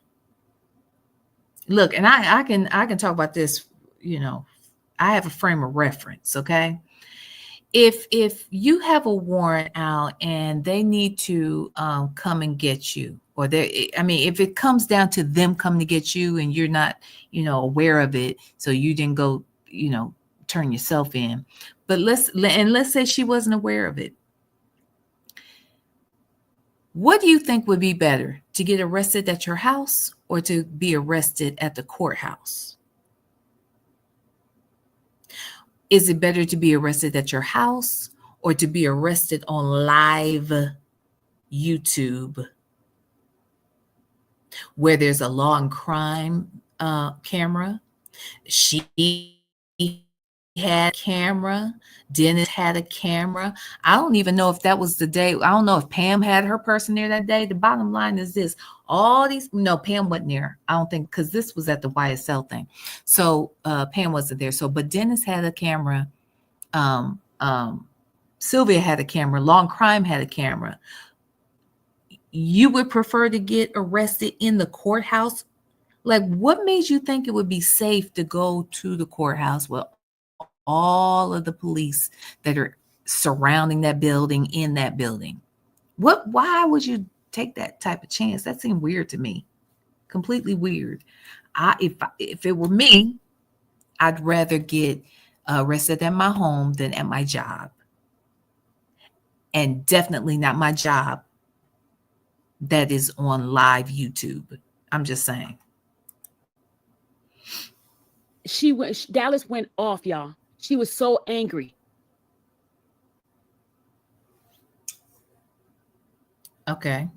Speaker 1: Look, and I can talk about this, I have a frame of reference, okay? If you have a warrant out and they need to come and get you, or if it comes down to them coming to get you and you're not, aware of it, so you didn't go, turn yourself in. But let's say she wasn't aware of it. What do you think would be better, to get arrested at your house or to be arrested at the courthouse? Is it better to be arrested at your house or to be arrested on live YouTube, where there's a law and crime camera? She had a camera. Dennis had a camera. I don't even know if that was the day. I don't know if Pam had her person there that day. The bottom line is this. Pam wasn't there. I don't think, because this was at the YSL thing. So Pam wasn't there. But Dennis had a camera. Sylvia had a camera. Law and crime had a camera. You would prefer to get arrested in the courthouse? Like, what made you think it would be safe to go to the courthouse with all of the police that are surrounding that building, in that building? Why would you take that type of chance? That seemed weird to me. Completely weird. If it were me, I'd rather get arrested at my home than at my job. And definitely not my job that is on live YouTube. I'm just saying.
Speaker 3: Dallas went off, y'all. She was so angry.
Speaker 1: Okay.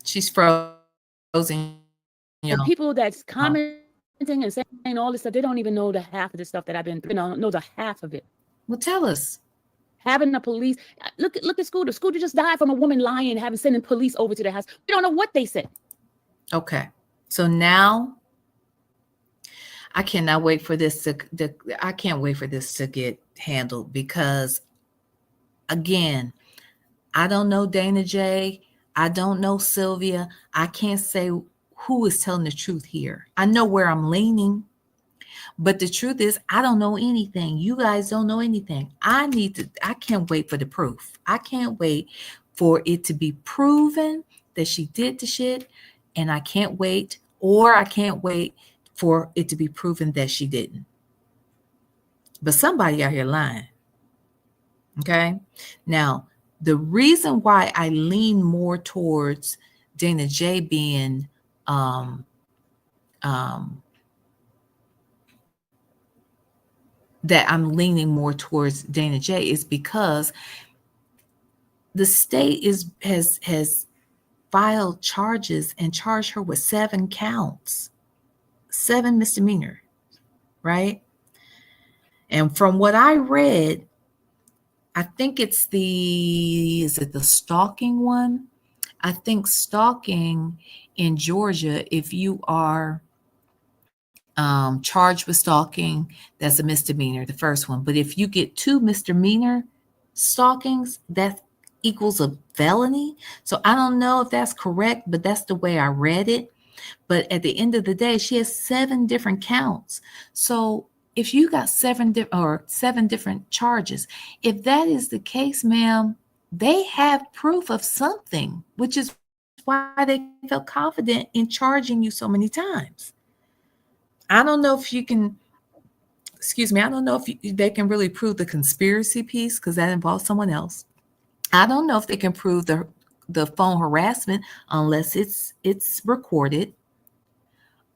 Speaker 1: She's frozen.
Speaker 3: The people that's commenting and saying all this stuff, they don't even know the half of the stuff that I've been through. They don't know the half of it.
Speaker 1: Well, tell us.
Speaker 3: Having the police, look at Scooter. Scooter just died from a woman lying and sending police over to their house. We don't know what they said.
Speaker 1: Okay. So now I cannot wait for this I can't wait for this to get handled, because again, I don't know Dana J. I don't know, Sylvia. I can't say who is telling the truth here. I know where I'm leaning, but the truth is, I don't know anything. You guys don't know anything. I can't wait for the proof. I can't wait for it to be proven that she did the shit. And I can't wait for it to be proven that she didn't. But somebody out here lying. Okay. Now, the reason why I lean more towards Dana J being that I'm leaning more towards Dana J is because the state has filed charges and charged her with 7 counts, 7 misdemeanor, right? And from what I read, I think is it the stalking one? I think stalking in Georgia, if you are charged with stalking, that's a misdemeanor, the first one. But if you get 2 misdemeanor stalkings, that equals a felony. So I don't know if that's correct, but that's the way I read it. But at the end of the day, she has 7 different counts. So if you got 7 different charges, if that is the case, ma'am, they have proof of something, which is why they felt confident in charging you so many times. I don't know if you can, I don't know if they can really prove the conspiracy piece because that involves someone else. I don't know if they can prove the phone harassment unless it's recorded.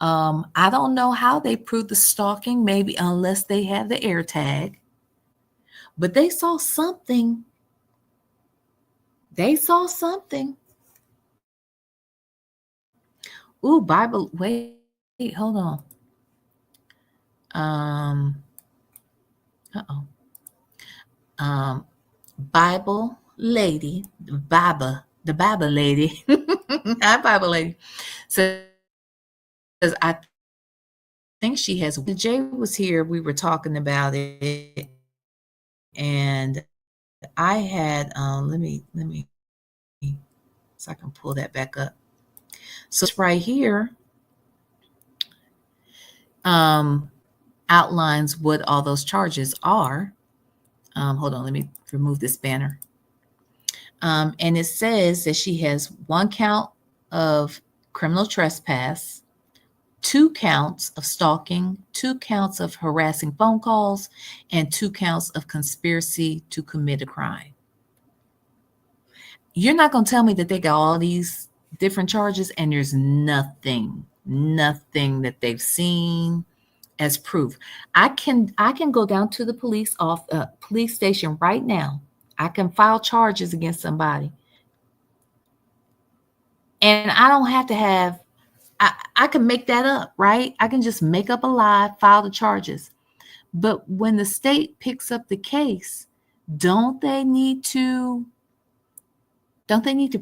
Speaker 1: I don't know how they prove the stalking, maybe unless they have the air tag. But they saw something. They saw something. Ooh, Bible. Wait, hold on. Bible lady, the Bible lady, not Bible lady. Says I think she has. Jay was here. We were talking about it, and I had. Let me, so I can pull that back up. So it's right here. Outlines what all those charges are. Hold on, let me remove this banner. And it says that she has 1 count of criminal trespass, 2 counts of stalking, 2 counts of harassing phone calls, and 2 counts of conspiracy to commit a crime. You're not going to tell me that they got all these different charges and there's nothing that they've seen as proof. I can go down to the police station right now. I can file charges against somebody. And I don't have to have, I can make that up, right? I can just make up a lie, file the charges. But when the state picks up the case, don't they need to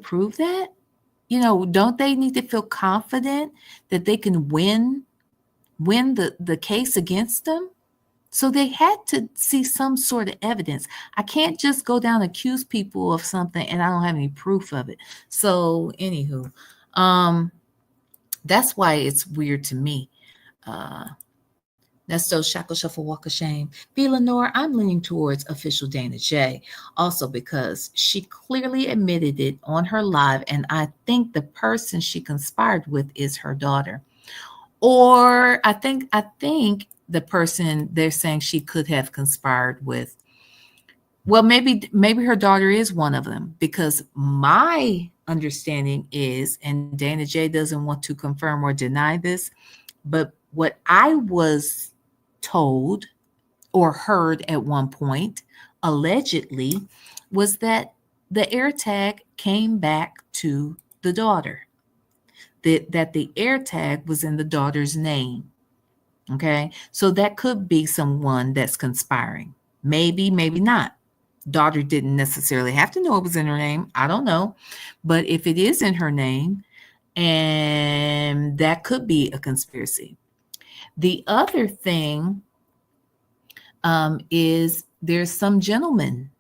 Speaker 1: prove that? Don't they need to feel confident that they can win the case against them? So they had to see some sort of evidence. I can't just go down and accuse people of something and I don't have any proof of it. So anywho, that's why it's weird to me. That's those shackle shuffle walk of shame. VLenore, I'm leaning towards official Dana J. Also because she clearly admitted it on her live, and I think the person she conspired with is her daughter. Or I think the person they're saying she could have conspired with, well, maybe her daughter is one of them, because my understanding is, and Dana J doesn't want to confirm or deny this, but what I was told or heard at one point, allegedly, was that the AirTag came back to the daughter, that the AirTag was in the daughter's name. Okay, so that could be someone that's conspiring. Maybe not. Daughter didn't necessarily have to know it was in her name. I don't know. But if it is in her name, and that could be a conspiracy. The other thing is there's some gentleman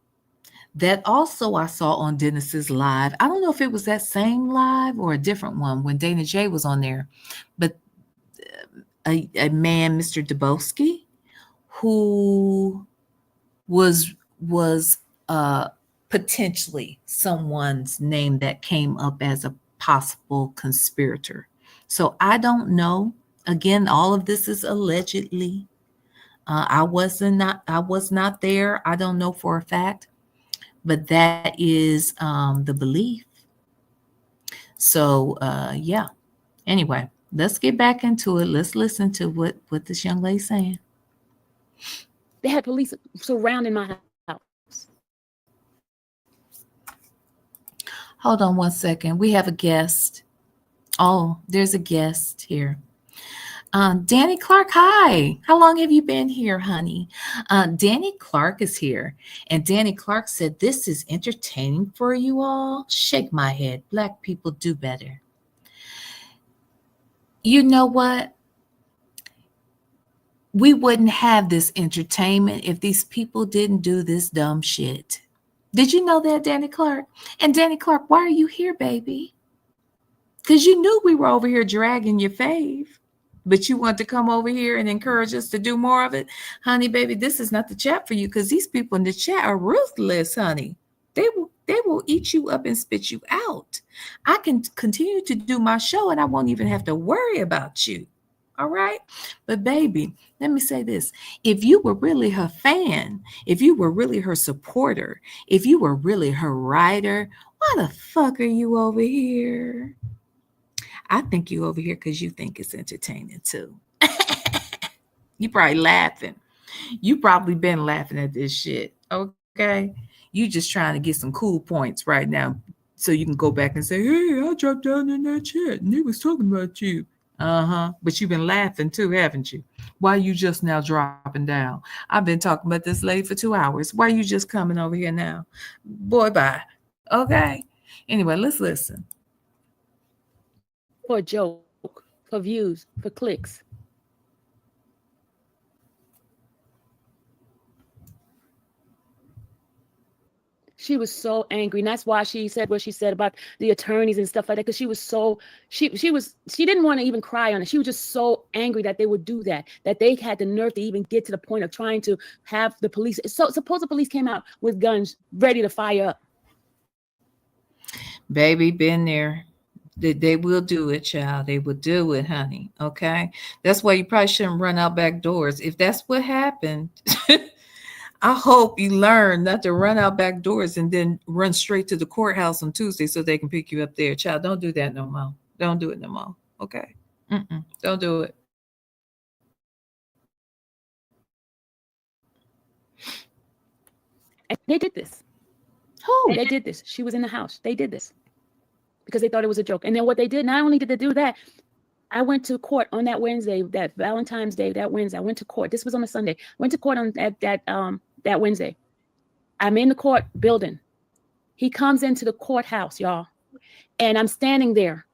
Speaker 1: That also I saw on Dennis's live. I don't know if it was that same live or a different one when Dana J was on there, but a man, Mr. Dubowski, who was potentially someone's name that came up as a possible conspirator. So I don't know. Again, all of this is allegedly. I was not there. I don't know for a fact, but that is the belief. So yeah. Anyway, let's get back into it. Let's listen to what this young lady's saying.
Speaker 3: They had police surrounding my house.
Speaker 1: Hold on one second. We have a guest. Oh, there's a guest here. Danny Clark, hi. How long have you been here, honey? Danny Clark is here. And Danny Clark said, this is entertaining for you all. Shake my head. Black people do better. You know what? We wouldn't have this entertainment if these people didn't do this dumb shit. Did you know that, Danny Clark? And Danny Clark, why are you here, baby? Because you knew we were over here dragging your fave, but you want to come over here and encourage us to do more of it. Honey, baby, this is not the chat for you because these people in the chat are ruthless, honey. They will eat you up and spit you out. I can continue to do my show and I won't even have to worry about you. All right. But baby, let me say this. If you were really her fan, if you were really her supporter, if you were really her writer, why the fuck are you over here? I think you over here because you think it's entertaining too. You probably laughing. You probably been laughing at this shit. Okay. You just trying to get some cool points right now so you can go back and say, hey, I dropped down in that chat and they was talking about you. But you've been laughing too, haven't you? Why you just now dropping down? I've been talking about this lady for 2 hours. Why you just coming over here now? Boy, bye. Okay. Anyway, let's listen.
Speaker 3: For a joke, for views, for clicks. She was so angry. And that's why she said what she said about the attorneys and stuff like that. Because she was so, she didn't want to even cry on it. She was just so angry that they would do that they had the nerve to even get to the point of trying to have the police. So suppose the police came out with guns ready to fire up.
Speaker 1: Baby, been there. They will do it, child. They will do it, honey. Okay. That's why you probably shouldn't run out back doors. If that's what happened, I hope you learn not to run out back doors and then run straight to the courthouse on Tuesday so they can pick you up there. Child, don't do that no more. Don't do it no more. Okay. Don't do it.
Speaker 3: And they did this.
Speaker 1: Who?
Speaker 3: They did this. She was in the house. They did this because they thought it was a joke. And then what they did, not only did they do that, I went to court on that Wednesday, that Valentine's Day, that Wednesday. I went to court. This was on a Sunday. Went to court on that Wednesday. I'm in the court building. He comes into the courthouse, y'all. And I'm standing there.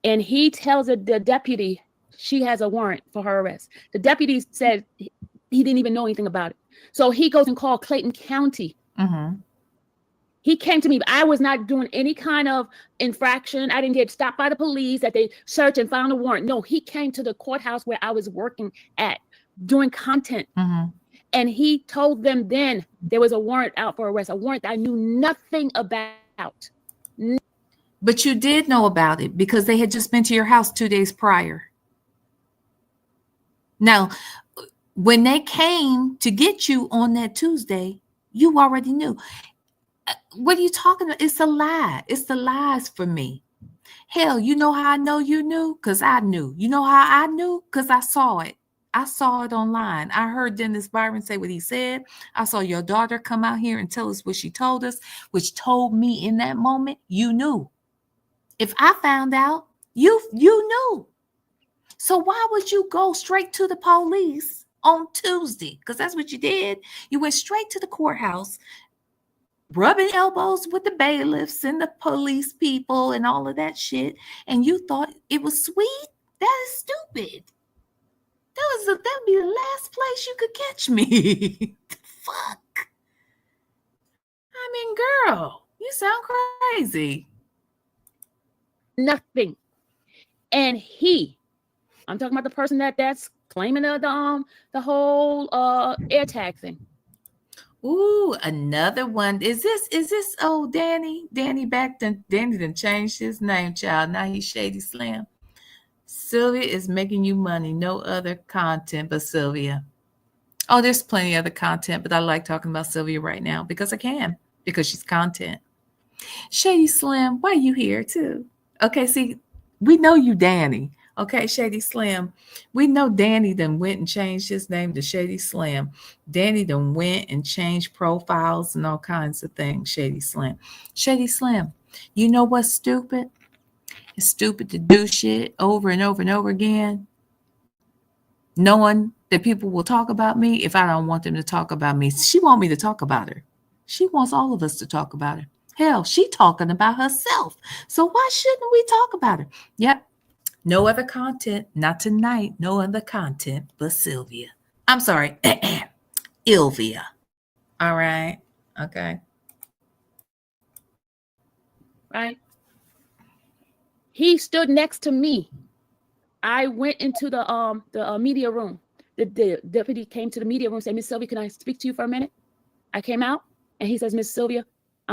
Speaker 3: And he tells the deputy she has a warrant for her arrest. The deputy said he didn't even know anything about it. So he goes and called Clayton County. He came to me. I was not doing any kind of infraction. I didn't get stopped by the police that they searched and found a warrant. No, he came to the courthouse where I was working at doing content. And he told them then there was a warrant out for arrest, a warrant I knew nothing about.
Speaker 1: But you did know about it because they had just been to your house 2 days prior. Now, when they came to get you on that Tuesday, you already knew. What are you talking about? It's a lie. It's the lies for me. Hell, you know how I know you knew? Because I knew. You know how I knew? Because I saw it. I saw it online. I heard Dennis Byron say what he said. I saw your daughter come out here and tell us what she told us, which told me in that moment, you knew. If I found out, you knew. So why would you go straight to the police on Tuesday? Because that's what you did. You went straight to the courthouse, rubbing elbows with the bailiffs and the police people and all of that shit. And you thought it was sweet? That is stupid. That'd be the last place you could catch me. Fuck. I mean, Girl, you sound crazy.
Speaker 3: Nothing. And I'm talking about the person that's claiming the whole air taxing.
Speaker 1: Ooh, another one. Is this old Danny? Danny done changed his name, child. Now he's Shady Slim. Sylvia is making you money. No other content but Sylvia. Oh, there's plenty of other content, but I like talking about Sylvia right now because I can, because she's content. Shady Slim, why are you here too? Okay, see, we know you, Danny. Okay, Shady Slim. We know Danny done went and changed his name to Shady Slim. Danny done went and changed profiles and all kinds of things, Shady Slim. Shady Slim, you know what's stupid? It's stupid to do shit over and over and over again, knowing that people will talk about me if I don't want them to talk about me. She want me to talk about her. She wants all of us to talk about her. Hell, she talking about herself. So why shouldn't we talk about her? Yep. No other content. Not tonight. No other content but Sylvia. I'm sorry. Ylvia. All right. Okay.
Speaker 3: Right? He stood next to me. I went into the media room. The deputy came to the media room and said, Miss Sylvia, can I speak to you for a minute? I came out and he says, Miss Sylvia,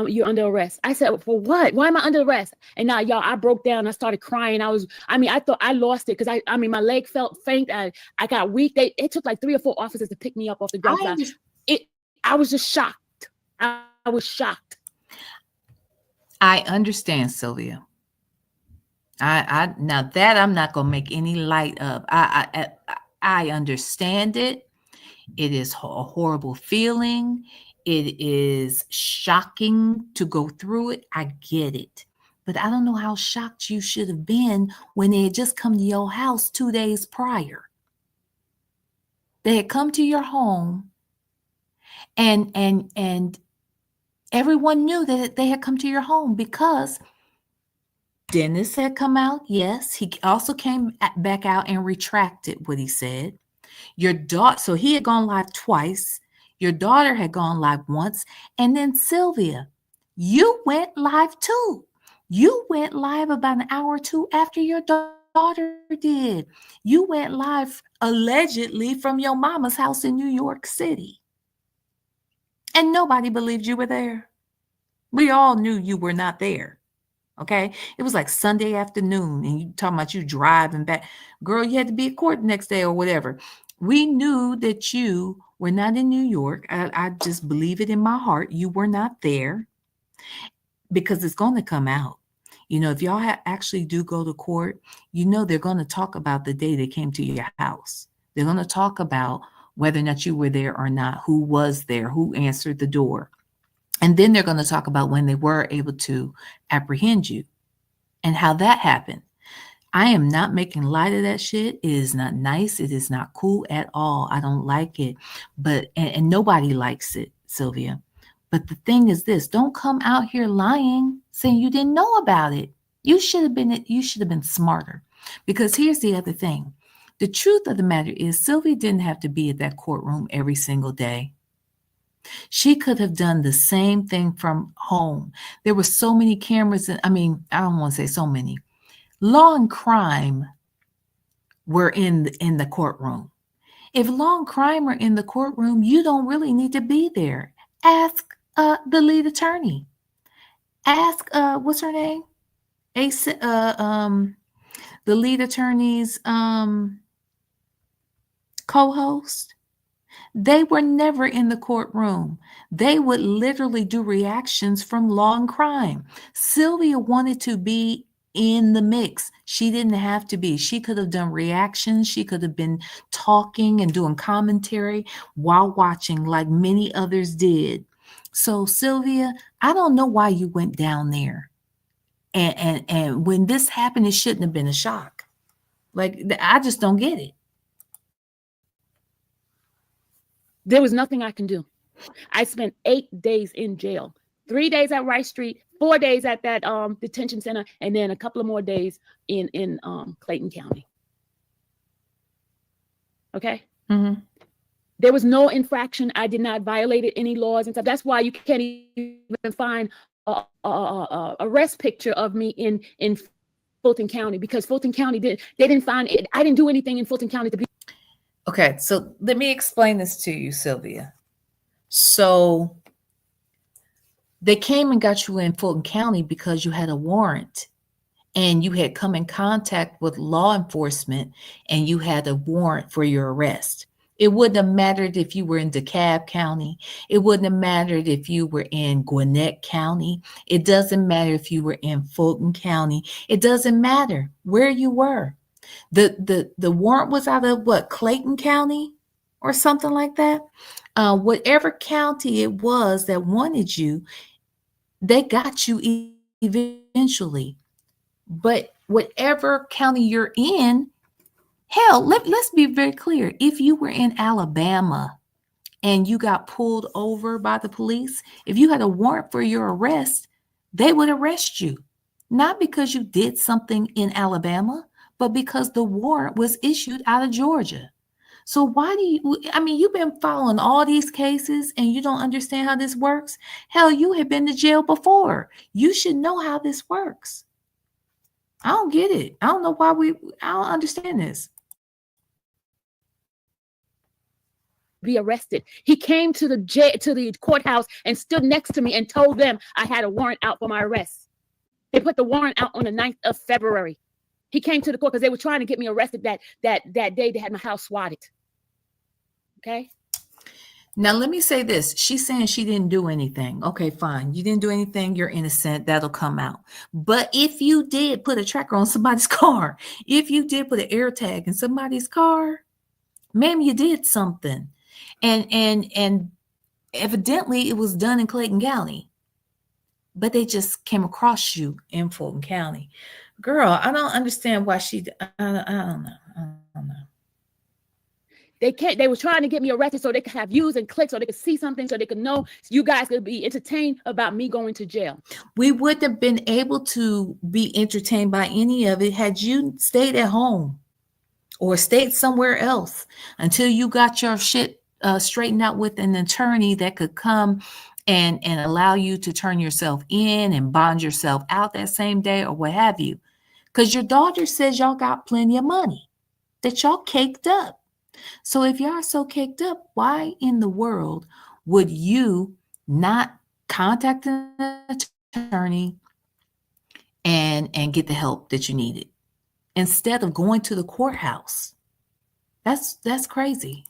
Speaker 3: you're under arrest. I said, for what? Why am I under arrest? And now, y'all, I broke down. I started crying. I thought I lost it because my leg felt faint. I got weak. It took like 3 or 4 officers to pick me up off the ground. I was just shocked. I was shocked.
Speaker 1: I understand, Sylvia. I now that I'm not gonna make any light of. I understand it. It is a horrible feeling. It is shocking to go through it. I get it. But I don't know how shocked you should have been when they had just come to your house 2 days prior. They had come to your home and everyone knew that they had come to your home because Dennis had come out. Yes, he also came back out and retracted what he said. Your daughter, so he had gone live twice. Your daughter had gone live once. And then Sylvia, you went live too. You went live about an hour or two after your daughter did. You went live allegedly from your mama's house in New York City. And nobody believed you were there. We all knew you were not there. Okay. It was like Sunday afternoon and you talking about you driving back. Girl, you had to be at court the next day or whatever. We knew that you were not in New York. I just believe it in my heart. You were not there because it's going to come out. You know, if y'all actually do go to court, you know, they're going to talk about the day they came to your house. They're going to talk about whether or not you were there or not, who was there, who answered the door. And then they're going to talk about when they were able to apprehend you and how that happened. I am not making light of that shit. It is not nice. It is not cool at all. I don't like it. But and nobody likes it, Sylvia. But the thing is this, don't come out here lying, saying you didn't know about it. You should have been smarter. Because here's the other thing. The truth of the matter is Sylvia didn't have to be at that courtroom every single day. She could have done the same thing from home. There were so many cameras. I don't want to say so many. Law and crime were in the courtroom. If law and crime are in the courtroom, you don't really need to be there. Ask the lead attorney. Ask what's her name? The lead attorney's co-host. They were never in the courtroom. They would literally do reactions from law and crime. Sylvia wanted to be in the mix. She didn't have to be. She could have done reactions. She could have been talking and doing commentary while watching like many others did. So Sylvia, I don't know why you went down there. And when this happened, it shouldn't have been a shock. Like, I just don't get it.
Speaker 3: There was nothing I can do. I spent 8 days in jail, 3 days at Rice Street, 4 days at that detention center, and then a couple of more days in Clayton County. Okay.
Speaker 1: Mm-hmm.
Speaker 3: There was no infraction. I did not violate any laws and stuff. That's why you can't even find a arrest picture of me in Fulton County, because Fulton County didn't find it. I didn't do anything in Fulton County to be.
Speaker 1: Okay, so let me explain this to you, Sylvia. So they came and got you in Fulton County because you had a warrant and you had come in contact with law enforcement and you had a warrant for your arrest. It wouldn't have mattered if you were in DeKalb County. It wouldn't have mattered if you were in Gwinnett County. It doesn't matter if you were in Fulton County. It doesn't matter where you were. The warrant was out of what, Clayton County or something like that. Whatever county it was that wanted you, they got you eventually. But whatever county you're in, hell, let's be very clear. If you were in Alabama and you got pulled over by the police, if you had a warrant for your arrest, they would arrest you. Not because you did something in Alabama, but because the warrant was issued out of Georgia. So why do you, I mean, you've been following all these cases and you don't understand how this works? Hell, you have been to jail before. You should know how this works. I don't get it. I don't know why I don't understand this.
Speaker 3: Be arrested. He came to the courthouse and stood next to me and told them I had a warrant out for my arrest. They put the warrant out on the 9th of February. He came to the court because they were trying to get me arrested that day. They had my house swatted. Okay.
Speaker 1: Now, let me say this. She's saying she didn't do anything. Okay, fine. You didn't do anything. You're innocent. That'll come out. But if you did put a tracker on somebody's car, if you did put an air tag in somebody's car, ma'am, you did something. And evidently it was done in Clayton County, but they just came across you in Fulton County. Girl, I don't understand why I don't know.
Speaker 3: They were trying to get me arrested so they could have views and clicks, so they could see something, so they could know, so you guys could be entertained about me going to jail.
Speaker 1: We wouldn't have been able to be entertained by any of it had you stayed at home or stayed somewhere else until you got your shit straightened out with an attorney that could come and allow you to turn yourself in and bond yourself out that same day or what have you. Because your daughter says y'all got plenty of money, that y'all caked up. So if y'all are so caked up, why in the world would you not contact an attorney and get the help that you needed instead of going to the courthouse? That's crazy.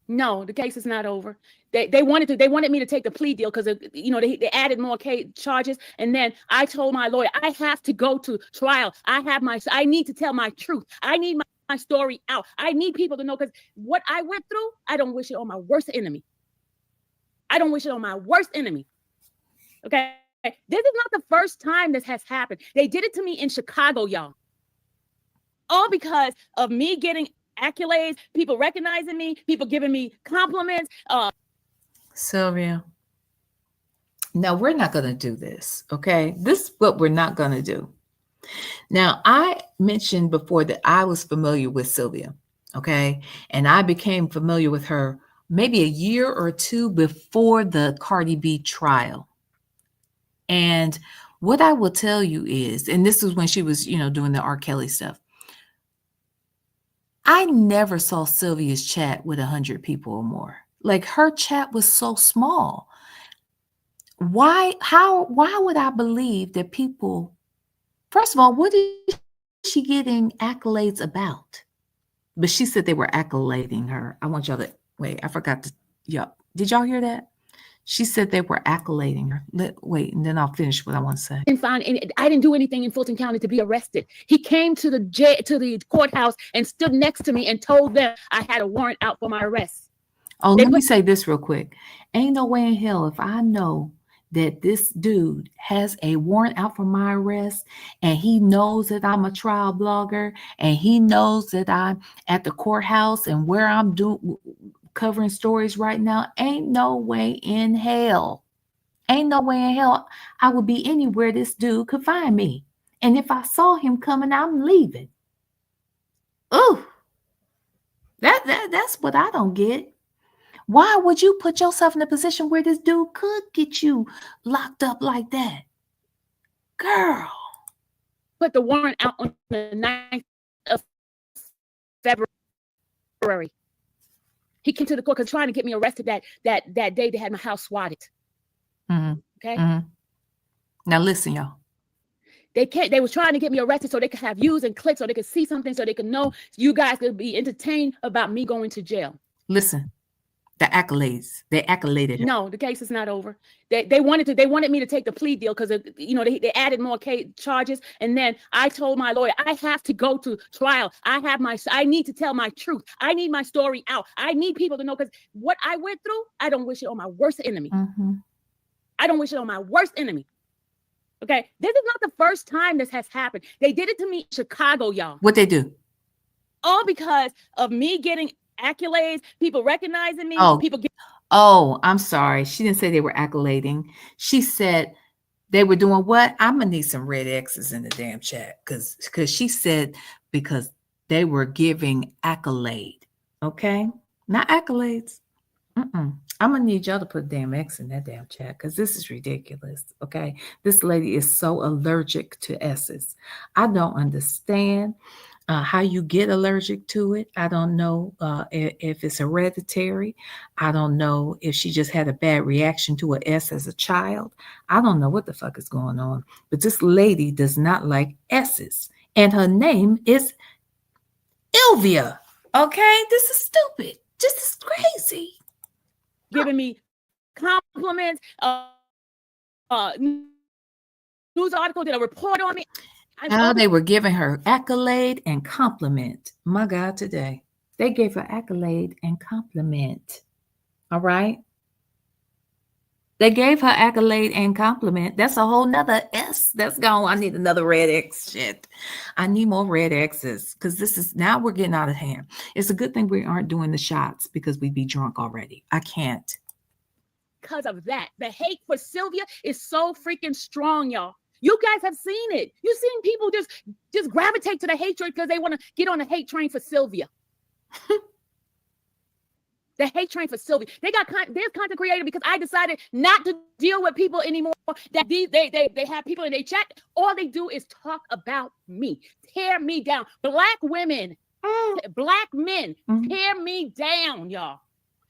Speaker 3: No, the case is not over. They wanted me to take the plea deal because they added more charges, and then I told my lawyer I have to go to trial. I need to tell my truth. I need my story out. I need people to know, because what I went through, I don't wish it on my worst enemy. I don't wish it on my worst enemy. Okay, this is not the first time this has happened. They did it to me in Chicago, y'all. All because of me getting accolades, people recognizing me, people giving me compliments.
Speaker 1: Sylvia, now we're not going to do this, okay? This is what we're not going to do. Now, I mentioned before that I was familiar with Sylvia, okay? And I became familiar with her maybe a year or two before the Cardi B trial. And what I will tell you is, and this was when she was, doing the R. Kelly stuff. I never saw Sylvia's chat with 100 people or more. Like, her chat was so small. Why would I believe that people, first of all, what is she getting accolades about? But she said they were accolading her. I want y'all to, wait, I forgot to, did y'all hear that? She said they were accolading her. Wait, and then I'll finish what I want to say.
Speaker 3: I didn't do anything in Fulton County to be arrested. He came to the courthouse and stood next to me and told them I had a warrant out for my arrest.
Speaker 1: Oh, let me say this real quick. Ain't no way in hell if I know that this dude has a warrant out for my arrest and he knows that I'm a trial blogger and he knows that I'm at the courthouse and where I'm covering stories right now, ain't no way in hell I would be anywhere this dude could find me. And if I saw him coming, I'm leaving. Oh, that's what I don't get. Why would you put yourself in a position where this dude could get you locked up like that? Girl.
Speaker 3: Put the warrant out on the 9th of February. He came to the court because trying to get me arrested that day they had my house swatted.
Speaker 1: Mm-hmm.
Speaker 3: Okay.
Speaker 1: Mm-hmm. Now listen, y'all.
Speaker 3: They was trying to get me arrested so they could have views and clicks, so they could see something, so they could know you guys could be entertained about me going to jail.
Speaker 1: Listen, the accolades. They accoladed her.
Speaker 3: No, the case is not over. They wanted me to take the plea deal because they added more charges, and then I told my lawyer I have to go to trial. I need to tell my truth. I need my story out. I need people to know, because what I went through, I don't wish it on my worst enemy.
Speaker 1: Mm-hmm.
Speaker 3: I don't wish it on my worst enemy. Okay, this is not the first time this has happened. They did it to me in Chicago, y'all.
Speaker 1: What they do?
Speaker 3: All because of me getting accolades, people recognizing me.
Speaker 1: Oh,
Speaker 3: people get.
Speaker 1: Oh, I'm sorry. She didn't say they were accolading. She said they were doing what? I'm gonna need some red X's in the damn chat because she said because they were giving accolade. Okay, not accolades. I'm gonna need y'all to put a damn X in that damn chat because this is ridiculous. Okay, this lady is so allergic to S's. I don't understand how you get allergic to it. I don't know if it's hereditary. I don't know if she just had a bad reaction to an S as a child. I don't know what the fuck is going on. But this lady does not like S's, and her name is Ylvia. Okay, this is stupid. This is crazy.
Speaker 3: Giving me compliments, news article, did a report on me.
Speaker 1: How they were giving her accolade and compliment. My God, today. They gave her accolade and compliment. All right? They gave her accolade and compliment. That's a whole nother S. That's gone. I need another red X. Shit. I need more red X's because this is, now we're getting out of hand. It's a good thing we aren't doing the shots because we'd be drunk already. I can't.
Speaker 3: Because of that. The hate for Sylvia is so freaking strong, y'all. You guys have seen it. You've seen people just gravitate to the hatred because they want to get on the hate train for Sylvia. The hate train for Sylvia. There's content creator because I decided not to deal with people anymore. That they have people in their chat. All they do is talk about me, tear me down. Black women, black men, tear me down, y'all.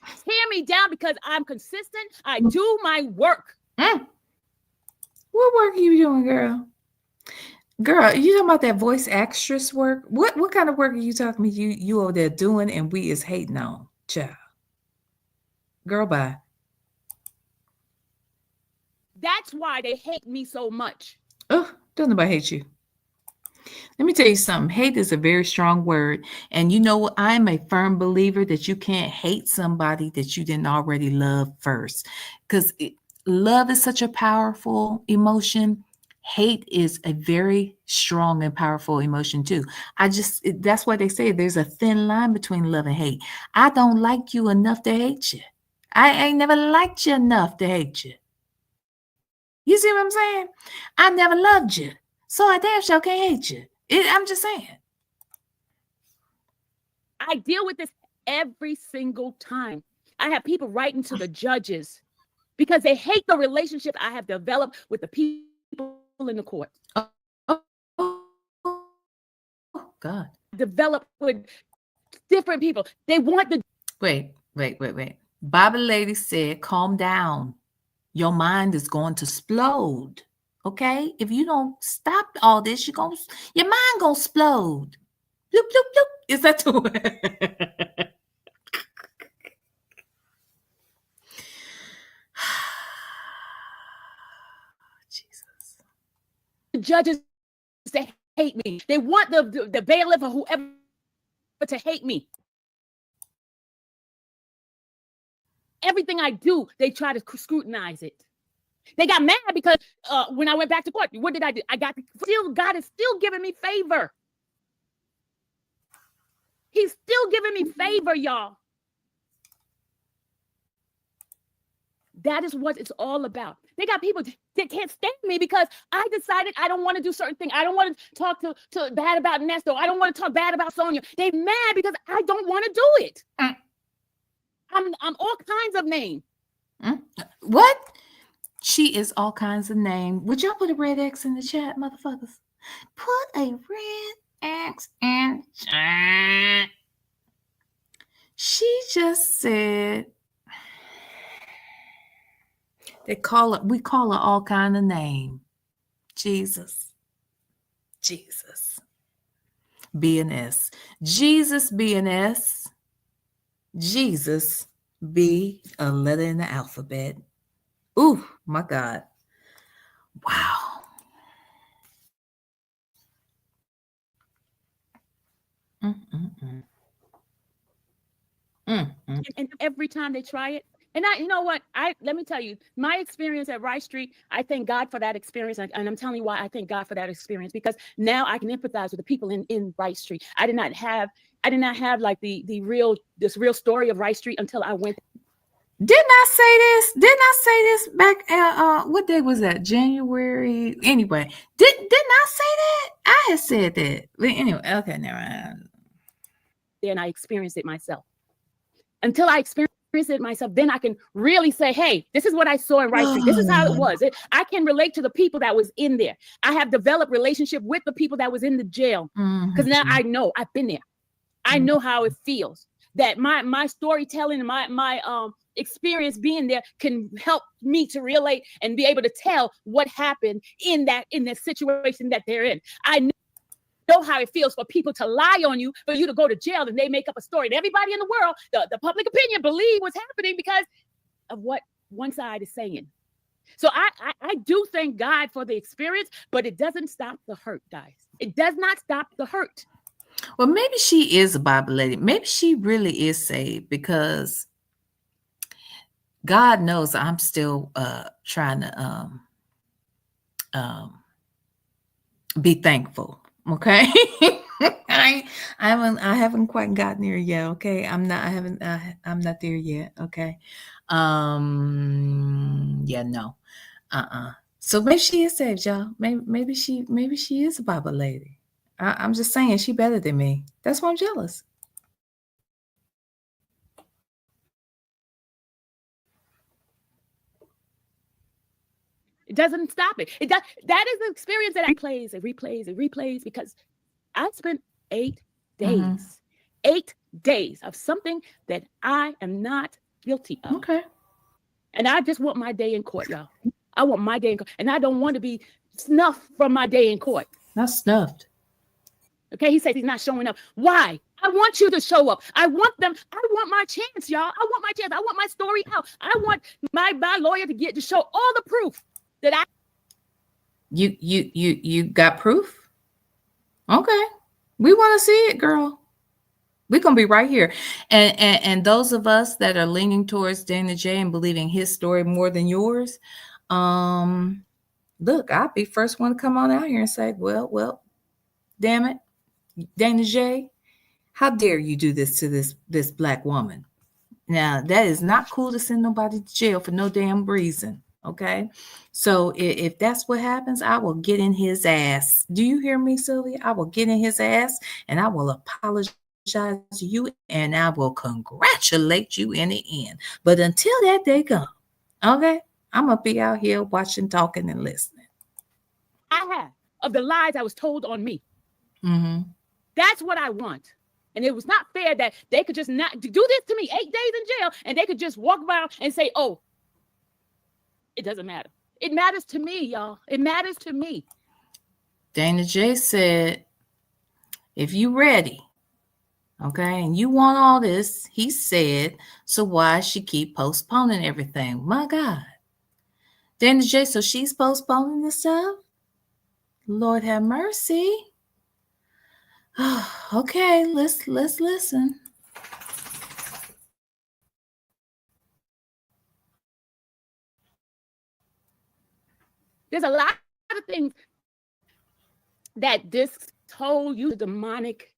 Speaker 3: Tear me down because I'm consistent. I do my work.
Speaker 1: What work are you doing, girl? Girl, you talking about that voice actress work? What kind of work are you talking about you over there doing and we is hating on, child? Girl, bye.
Speaker 3: That's why they hate me so much.
Speaker 1: Oh, doesn't nobody hate you. Let me tell you something. Hate is a very strong word. And you know what? I'm a firm believer that you can't hate somebody that you didn't already love first. Because love is such a powerful emotion. Hate is a very strong and powerful emotion too. That's why they say there's a thin line between love and hate. I don't like you enough to hate you. I ain't never liked you enough to hate you. You see what I'm saying? I never loved you. So I damn sure can't hate you. I'm just saying.
Speaker 3: I deal with this every single time. I have people writing to the judges because they hate the relationship I have developed with the people in the court.
Speaker 1: Oh God.
Speaker 3: Develop with different people. They want the...
Speaker 1: Wait. Bobby lady said, calm down. Your mind is going to explode. Okay? If you don't stop all this, your mind gonna explode. Bloop, bloop, bloop. Is that the way? Jesus.
Speaker 3: The judges, they hate me. They want the bailiff or whoever to hate me. Everything I do, they try to scrutinize it. They got mad because when I went back to court, what did I do? God is still giving me favor. He's still giving me favor, y'all. That is what it's all about. They got people that can't stand me because I decided I don't want to do certain things. I don't want to talk to bad about Nesto. I don't want to talk bad about Sonia. They mad because I don't want to do it. I'm all kinds of names.
Speaker 1: What? She is all kinds of names. Would y'all put a red X in the chat, motherfuckers? Put a red X in chat. She just said we call her all kind of name. Jesus. BNS. Jesus BNS. Jesus be a letter in the alphabet. Ooh, my God. Wow.
Speaker 3: And every time they try it, and you know what? Let me tell you, my experience at Rice Street, I thank God for that experience. And I'm telling you why I thank God for that experience, because now I can empathize with the people in Rice Street. I did not have like the real story of Rice Street until I went.
Speaker 1: Didn't I say this back what day was that? January. Anyway, didn't I say that? I had said that. But anyway, okay, never mind.
Speaker 3: Then I experienced it myself. Until I experienced it myself, then I can really say, hey, this is what I saw in Rice Street. This is how it was. I can relate to the people that was in there. I have developed relationship with the people that was in the jail, because now I know. I've been there. I know how it feels. That my storytelling and my experience being there can help me to relate and be able to tell what happened in that situation that they're in. I know how it feels for people to lie on you, for you to go to jail, and they make up a story. And everybody in the world, the public opinion, believe what's happening because of what one side is saying. So I do thank God for the experience, but it doesn't stop the hurt, guys. It does not stop the hurt.
Speaker 1: Well, maybe she is a Bible lady. Maybe she really is saved, because God knows I'm still trying to be thankful. Okay. I haven't quite gotten there yet. Okay. I'm not there yet. Okay. Yeah, no. So maybe she is saved, y'all. Maybe she is a Bible lady. I'm just saying, she better than me. That's why I'm jealous.
Speaker 3: It doesn't stop it. That is the experience that replays, because I spent 8 days, 8 days of something that I am not guilty of.
Speaker 1: Okay.
Speaker 3: And I just want my day in court, y'all. I want my day in court. And I don't want to be snuffed from my day in court.
Speaker 1: Not snuffed.
Speaker 3: Okay, he says he's not showing up. Why? I want you to show up. I want my chance, y'all. I want my chance. I want my story out. I want my lawyer to show all the proof that I.
Speaker 1: You got proof? Okay. We want to see it, girl. We're going to be right here. And those of us that are leaning towards Dana J and believing his story more than yours, look, I'll be first one to come on out here and say, well, damn it, Dana J, how dare you do this to this Black woman? Now, that is not cool to send nobody to jail for no damn reason. Okay. So if that's what happens, I will get in his ass. Do you hear me, Sylvia? I will get in his ass and I will apologize to you and I will congratulate you in the end. But until that day comes, okay, I'm going to be out here watching, talking, and listening.
Speaker 3: I have of the lies I was told on me. That's what I want. And it was not fair that they could just not do this to me, 8 days in jail, and they could just walk around and say, oh, it doesn't matter. It matters to me, y'all. It matters to me.
Speaker 1: Dana J said, if you ready, okay, and you want all this, he said, so why she keep postponing everything? My God. Dana J, so she's postponing this stuff? Lord have mercy. Okay, let's listen.
Speaker 3: There's a lot of things that this told you, the demonic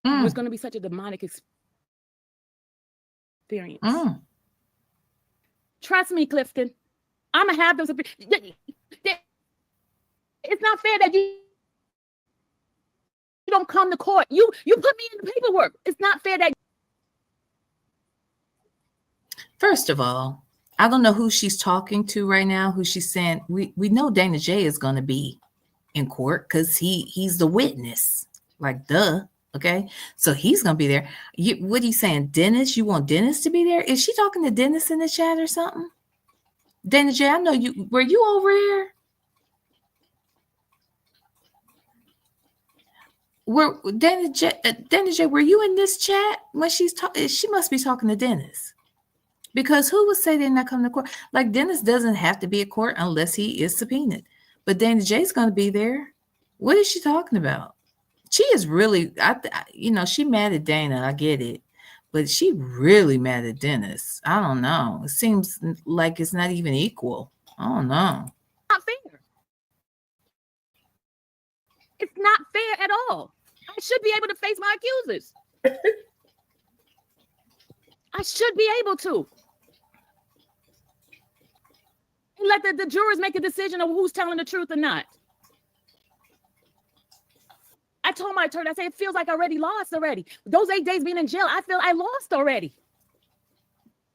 Speaker 3: was going to be such a demonic experience. Trust me, Clifton, I'm gonna have those. It's not fair that you don't come to court. You put me in the paperwork. It's not fair that.
Speaker 1: First of all, I don't know who she's talking to right now, who she's saying. We know Dana J is going to be in court because he's the witness. Like, duh. Okay. So he's going to be there. What are you saying? Dennis? You want Dennis to be there? Is she talking to Dennis in the chat or something? Dana J, I know you. Were you over here? Dana J, were you in this chat when she's talking? She must be talking to Dennis, because who would say they're not coming to court? Like, Dennis doesn't have to be at court unless he is subpoenaed, but Dana J's going to be there. What is she talking about? She is really, she mad at Dana. I get it, but she really mad at Dennis. I don't know. It seems like it's not even equal. I don't know.
Speaker 3: Not fair. It's not fair at all. I should be able to face my accusers. I should be able to. And let the jurors make a decision of who's telling the truth or not. I told my attorney, I said, it feels like I already lost already. Those 8 days being in jail, I feel I lost already.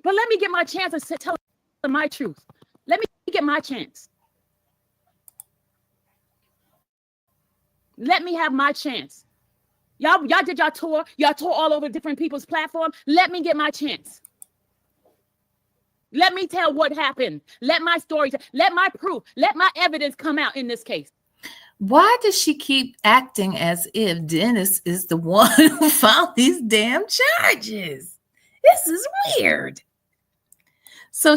Speaker 3: But let me get my chance to tell my truth. Let me get my chance. Let me have my chance. Y'all did y'all tour. Y'all tour all over different people's platforms. Let me get my chance. Let me tell what happened. Let my story, let my proof, let my evidence come out in this case.
Speaker 1: Why does she keep acting as if Dennis is the one who filed these damn charges? This is weird. So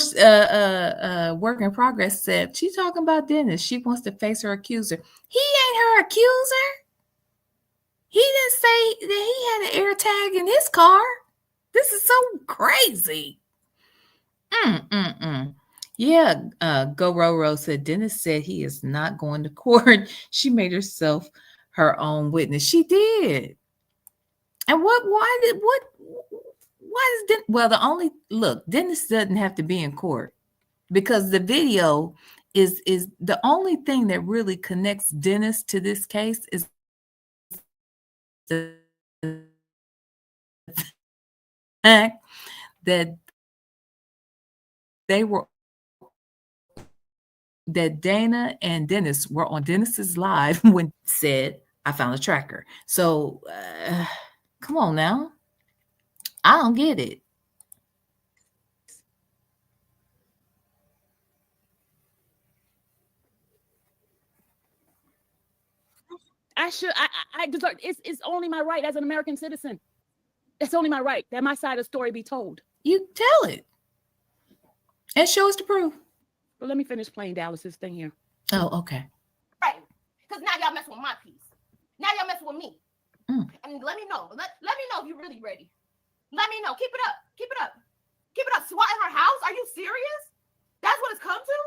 Speaker 1: Work in Progress said, she's talking about Dennis. She wants to face her accuser. He ain't her accuser. He didn't say that he had an air tag in his car. This is so crazy. Yeah, Go Roro said Dennis said he is not going to court. She made herself her own witness. She did. And Dennis doesn't have to be in court, because the video is the only thing that really connects Dennis to this case is the fact that Dana and Dennis were on Dennis's live when said, I found a tracker. So come on now. I don't get it.
Speaker 3: I deserve, it's only my right as an American citizen. It's only my right that my side of the story be told.
Speaker 1: You tell it and show us the proof.
Speaker 3: But let me finish playing Dallas's thing here.
Speaker 1: Oh, okay.
Speaker 4: Right. Because now y'all messing with my piece. Now y'all messing with me. And let me know. Let me know if you're really ready. Let me know. Keep it up. Keep it up. Keep it up. SWAT in her house? Are you serious? That's what it's come to?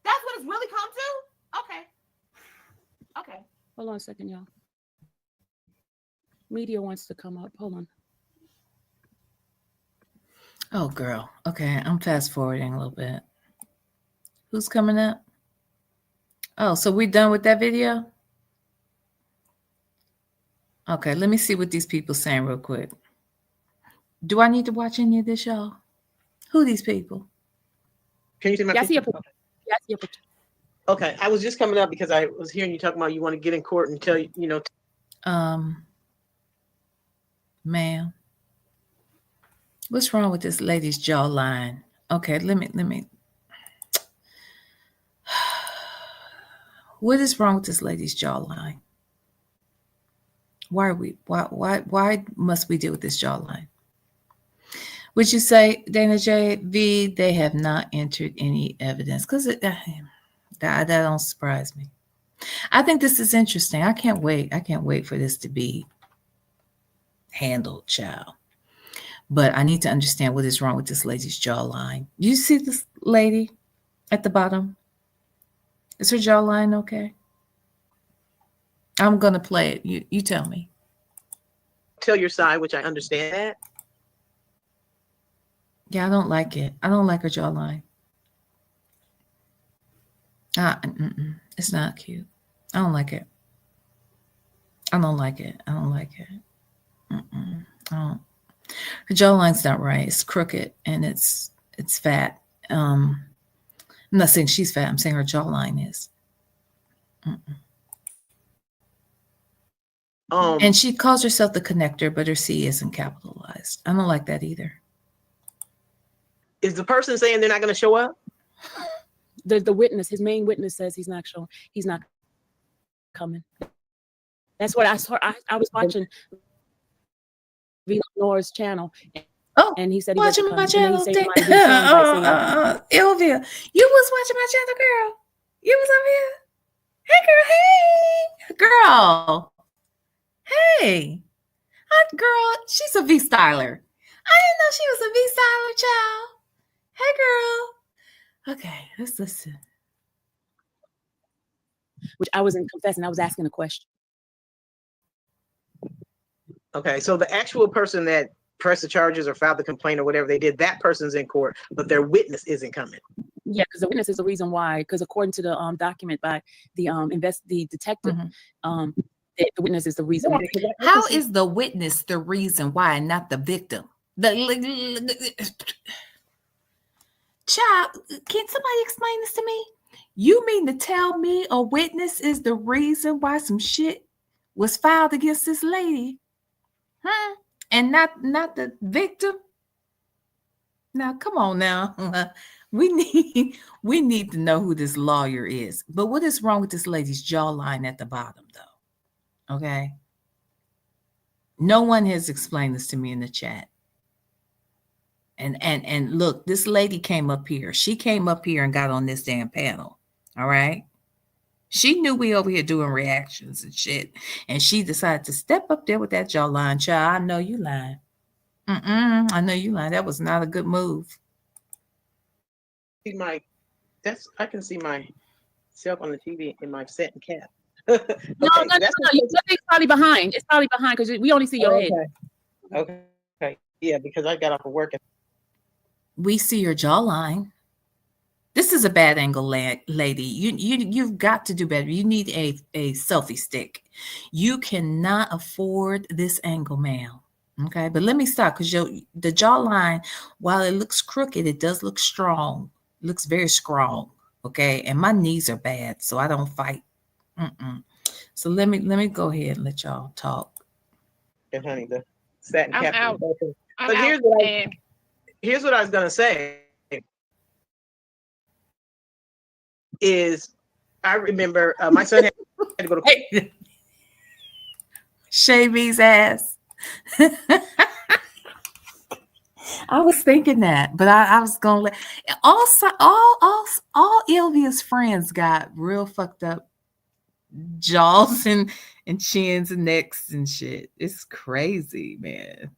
Speaker 4: That's what it's really come to? Okay. Okay.
Speaker 3: Hold on a second, y'all. Media wants to come up. Hold on.
Speaker 1: Oh, girl. Okay, I'm fast forwarding a little bit. Who's coming up? Oh, so we're done with that video? Okay, let me see what these people saying real quick. Do I need to watch any of this, y'all? Who are these people?
Speaker 5: Can you see my
Speaker 3: picture?
Speaker 5: Yes, your picture. Okay, I was just coming up because I was hearing you talking about you want to get in court and tell you know.
Speaker 1: Ma'am, what's wrong with this lady's jawline? Okay, let me. What is wrong with this lady's jawline? Why must we deal with this jawline? Would you say, Dana J, V, they have not entered any evidence? Because that don't surprise me. I think this is interesting. I can't wait. I can't wait for this to be handled, child. But I need to understand what is wrong with this lady's jawline. You see this lady at the bottom? Is her jawline okay? I'm going to play it. You tell me.
Speaker 5: Tell your side, which I understand that.
Speaker 1: Yeah, I don't like it. I don't like her jawline. It's not cute. I don't like it. I don't like it. I don't like it. I don't. Her jawline's not right. It's crooked and it's fat. I'm not saying she's fat. I'm saying her jawline is. And she calls herself the connector, but her C isn't capitalized. I don't like that either.
Speaker 5: Is the person saying they're not going to show up?
Speaker 3: The witness, his main witness, says he's not showing. He's not coming. That's what I saw. I was watching VLenore's channel. And he said he
Speaker 1: watching
Speaker 3: wasn't
Speaker 1: my
Speaker 3: coming.
Speaker 1: channel.
Speaker 3: Ylvia,
Speaker 1: you was watching my channel, girl. You was over here. Hey, girl. Hey, girl. She's a V styler. I didn't know she was a V styler, child. Hey, girl. Okay, let's listen.
Speaker 3: Which I wasn't confessing. I was asking a question.
Speaker 5: Okay, so the actual person that pressed the charges or filed the complaint or whatever they did, that person's in court, but their witness isn't coming.
Speaker 3: Yeah, because the witness is the reason why. Because according to the document by the detective, the witness is the reason.
Speaker 1: How is the witness the reason why, and not the victim? Child, can somebody explain this to me? You mean to tell me a witness is the reason why some shit was filed against this lady? Huh? And not the victim? Now, come on now. We need to know who this lawyer is. But what is wrong with this lady's jawline at the bottom, though? Okay. No one has explained this to me in the chat. And look, this lady came up here. She came up here and got on this damn panel. All right. She knew we over here doing reactions and shit. And she decided to step up there with that jawline. Child, I know you lying. I know you lying. That was not a good move.
Speaker 5: I can see myself on the TV in my satin cap.
Speaker 3: No. It's probably behind. It's probably behind because we only see your head.
Speaker 5: Okay. Yeah, because I got off of work.
Speaker 1: We see your jawline. This is a bad angle, lady. You've got to do better. You need a selfie stick. You cannot afford this angle, ma'am. Okay, but let me stop because the jawline, while it looks crooked, it does look strong. It looks very strong. Okay, and my knees are bad, so I don't fight. So let me go ahead and let y'all talk.
Speaker 5: And honey, the satin cap.
Speaker 4: I'm out.
Speaker 5: But here's what I was gonna say. Is I remember my son had to go to
Speaker 1: Shavy's ass. I was thinking that, but I was gonna let all Ylvia's friends got real fucked up jaws and chins and necks and shit. It's crazy, man.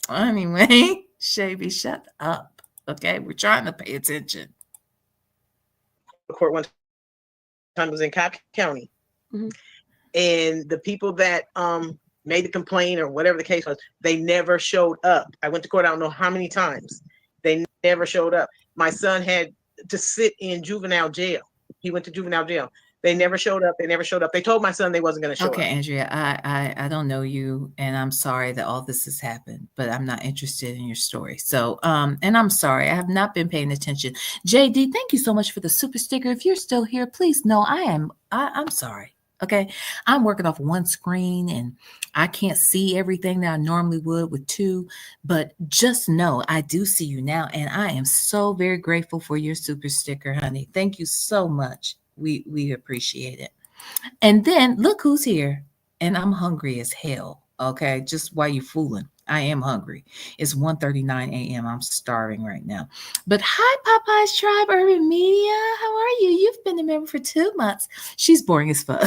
Speaker 1: Anyway, Shavy, shut up. Okay, we're trying to pay attention.
Speaker 5: The court one time was in Cobb County, and the people that made the complaint or whatever the case was, they never showed up. I went to court. I don't know how many times. They never showed up. My son had to sit in juvenile jail. He went to juvenile jail. They never showed up. They told my son they wasn't going to show up.
Speaker 1: Okay, Andrea, I don't know you, and I'm sorry that all this has happened, but I'm not interested in your story. So, and I'm sorry, I have not been paying attention. JD, thank you so much for the super sticker. If you're still here, please know I'm sorry. Okay, I'm working off one screen and I can't see everything that I normally would with two, but just know I do see you now, and I am so very grateful for your super sticker, honey. Thank you so much. We appreciate it. And then look who's here. And I'm hungry as hell. Okay. Just while you fooling. I am hungry. It's 1:39 a.m. I'm starving right now. But hi, Popeye's Tribe Urban Media. How are you? You've been a member for 2 months. She's boring as fuck.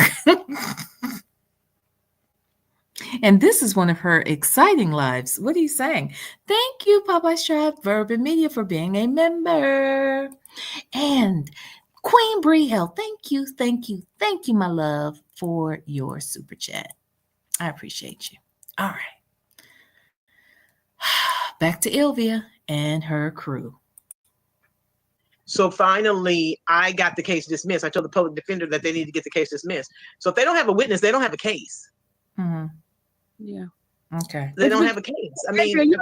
Speaker 1: And this is one of her exciting lives. What are you saying? Thank you, Popeye's Tribe Urban Media, for being a member. And Queen Brielle, thank you, my love, for your super chat. I appreciate you. All right. Back to Ylvia and her crew.
Speaker 5: So finally, I got the case dismissed. I told the public defender that they need to get the case dismissed. So if they don't have a witness, they don't have a case.
Speaker 1: Mm-hmm.
Speaker 3: Yeah.
Speaker 1: Okay.
Speaker 5: They don't have a case. I mean,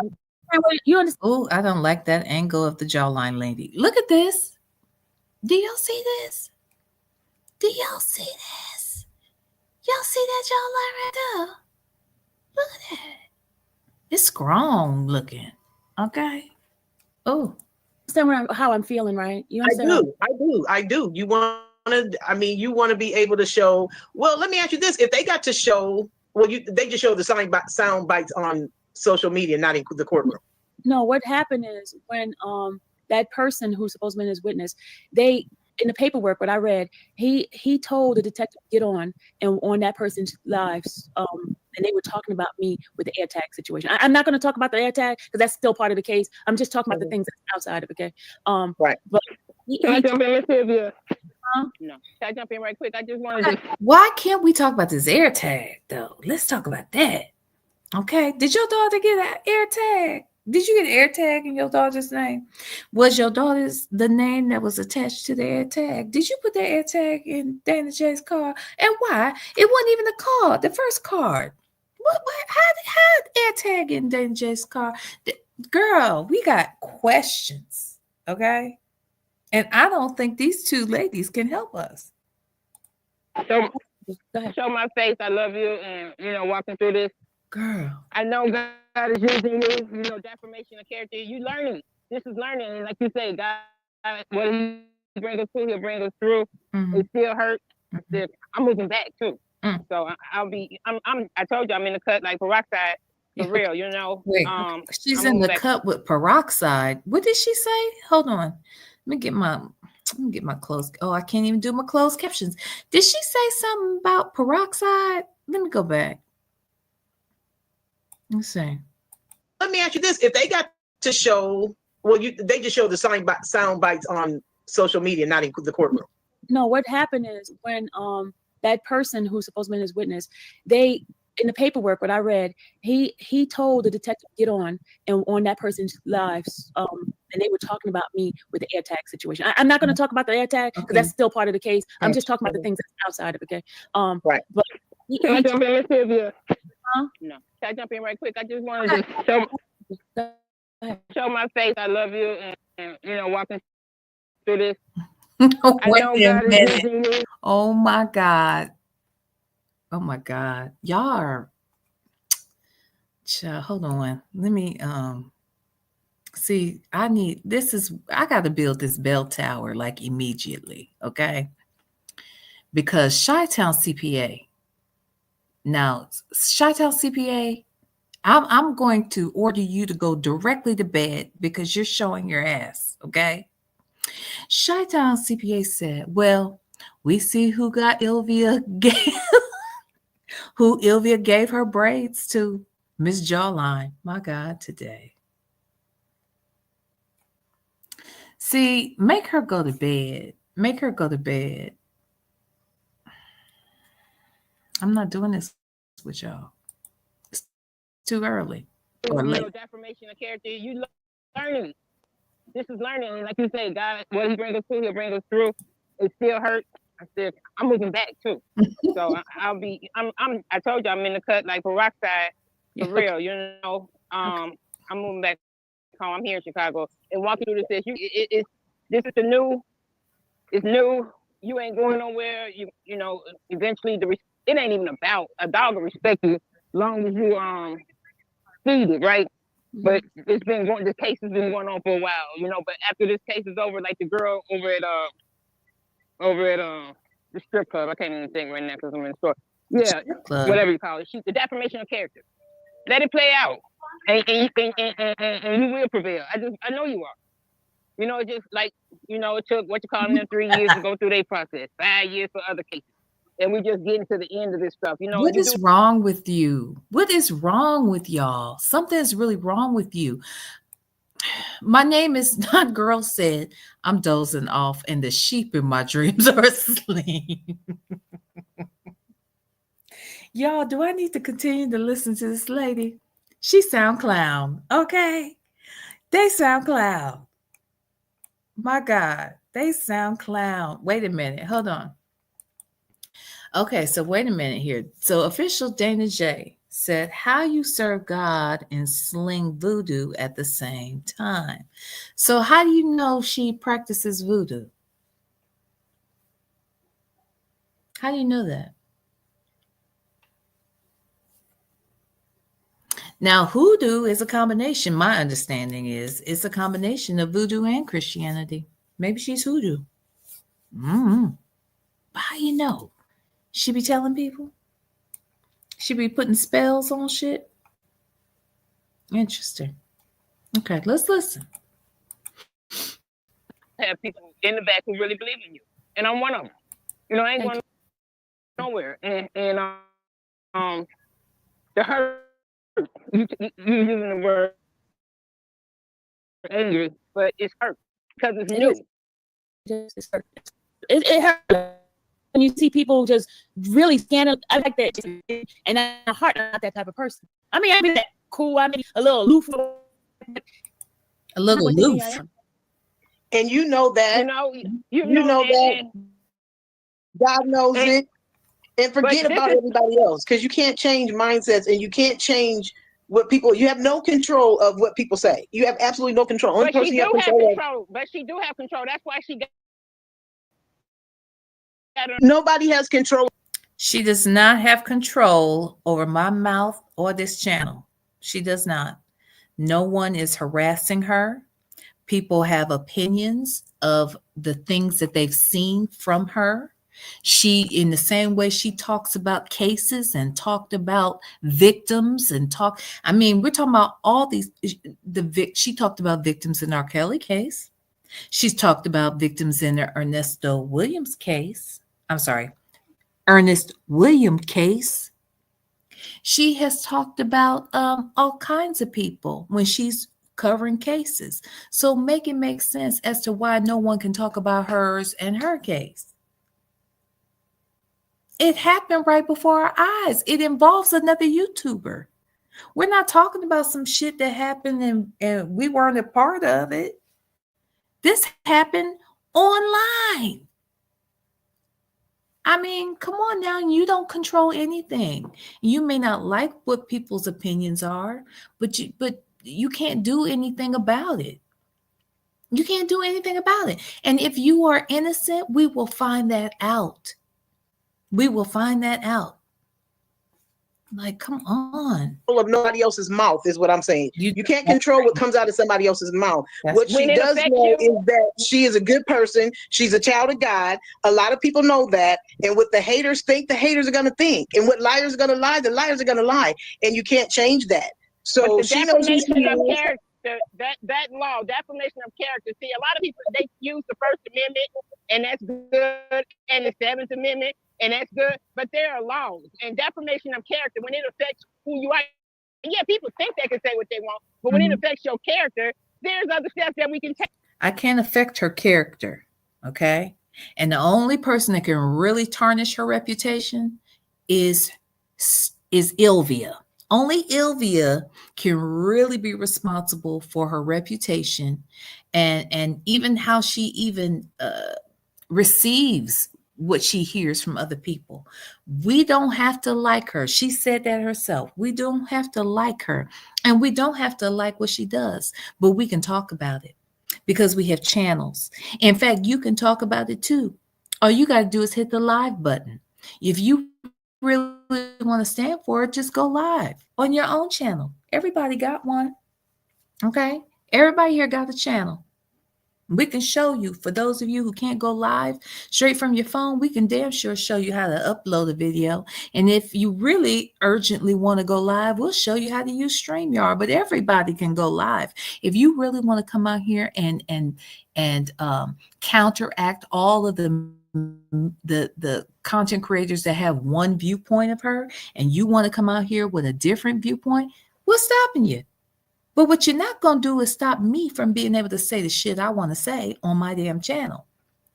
Speaker 3: You understand?
Speaker 1: Oh, I don't like that angle of the jawline lady. Look at this. Do y'all see this? Do y'all see this? Y'all see that jawline right there? Look at that. It's strong looking. Okay. Oh.
Speaker 3: Understand how I'm feeling, right? You understand?
Speaker 5: I do. You want to? I mean, you want to be able to show. Well, let me ask you this: if they got to show, they just show the sound bites on social media, not in the courtroom.
Speaker 3: No, what happened is when that person who's supposed to be his witness, they in the paperwork what I read, he told the detective to get on that person's lives, and they were talking about me with the air tag situation. I'm not going to talk about the air tag because that's still part of the case. I'm just talking about the things that's outside of it. Okay.
Speaker 5: Right.
Speaker 4: But can I jump in, Miss Ylvia? No. Can I jump in right quick? I just wanted to.
Speaker 1: Why can't we talk about this air tag though? Let's talk about that. Okay. Did your daughter get an air tag? Did you get an air tag in your daughter's name? Was your daughter's the name that was attached to the air tag? Did you put that air tag in Dana J's car? And why? It wasn't even the card, the first card. What how air tag in Dana J's car? Girl, we got questions. Okay. And I don't think these two ladies can help us.
Speaker 4: Show my face. I love you. And, walking through this.
Speaker 1: Girl.
Speaker 4: I know God is using this, defamation of character. You learning. This is learning. And like you say, God, what he brings us through, he'll bring us through.
Speaker 1: Mm-hmm.
Speaker 4: It still hurts. I'm moving back too. Mm. So I told you I'm in the cut like peroxide. For real,
Speaker 1: Wait, she's in the cut with peroxide. What did she say? Hold on. Let me get my closed. Oh, I can't even do my closed captions. Did she say something about peroxide? Let me go back. Let's see.
Speaker 5: Let me ask you this: if they got to show, they just show the sound bites on social media, not in the courtroom.
Speaker 3: No, what happened is when that person who's supposed to be his witness, they in the paperwork what I read, he told the detective to get on that person's lives, and they were talking about me with the air tag situation. I'm not going to talk about the air tag because that's still part of the case. I'm just talking about the things that's outside of it. Okay.
Speaker 5: Right.
Speaker 4: But can I jump in, Miss Ylvia? No. Can I jump in right quick? I just wanted to show my face. I love you, and walking through this.
Speaker 1: Wait a minute. Oh my God. Oh my God. Y'all are. Hold on. Let me see. I got to build this bell tower like immediately. Okay. Because Chi-Town CPA. Now, Chi-Town CPA, I'm going to order you to go directly to bed because you're showing your ass. Okay. Chi-Town CPA said, well, we see who Ylvia gave her braids to. Miss Jawline. My God, today. See, make her go to bed. Make her go to bed. I'm not doing this with y'all. It's too early or late.
Speaker 4: Defamation of character. You learning. This is learning. And like you say, God, what he brings us through, he'll bring us through. It still hurts. I'm moving back too. So I told you I'm in the cut like peroxide. For real, I'm moving back home. I'm here in Chicago and walking through this. This is the new. It's new. You ain't going nowhere. Eventually it ain't even about a dog will respect you long as you feed it, right? But this case has been going on for a while, But after this case is over, like the girl over at the strip club, I can't even think right now because I'm in the store. Yeah, whatever you call it. The defamation of character. Let it play out, and you will prevail. I know you are. It's just like it took what you call them 3 years to go through their process, 5 years for other cases, and we just getting to the end of this stuff.
Speaker 1: What is wrong with you? What is wrong with y'all? Something is really wrong with you. My name is not Girl Said. I'm dozing off, and the sheep in my dreams are asleep. Y'all, do I need to continue to listen to this lady? She sound clown. Okay. They sound clown. My God, they sound clown. Wait a minute. Hold on. Okay, so wait a minute here. So official Dana J said, how you serve God and sling voodoo at the same time. So how do you know she practices voodoo? How do you know that? Now, hoodoo is a combination. My understanding is it's a combination of voodoo and Christianity. Maybe she's hoodoo. Mm-hmm. How you know? She be telling people? She be putting spells on shit? Interesting. Okay, let's listen.
Speaker 6: Have people in the back who really believe in you, and I'm one of them. You know, I ain't going nowhere. And the hurt. You using the word angry, but it's hurt because it's new.
Speaker 3: It hurts when you see people just really stand up. I like that, and at heart, I'm not that type of person. I mean, I be that cool. I mean, a little aloof.
Speaker 1: A little aloof.
Speaker 5: And you know that.
Speaker 6: You know
Speaker 5: that. God knows it. And forget about everybody else, because you can't change mindsets and you can't change what people. You have no control of what people say. You have absolutely no control. Only person you have control.
Speaker 6: But she do have control. That's why she got.
Speaker 5: Nobody has control.
Speaker 1: She does not have control over my mouth or this channel. She does not. No one is harassing her. People have opinions of the things that they've seen from her. She, in the same way she talks about cases and talked about victims and we're talking about all these. She talked about victims in R. Kelly case. She's talked about victims in the Ernest Williams case. She has talked about all kinds of people when she's covering cases. So make it make sense as to why no one can talk about hers and her case. It happened right before our eyes. It involves another YouTuber. We're not talking about some shit that happened and we weren't a part of it. This happened online. I mean, come on now. You don't control anything. You may not like what people's opinions are, but you can't do anything about it. You can't do anything about it. And if you are innocent, we will find that out. We will find that out. Like, come on.
Speaker 5: Of nobody else's mouth is what I'm saying. You can't control what comes out of somebody else's mouth. What she does know is that she is a good person. She's a child of God. A lot of people know that. And what the haters think, the haters are going to think. And what liars are going to lie, the liars are going to lie. And you can't change that. So she knows who she is.
Speaker 6: That law, defamation of character. See, a lot of people, they use the First Amendment, and that's good, and the Seventh Amendment, and that's good. But there are laws, and defamation of character, when it affects who you are. And yeah, people think they can say what they want, but when it affects your character, there's other steps that we can take.
Speaker 1: I can't affect her character, okay? And the only person that can really tarnish her reputation is Ylvia. Only Ylvia can really be responsible for her reputation and even how she even receives what she hears from other people. We don't have to like her. She said that herself. We don't have to like her, and we don't have to like what she does, but we can talk about it because we have channels. In fact, you can talk about it too. All you got to do is hit the live button. If you really want to stand for it, just go live on your own channel. Everybody got one. Okay? Everybody here got a channel. We can show you, for those of you who can't go live straight from your phone, we can damn sure show you how to upload a video. And if you really urgently want to go live, we'll show you how to use StreamYard. But everybody can go live. If you really want to come out here and counteract all of the content creators that have one viewpoint of her, and you want to come out here with a different viewpoint, what's stopping you? But what you're not going to do is stop me from being able to say the shit I want to say on my damn channel.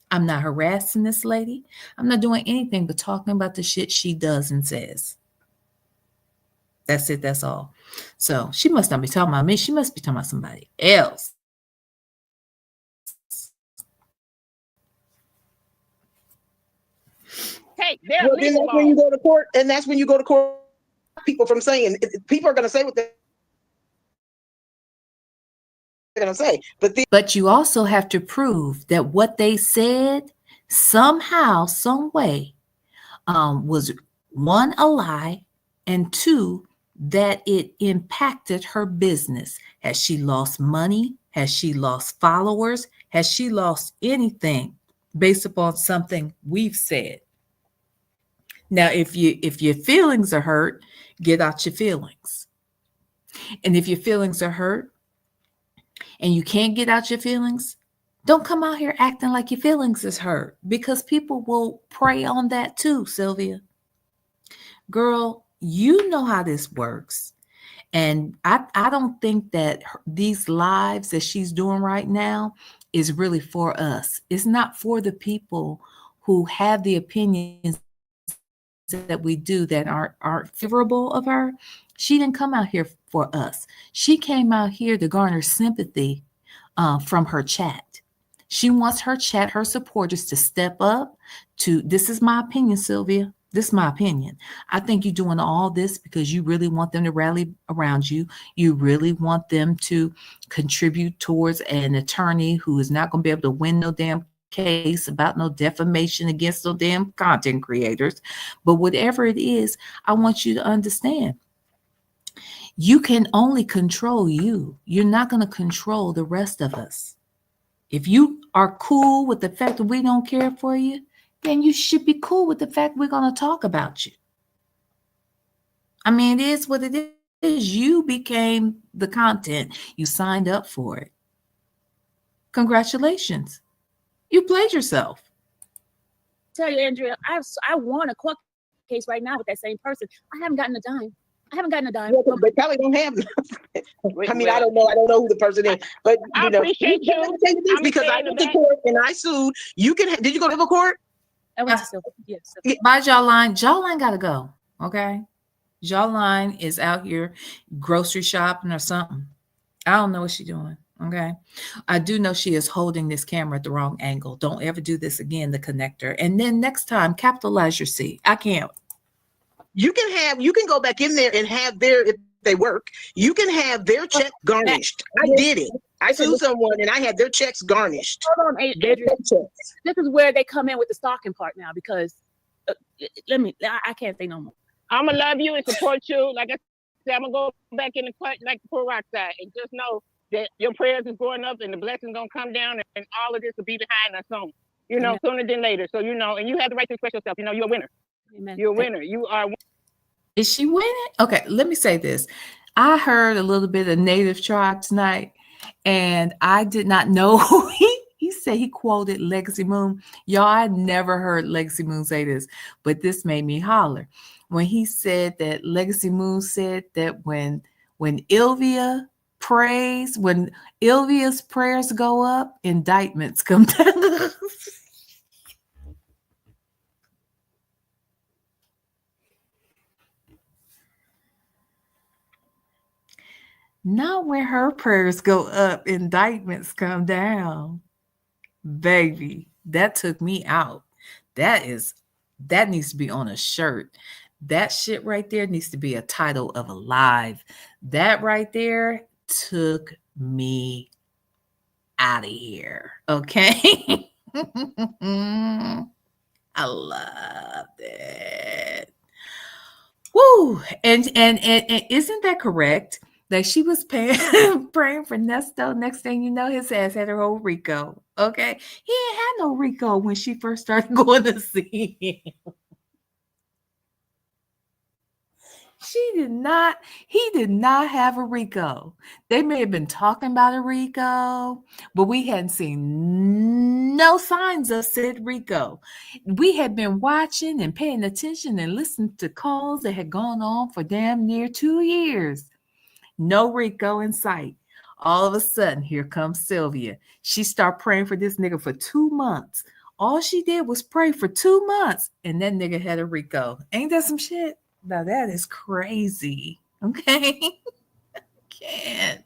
Speaker 1: I'm not harassing this lady. I'm not doing anything but talking about the shit she does and says. That's it. That's all. So she must not be talking about me. She must be talking about somebody else.
Speaker 6: Hey, there are
Speaker 5: Well, then
Speaker 6: legal
Speaker 5: that's when you
Speaker 6: laws.
Speaker 5: go to court, and that's when you go to court. People from saying people are going to say what they're going to say,
Speaker 1: But you also have to prove that what they said somehow, some way, was one, a lie, and two, that it impacted her business. Has she lost money? Has she lost followers? Has she lost anything based upon something we've said? Now, if your feelings are hurt, get out your feelings. And if your feelings are hurt and you can't get out your feelings, don't come out here acting like your feelings is hurt, because people will prey on that too, Sylvia. Girl, you know how this works. And I don't think that these lives that she's doing right now is really for us. It's not for the people who have the opinions that we do that aren't favorable of her. She didn't come out here for us. She came out here to garner sympathy from her chat. She wants her chat, her supporters, to step up to, this is my opinion, Sylvia. This is my opinion. I think you're doing all this because you really want them to rally around you. You really want them to contribute towards an attorney who is not going to be able to win no damn case about no defamation against no damn content creators. But whatever it is, I want you to understand, you can only control you. You're not going to control the rest of us. If you are cool with the fact that we don't care for you, then you should be cool with the fact we're going to talk about you. I mean, it is what it is. You became the content. You signed up for it. Congratulations. You played yourself.
Speaker 3: Tell you, Andrea, I won a court case right now with that same person. I haven't gotten a dime.
Speaker 5: Well, they probably don't have. I mean, I don't know. I don't know who the person is, but
Speaker 6: I appreciate you.
Speaker 5: Let me tell you this, because I went to court and I sued. You can. Did you go to civil court?
Speaker 3: I went to civil. Yes.
Speaker 1: Bye, Jawline. Jawline got to go. Okay. Jawline is out here grocery shopping or something. I don't know what she's doing. Okay. I do know she is holding this camera at the wrong angle. Don't ever do this again, the connector. And then next time, capitalize your C. I can't.
Speaker 5: You can go back in there and have if they work, you can have their check garnished. I did it. I sued someone and I had their checks garnished.
Speaker 3: Hold on, Andrea. This is where they come in with the stalking part now, because I can't say no more.
Speaker 6: I'm gonna love you and support you. Like I said, I'm gonna go back in the court like the poor rock side, and just know that your prayers is going up and the blessings gonna come down, and all of this will be behind us soon. Sooner than later. So and you have the right to express yourself. You're a winner. Amen. You're a winner. You are.
Speaker 1: Is she winning? Okay, let me say this. I heard a little bit of Native Tribe tonight, and I did not know he said he quoted Legacy Moon. Y'all, I never heard Legacy Moon say this, but this made me holler. When he said that Legacy Moon said that when Ylvia prays, when Ylvia's prayers go up, indictments come down. Not when her prayers go up, indictments come down. Baby, that took me out. That needs to be on a shirt. That shit right there needs to be a title of a live. That right there took me out of here. Okay. I loved it. Woo. And isn't that correct? That she was praying for Nesto. Next thing you know, his ass had her whole Rico. Okay. He ain't had no Rico when she first started going to see him. He did not have a Rico. They may have been talking about a Rico, but we hadn't seen no signs of said Rico. We had been watching and paying attention and listening to calls that had gone on for damn near 2 years. No Rico in sight. All of a sudden, here comes Sylvia. She started praying for this nigga for 2 months. All she did was pray for 2 months, and that nigga had a Rico. Ain't that some shit? Now that is crazy. Okay. Can't.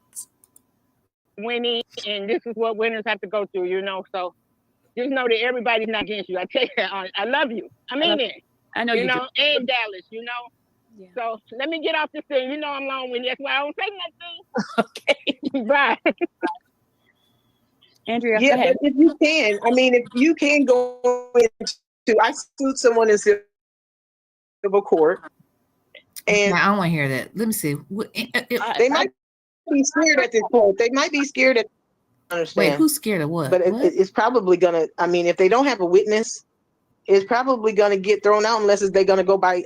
Speaker 6: Winning, and this is what winners have to go through, you know. So just know that everybody's not against you. I tell you, I love you. I mean it.
Speaker 3: I know
Speaker 6: You
Speaker 3: you
Speaker 6: know, and Dallas, you know.
Speaker 3: do. Yeah.
Speaker 6: So let me get off this thing. You know I'm long-winded. That's why I don't say nothing.
Speaker 3: Okay.
Speaker 6: Bye.
Speaker 3: Andrea,
Speaker 5: Yeah,
Speaker 3: go ahead.
Speaker 5: but if you can, I mean, if you can go into, I sued someone in civil court, and
Speaker 1: Now, I don't want to hear that. Let me see.
Speaker 5: they might be scared at this point. They might be scared at. Understand?
Speaker 1: Wait, who's scared of what?
Speaker 5: But
Speaker 1: What?
Speaker 5: it's probably gonna. I mean, if they don't have a witness, it's probably gonna get thrown out unless they're gonna go by.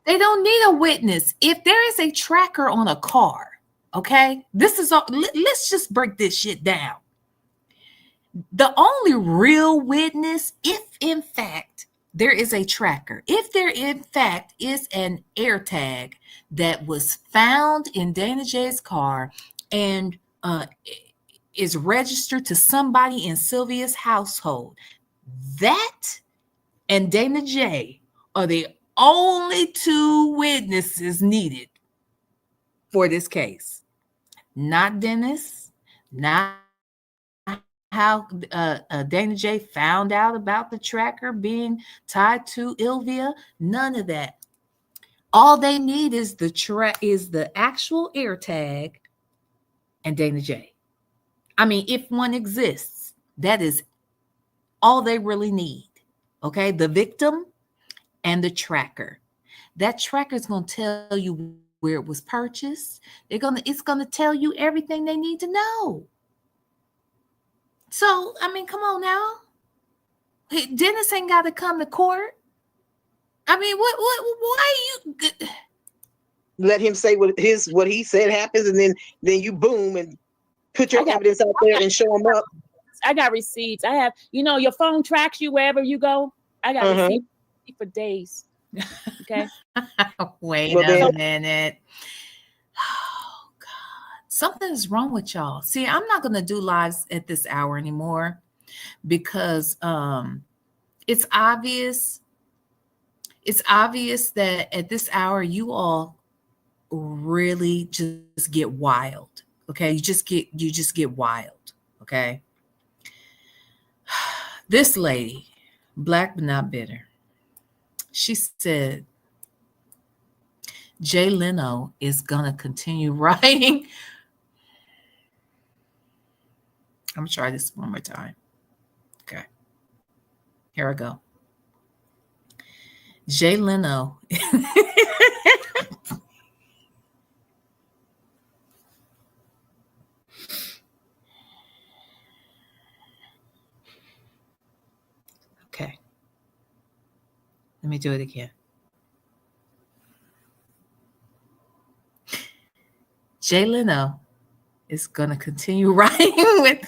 Speaker 1: They don't need a witness. If there is a tracker on a car, okay, this is all. Let's just break this shit down. The only real witness, if in fact there is a tracker, if there in fact is an AirTag that was found in Dana J's car and is registered to somebody in Sylvia's household, that and Dana J are the only two witnesses needed for this case. Not Dennis, not how Dana J found out about the tracker being tied to Ylvia. None of that. All they need is the actual AirTag and Dana J. I mean, if one exists, that is all they really need. Okay, the victim and the tracker. That tracker is going to tell you where it was purchased. It's going to tell you everything they need to know. So, I mean, come on now. Dennis ain't got to come to court. I mean, why you
Speaker 5: Let him say what he said happens, and then you boom and put your evidence out there and show him up.
Speaker 3: I got receipts. I have, your phone tracks you wherever you go. I got receipts for days. Okay.
Speaker 1: Wait a minute. Oh God. Something's wrong with y'all. See, I'm not gonna do lives at this hour anymore because it's obvious that at this hour you all really just get wild. Okay. You just get wild. Okay. This lady, black but not bitter, she said Jay Leno is gonna continue writing. I'm gonna try this one more time. Okay, here I go. Jay Leno. Okay, let me do it again. Jay Leno is gonna continue writing with.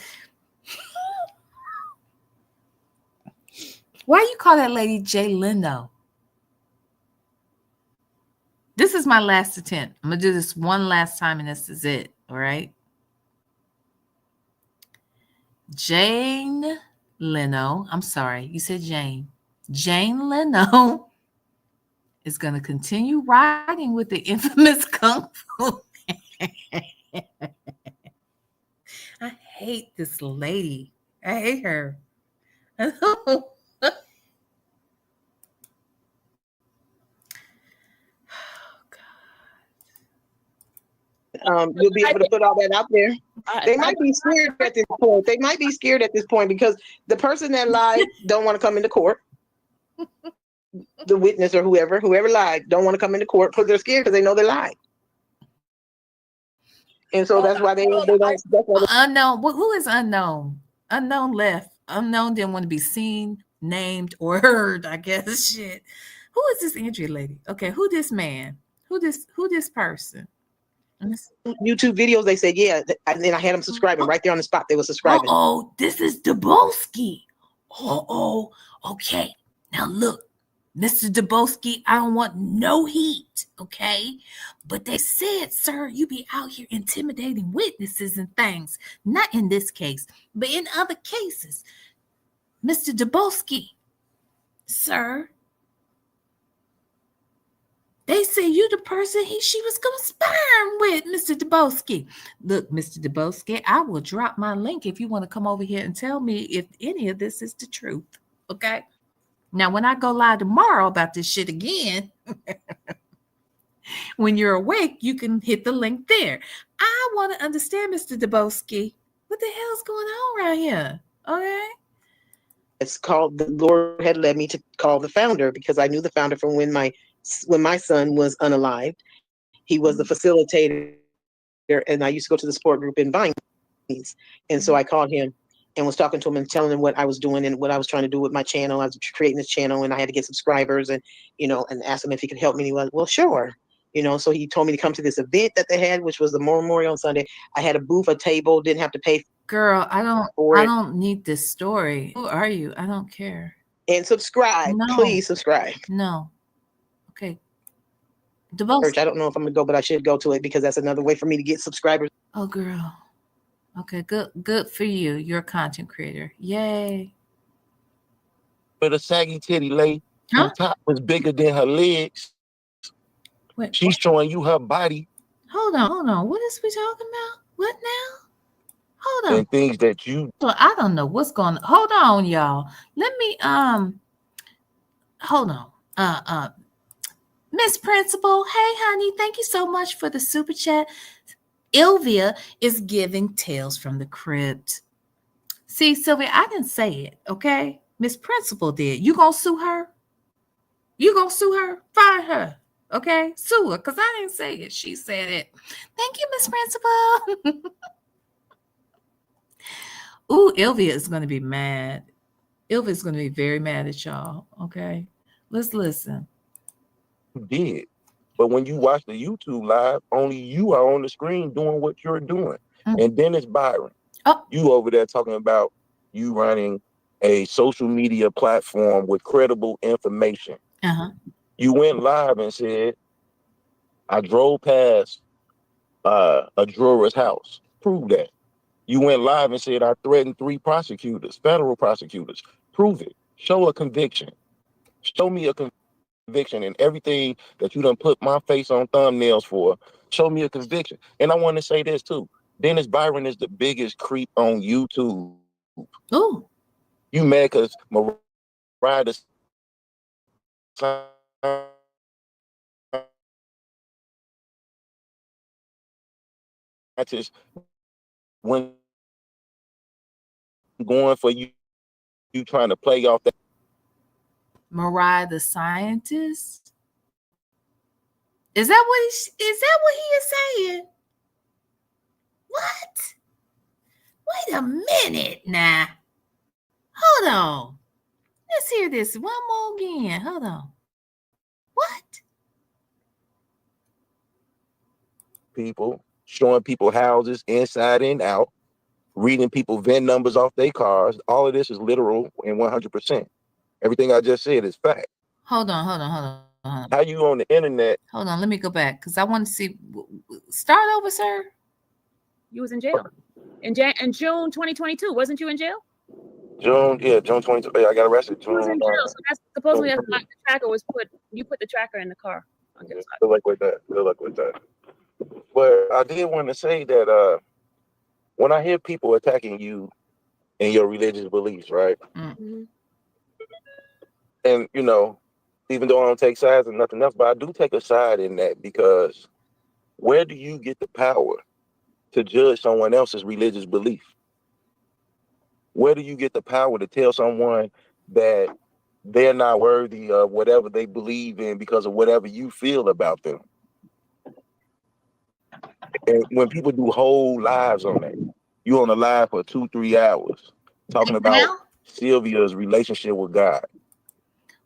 Speaker 1: Why you call that lady Jay Leno? This is my last attempt. I'm gonna do this one last time, and this is it. All right. Jane Leno. I'm sorry, you said Jane. Jane Leno is gonna continue writing with the infamous Kung Fu. I hate this lady. I hate her.
Speaker 5: You'll be able to put all that out there. They might be scared at this point. They might be scared at this point because the person that lied don't want to come into court. The witness or whoever lied don't want to come into court because they're scared because they know they lied. And so that's why they don't. That's why
Speaker 1: Unknown. Who is unknown? Unknown left. Unknown didn't want to be seen, named, or heard. I guess. Shit. Who is this Andrea lady? Okay, who this man? Who this person?
Speaker 5: YouTube videos. They said yeah, and then I had them subscribing right there on the spot. They were subscribing.
Speaker 1: Oh, this is Dubowski. Oh, okay. Now look, Mr. Dubowski, I don't want no heat, okay? But they said, sir, you be out here intimidating witnesses and things. Not in this case, but in other cases. Mr. Dubowski, sir, They say you the person she was conspiring with, Mr. Dubowski. Look, Mr. Dubowski, I will drop my link if you want to come over here and tell me if any of this is the truth. Okay. Now, when I go live tomorrow about this shit again, when you're awake, you can hit the link there. I want to understand, Mr. Dubowski, what the hell's going on around here? Okay.
Speaker 5: It's called, the Lord had led me to call the founder because I knew the founder from when my son was unalived. He was the facilitator, and I used to go to the support group in Vines. And so I called him and was talking to him and telling him what I was doing and what I was trying to do with my channel. I was creating this channel and I had to get subscribers and, and asked him if he could help me. And he was, well, sure. So he told me to come to this event that they had, which was the Memorial on Sunday. I had a booth, a table, didn't have to pay.
Speaker 1: Girl, I don't need this story. Who are you? I don't care.
Speaker 5: And subscribe.
Speaker 1: No.
Speaker 5: Please subscribe.
Speaker 1: No. Okay.
Speaker 5: Church, I don't know if I'm gonna go, but I should go to it because that's another way for me to get subscribers.
Speaker 1: Oh, girl. Okay, good for you. You're a content creator. Yay.
Speaker 7: But a saggy titty lady, her top was bigger than her legs.
Speaker 1: Wait,
Speaker 7: she's showing you her body.
Speaker 1: Hold on. What is we talking about? What now? Hold on.
Speaker 7: And things that you.
Speaker 1: So I don't know what's going on. Hold on, y'all. Let me hold on. Miss Principal, hey honey, thank you so much for the super chat. Ylvia is giving Tales from the Crypt. See, Sylvia, I didn't say it, okay? Miss Principal did. You gonna sue her? You gonna sue her? Fire her, okay? Sue her, because I didn't say it. She said it. Thank you, Miss Principal. Ooh, Ylvia is gonna be mad. Ylvia is gonna be very mad at y'all, okay? Let's listen.
Speaker 7: Did. But when you watch the YouTube live, only you are on the screen doing what you're doing. And then it's Byron. You over there talking about you running a social media platform with credible information. You went live and said, I drove past a drawer's house. Prove that. You went live and said, I threatened 3 prosecutors, federal prosecutors. Prove it. Show a conviction. Show me a conviction and everything that you done put my face on thumbnails for. Show me a conviction. And I want to say this too. Dennis Byron is the biggest creep on YouTube.
Speaker 1: Oh.
Speaker 7: You mad because Mariah just when going for you trying to play off that.
Speaker 1: Mariah the scientist? Is that what he is saying? What? Wait a minute now. Hold on. Let's hear this one more again. Hold on. What?
Speaker 7: People showing people houses inside and out, reading people VIN numbers off their cars. All of this is literal and 100%. Everything I just said is fact.
Speaker 1: Hold on.
Speaker 7: How you on the internet?
Speaker 1: Hold on, let me go back because I want to see. Start over, sir.
Speaker 3: You was in jail in June 2022. Wasn't you in jail?
Speaker 7: June 22. I got arrested.
Speaker 3: You was in jail, so that's supposedly that's why the tracker was put. You put the tracker in the car.
Speaker 7: Good luck with that. But I did want to say that when I hear people attacking you and your religious beliefs, right?
Speaker 3: Mm-hmm.
Speaker 7: And even though I don't take sides and nothing else, but I do take a side in that because where do you get the power to judge someone else's religious belief? Where do you get the power to tell someone that they're not worthy of whatever they believe in because of whatever you feel about them? And when people do whole lives on that, you on the live for 2-3 hours talking about Sylvia's relationship with God.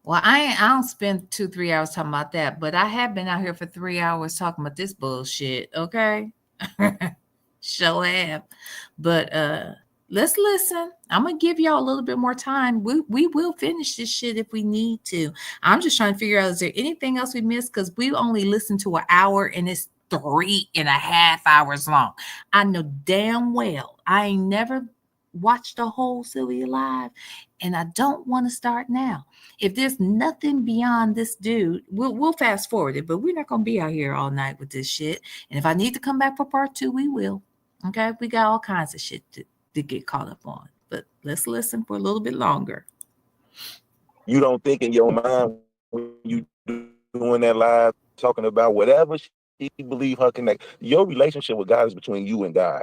Speaker 1: Well, I don't spend 2-3 hours talking about that, but I have been out here for 3 hours talking about this bullshit. Okay. Sure have. But let's listen. I'm gonna give y'all a little bit more time. We will finish this shit if we need to. I'm just trying to figure out, is there anything else we missed? Because we only listened to an hour and it's 3.5 hours long. I know damn well I ain't never watch the whole Sylvia live, and I don't want to start now. If there's nothing beyond this dude, we'll fast forward it, but we're not gonna be out here all night with this shit. And if I need to come back for part 2, we will. Okay, we got all kinds of shit to get caught up on, but let's listen for a little bit longer.
Speaker 7: You don't think in your mind when you doing that live, talking about whatever she believe her connect. Your relationship with God is between you and God.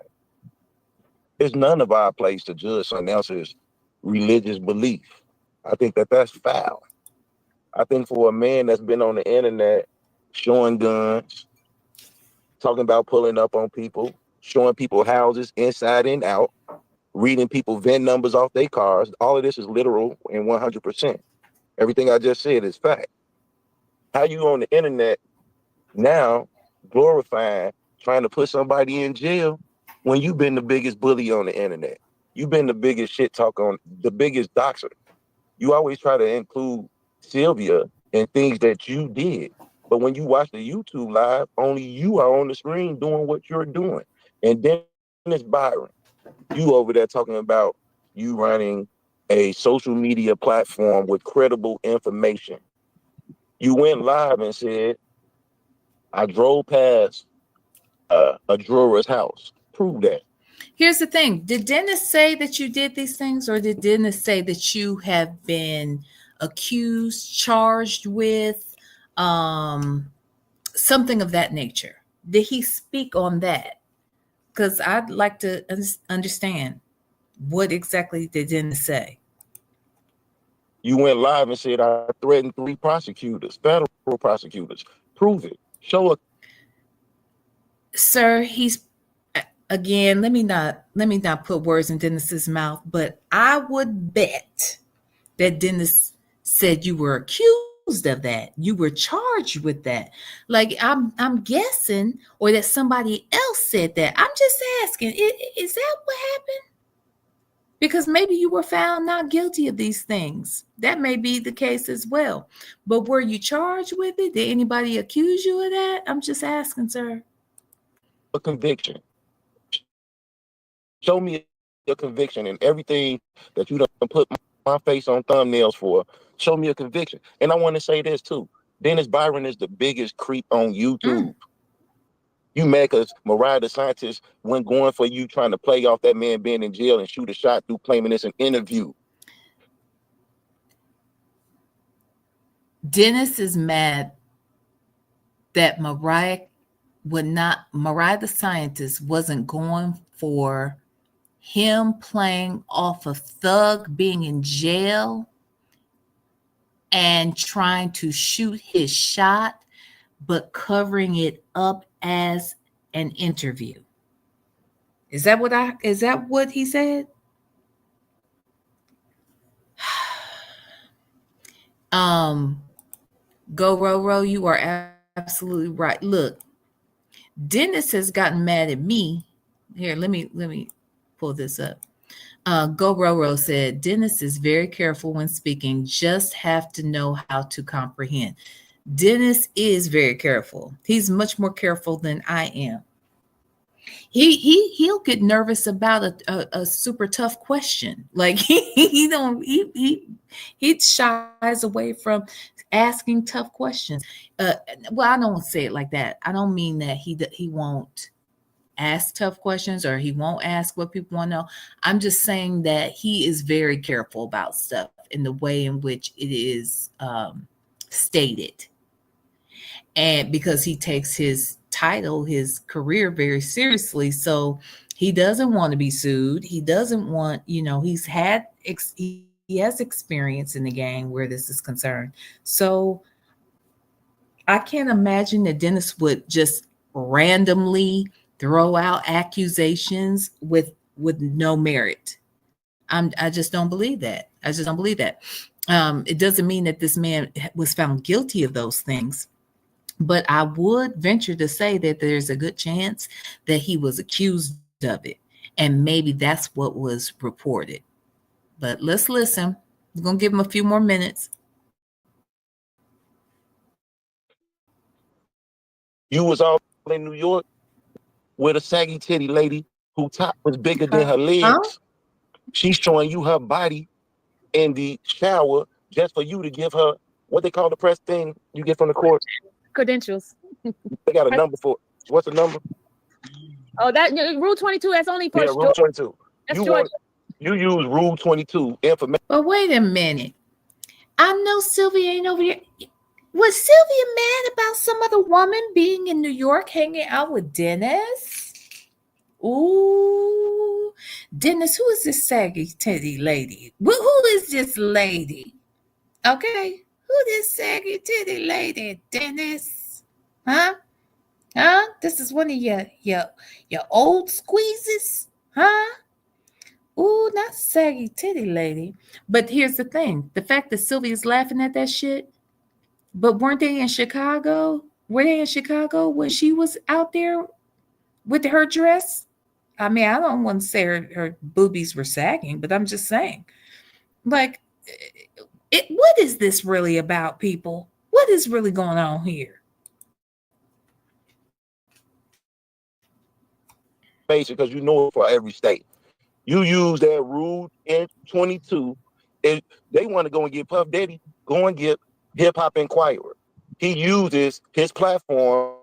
Speaker 7: It's none of our place to judge someone else's religious belief. I think that that's foul. I think for a man that's been on the internet showing guns, talking about pulling up on people, showing people houses inside and out, reading people VIN numbers off their cars, all of this is literal and 100%. Everything I just said is fact. How you on the internet now glorifying trying to put somebody in jail when you've been the biggest bully on the internet? You've been the biggest shit talk on, the biggest doxer. You always try to include Sylvia in things that you did. But when you watch the YouTube live, only you are on the screen doing what you're doing. And then it's Byron. You over there talking about you running a social media platform with credible information. You went live and said, I drove past a drawer's house. Prove that.
Speaker 1: Here's the thing. Did Dennis say that you did these things, or did Dennis say that you have been accused, charged with something of that nature? Did he speak on that? Because I'd like to understand, what exactly did Dennis say?
Speaker 7: You went live and said, I threatened 3 prosecutors, federal prosecutors. Prove it. Show it.
Speaker 1: Sir, he's, again, let me not put words in Dennis's mouth, but I would bet that Dennis said you were accused of that. You were charged with that. Like, I'm guessing, or that somebody else said that. I'm just asking, is that what happened? Because maybe you were found not guilty of these things. That may be the case as well. But were you charged with it? Did anybody accuse you of that? I'm just asking, sir.
Speaker 7: A conviction. Show me a conviction, and everything that you done put my face on thumbnails for. Show me a conviction. And I want to say this too. Dennis Byron is the biggest creep on YouTube. You mad because Mariah the Scientist went going for you trying to play off that man being in jail and shoot a shot through claiming it's an interview.
Speaker 1: Dennis is mad that Mariah the Scientist wasn't going for him playing off of Thug being in jail and trying to shoot his shot, but covering it up as an interview. Is that what he said? Go Roro, you are absolutely right. Look, Dennis has gotten mad at me. Here, let me pull this up. Go Roro said, Dennis is very careful when speaking, just have to know how to comprehend. Dennis is very careful. He's much more careful than I am. He'll get nervous about a super tough question. Like he shies away from asking tough questions. Well, I don't say it like that. I don't mean that he won't ask tough questions or he won't ask what people want to know. I'm just saying that he is very careful about stuff in the way in which it is stated. And because he takes his title, his career very seriously. So he doesn't want to be sued. He doesn't want, he has experience in the game where this is concerned. So I can't imagine that Dennis would just randomly throw out accusations with no merit. I just don't believe that. It doesn't mean that this man was found guilty of those things. But I would venture to say that there's a good chance that he was accused of it. And maybe that's what was reported. But let's listen. We're going to give him a few more minutes.
Speaker 7: You was all in New York with a saggy titty lady who top was bigger than her legs. She's showing you her body in the shower just for you to give her what they call the press thing you get from the court.
Speaker 3: Credentials.
Speaker 7: They got a number for it. What's the number?
Speaker 3: Oh, that Rule 22. That's only for
Speaker 7: Rule 22.
Speaker 3: That's
Speaker 7: You use Rule 22 information.
Speaker 1: But wait a minute. I know Sylvia ain't over here. Was Sylvia mad about some other woman being in New York hanging out with Dennis? Ooh, Dennis, who is this saggy titty lady? Who is this lady? Okay, who this saggy titty lady, Dennis? Huh? This is one of your old squeezes, huh? Ooh, not saggy titty lady. But here's the thing: the fact that Sylvia's laughing at that shit. But weren't they in Chicago? Were they in Chicago when she was out there with her dress? I mean, I don't want to say her boobies were sagging, but I'm just saying, like, what is this really about, people? What is really going on here?
Speaker 7: Because you know it for every state. You use that Rule 22. If they want to go and get Puff Daddy, go and get Hip Hop Inquirer. He uses his platform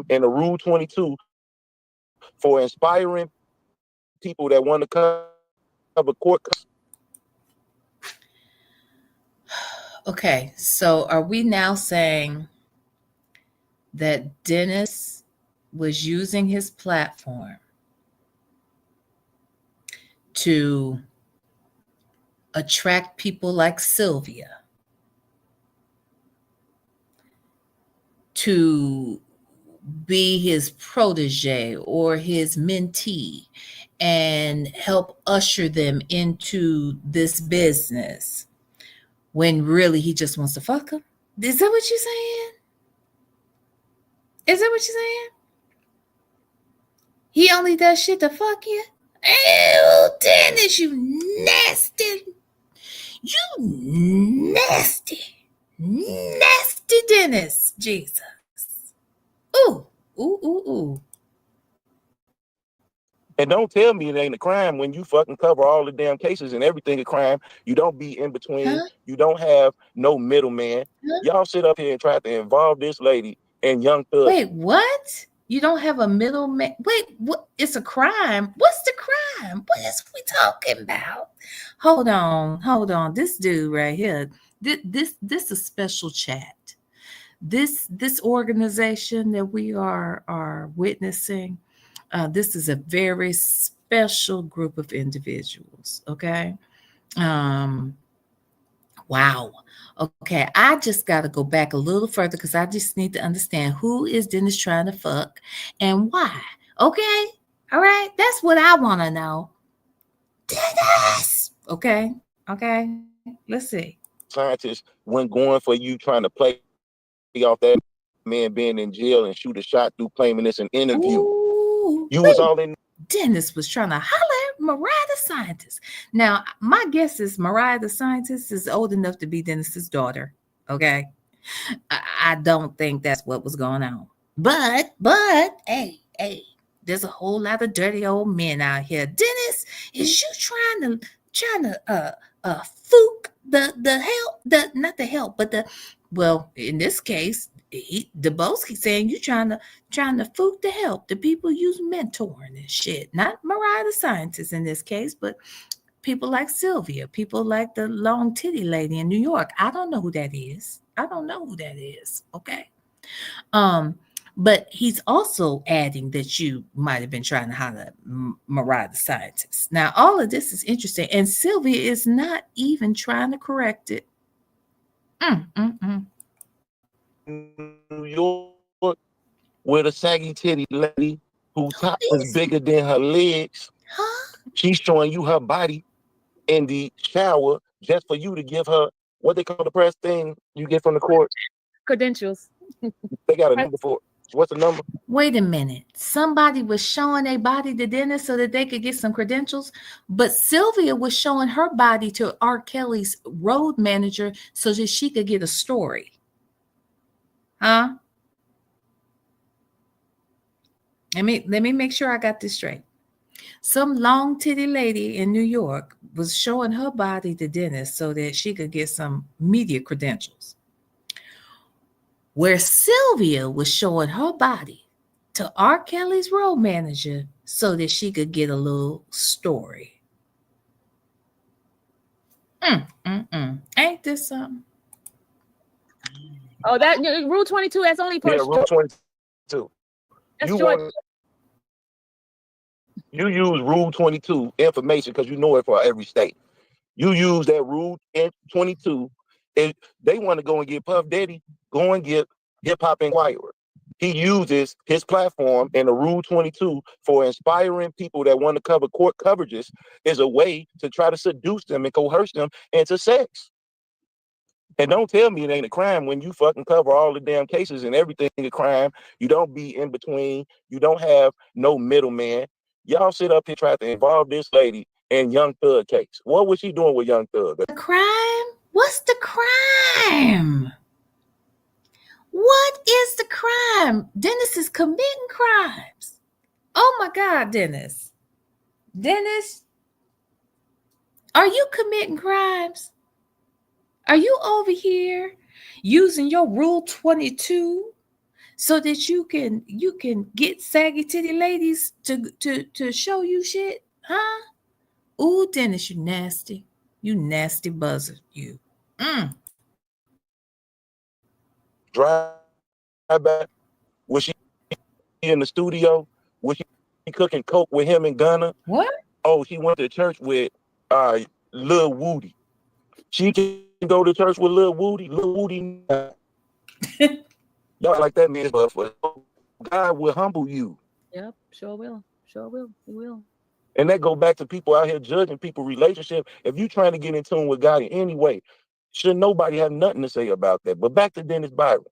Speaker 7: in the Rule 22 for inspiring people that want to cover court.
Speaker 1: Okay, so are we now saying that Dennis was using his platform to attract people like Sylvia to be his protege or his mentee and help usher them into this business when really he just wants to fuck them? Is that what you're saying? Is that what you're saying? He only does shit to fuck you? Ew, Dennis, you nasty. You nasty. Nasty Dennis. Jesus. Ooh, ooh, ooh, ooh.
Speaker 7: And don't tell me it ain't a crime when you fucking cover all the damn cases and everything a crime. You don't be in between.
Speaker 1: Huh?
Speaker 7: You don't have no middleman.
Speaker 1: Huh?
Speaker 7: Y'all sit up here and try to involve this lady and Young Thug.
Speaker 1: Wait, what? You don't have a middleman? Wait, what? It's a crime. What's the crime? What is we talking about? Hold on. This dude right here. This is a special chat. This organization that we are witnessing. This is a very special group of individuals. Okay. Wow. Okay, I just got to go back a little further because I just need to understand who is Dennis trying to fuck and why. Okay, all right, that's what I want to know. Dennis. Okay, let's see.
Speaker 7: Scientists when going for you trying to play off that man being in jail and shoot a shot through claiming it's an interview.
Speaker 1: Ooh,
Speaker 7: you was all in.
Speaker 1: Dennis was trying to holler at Mariah the scientist. Now, my guess is Mariah the scientist is old enough to be Dennis's daughter. Okay. I don't think that's what was going on. But, hey, there's a whole lot of dirty old men out here. Dennis, is you trying to fook the help, not the help, but well, in this case, Dubowski saying you trying to fook the help. The people use mentoring and shit. Not Mariah the scientist in this case, but people like Sylvia, people like the long titty lady in New York. I don't know who that is. Okay. But he's also adding that you might have been trying to holler at Mariah the scientist. Now, all of this is interesting, and Sylvia is not even trying to correct it.
Speaker 7: New York with a saggy titty lady whose top is bigger than her legs.
Speaker 1: Huh?
Speaker 7: She's showing you her body in the shower just for you to give her what they call the press thing you get from the court.
Speaker 3: Credentials.
Speaker 7: They got a number for it. What's the number?
Speaker 1: Wait a minute. Somebody was showing their body to Dennis so that they could get some credentials, but Sylvia was showing her body to R. Kelly's road manager so that she could get a story. Huh? Let me make sure I got this straight. Some long titty lady in New York was showing her body to Dennis so that she could get some media credentials. Where Sylvia was showing her body to R. Kelly's road manager so that she could get a little story. Ain't this something?
Speaker 3: Oh, that Rule 22. That's only for
Speaker 7: Rule 22.
Speaker 3: That's
Speaker 7: You use Rule 22 information because you know it for every state. You use that Rule 22. If they want to go and get Puff Daddy, go and get Hip Hop Inquirer. He uses his platform and the Rule 22 for inspiring people that want to cover court coverages is a way to try to seduce them and coerce them into sex. And don't tell me it ain't a crime when you fucking cover all the damn cases and everything a crime. You don't be in between. You don't have no middleman. Y'all sit up here trying to involve this lady in Young Thug case. What was she doing with Young Thug?
Speaker 1: The crime? What's the crime? What is the crime? Dennis is committing crimes. Oh my God, Dennis. Dennis, are you committing crimes? Are you over here using your Rule 22 so that you can get saggy titty ladies to show you shit? Huh? Ooh, Dennis, you nasty. You nasty buzzard, you.
Speaker 7: Drive back. Was she in the studio? Was she cooking coke with him and Gunna?
Speaker 1: What?
Speaker 7: Oh, she went to church with Lil Woody. She can go to church with Lil Woody. Lil Woody. Y'all like that man, but God will humble you.
Speaker 3: Yep, sure will. Sure will. He will.
Speaker 7: And that go back to people out here judging people's relationship. If you trying to get in tune with God in any way, should nobody have nothing to say about that. But back to Dennis Byron.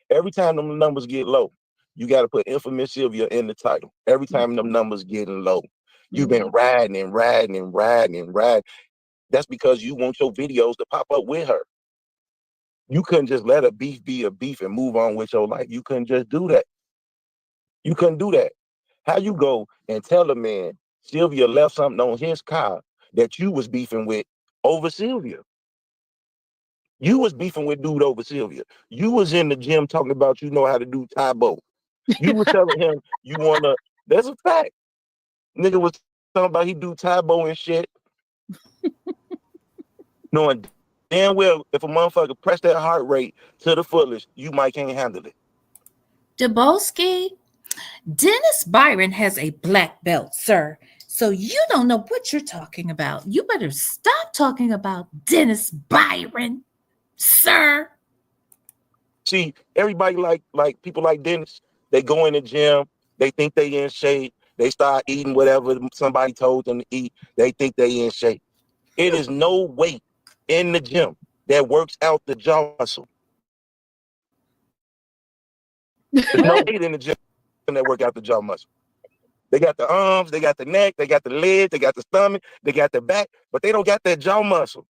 Speaker 7: Every time them numbers get low, you got to put Infamous Ylvia in the title. Every time them numbers getting low, you've been riding and riding and riding and riding. That's because you want your videos to pop up with her. You couldn't just let a beef be a beef and move on with your life. You couldn't just do that. You couldn't do that. How you go and tell a man Sylvia left something on his car that you was beefing with over Sylvia? You was beefing with dude over Sylvia. You was in the gym talking about you know how to do Taebo. You was telling him you wanna. That's a fact. Nigga was talking about he do Taebo and shit. Knowing damn well if a motherfucker press that heart rate to the fullest, you might can't handle it.
Speaker 1: Dabolsky, Dennis Byron has a black belt, sir. So you don't know what you're talking about. You better stop talking about Dennis Byron, sir.
Speaker 7: See, everybody like people like Dennis, they go in the gym, they think they in shape, they start eating whatever somebody told them to eat, they think they in shape. It is no weight in the gym that works out the jaw muscle. There's no weight in the gym that work out the jaw muscle. They got the arms, they got the neck, they got the legs, they got the stomach, they got the back, but they don't got that jaw muscle.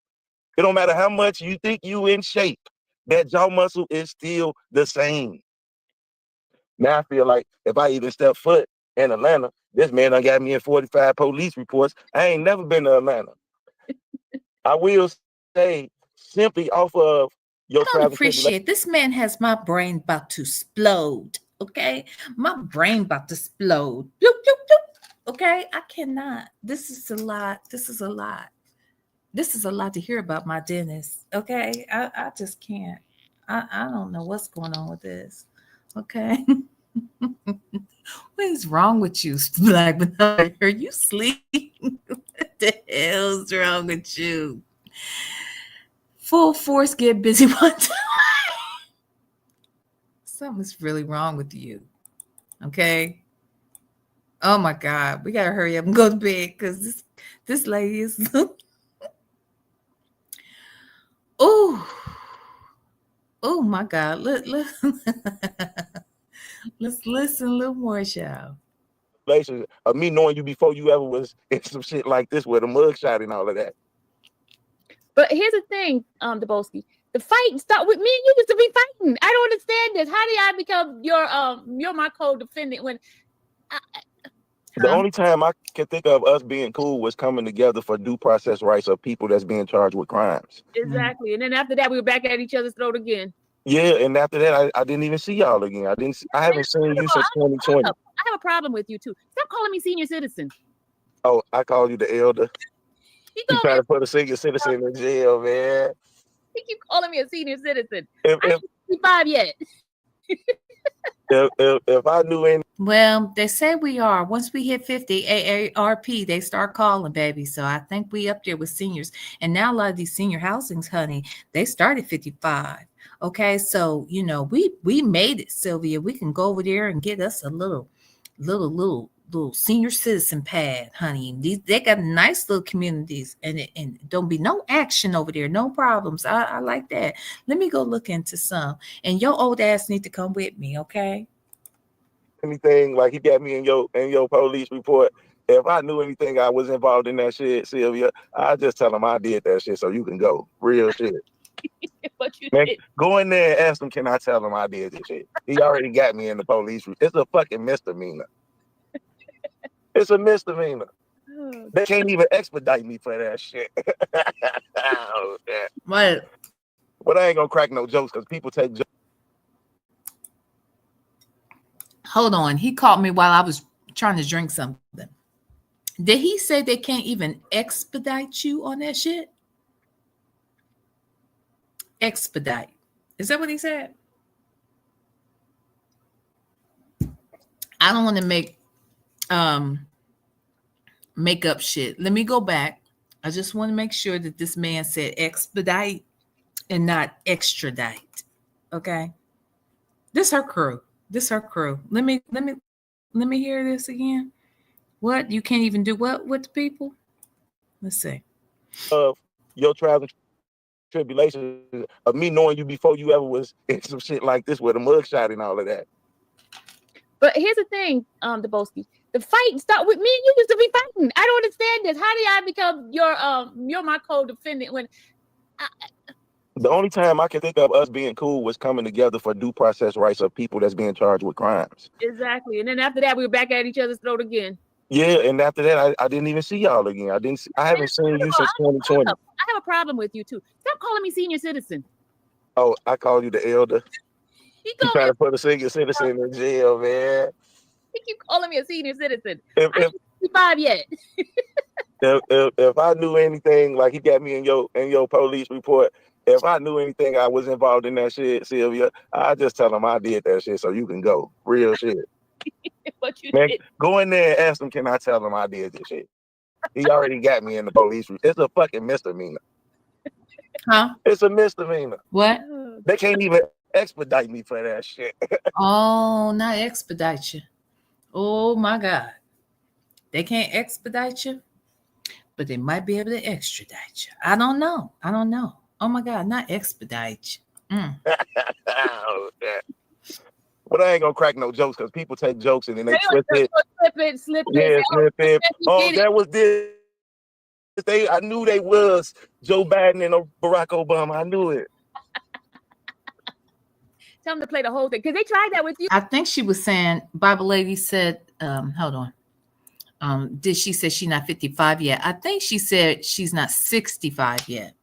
Speaker 7: It don't matter how much you think you in shape, that jaw muscle is still the same. Now I feel like if I even step foot in Atlanta, this man done got me in 45 police reports. I ain't never been to Atlanta. I will say simply off of your
Speaker 1: I don't appreciate this man has my brain about to explode. Okay, my brain about to explode. Bloop, bloop, bloop. Okay, I cannot. This is a lot. This is a lot. This is a lot to hear about my Dennis. Okay, I just can't. I don't know what's going on with this. Okay. What is wrong with you, Black Banana? Are you sleeping? What the hell's wrong with you? Full force, get busy one time. Something's really wrong with you. Okay. Oh my God. We gotta hurry up and go to bed because this lady is oh my God. Let's listen a little more, y'all.
Speaker 7: Of me knowing you before you ever was in some shit like this with a mugshot and all of that.
Speaker 3: But here's the thing, Dabolsky. The fight start with me and you used to be fighting. I don't understand this. How did I become your my co-defendant when
Speaker 7: The only time I can think of us being cool was coming together for due process rights of people that's being charged with crimes.
Speaker 3: Exactly. And then after that, we were back at each other's throat again.
Speaker 7: Yeah, and after that, I didn't even see y'all again. I haven't seen you since 2020.
Speaker 3: I have a problem with you too. Stop calling me senior citizen.
Speaker 7: Oh, I call you the elder.
Speaker 3: You
Speaker 7: trying to put a senior citizen in jail, man.
Speaker 3: He keep calling me a senior citizen.
Speaker 7: If,
Speaker 3: I'm 65 yet.
Speaker 7: if I knew any.
Speaker 1: Well, they say we are. Once we hit 50 AARP, they start calling, baby. So I think we up there with seniors. And now a lot of these senior housings, honey, they start at 55. Okay, so you know we made it, Sylvia. We can go over there and get us a little senior citizen pad, honey. They got nice little communities, and don't be no action over there, no problems. I like that. Let me go look into some. And your old ass need to come with me, okay?
Speaker 7: Anything like he got me in your police report. If I knew anything I was involved in that shit, Sylvia, I just tell him I did that shit so you can go. Real shit.
Speaker 3: But you
Speaker 7: Man, go in there and ask him, can I tell him I did this shit? He already got me in the police. It's a fucking misdemeanor. It's a misdemeanor. They can't even expedite me for that shit. Oh, yeah.
Speaker 1: What?
Speaker 7: But I ain't gonna crack no jokes because people take jokes.
Speaker 1: Hold on. He called me while I was trying to drink something. Did he say they can't even expedite you on that shit? Expedite. Is that what he said? I don't want to make up shit. Let me go back. I just want to make sure that this man said expedite and not extradite. Okay. This her crew. Let me hear this again. What? You can't even do what with the people? Let's see.
Speaker 7: Your trials and tribulations of me knowing you before you ever was in some shit like this with a mugshot and all of that.
Speaker 3: But here's the thing, Debowski. The fight start with me and you used to be fighting. I don't understand this. How did I become you're my co-defendant when
Speaker 7: the only time I can think of us being cool was coming together for due process rights of people that's being charged with crimes.
Speaker 3: Exactly. And then after that, we were back at each other's throat again.
Speaker 7: Yeah, and after that, I didn't even see y'all again. I haven't seen you since 2020.
Speaker 3: I have a problem with you too. Stop calling me senior citizen.
Speaker 7: Oh, I call you the elder. You trying to put a senior citizen in jail, man.
Speaker 3: He keep calling me a senior citizen.
Speaker 7: I'm
Speaker 3: 65 yet.
Speaker 7: If I knew anything, like he got me in your police report. If I knew anything I was involved in that shit, Sylvia, I just tell him I did that shit so you can go. Real shit.
Speaker 3: But you
Speaker 7: Man,
Speaker 3: did.
Speaker 7: go in there and ask him, can I tell him I did this shit? He already got me in the police. It's a fucking misdemeanor.
Speaker 1: Huh?
Speaker 7: It's a misdemeanor.
Speaker 1: What?
Speaker 7: They can't even expedite me for that shit.
Speaker 1: Oh, not expedite you. Oh my God. They can't expedite you, but they might be able to extradite you. I don't know. Oh my God, not expedite you.
Speaker 7: Oh, yeah. But I ain't gonna crack no jokes because people take jokes and then they twist it.
Speaker 3: Slip it.
Speaker 7: Yeah, slip it. Oh, that was this. I knew they was Joe Biden and Barack Obama. I knew it.
Speaker 3: Tell them to play the whole thing because they tried that with you.
Speaker 1: I think she was saying, Bible lady said, hold on. Did she say she's not 55 yet? I think she said she's not 65 yet.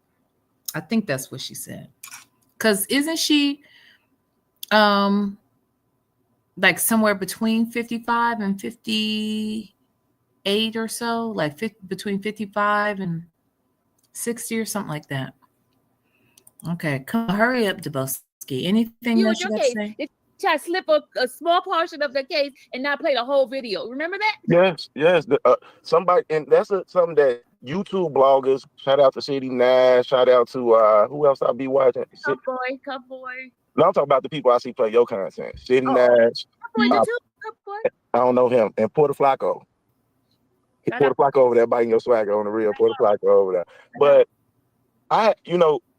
Speaker 1: I think that's what she said. Because isn't she like somewhere between 55 and 58 or so? Like between 55 and 60 or something like that. Okay, come hurry up, Debowski. Anything
Speaker 3: You
Speaker 1: that you got to say?
Speaker 3: They try to slip a small portion of the case and not play the whole video. Remember that?
Speaker 7: Yes. Somebody, and that's something that YouTube bloggers. Shout out to City Nash. Shout out to who else I'll be watching.
Speaker 3: Cup boy.
Speaker 7: No, I'm talking about the people I see play your content. City Nash.
Speaker 3: Cup boy, Cup boy.
Speaker 7: I don't know him. And Porter Flacco. Porter Flacco over there biting your swagger on the real. Porter Flacco over there. But I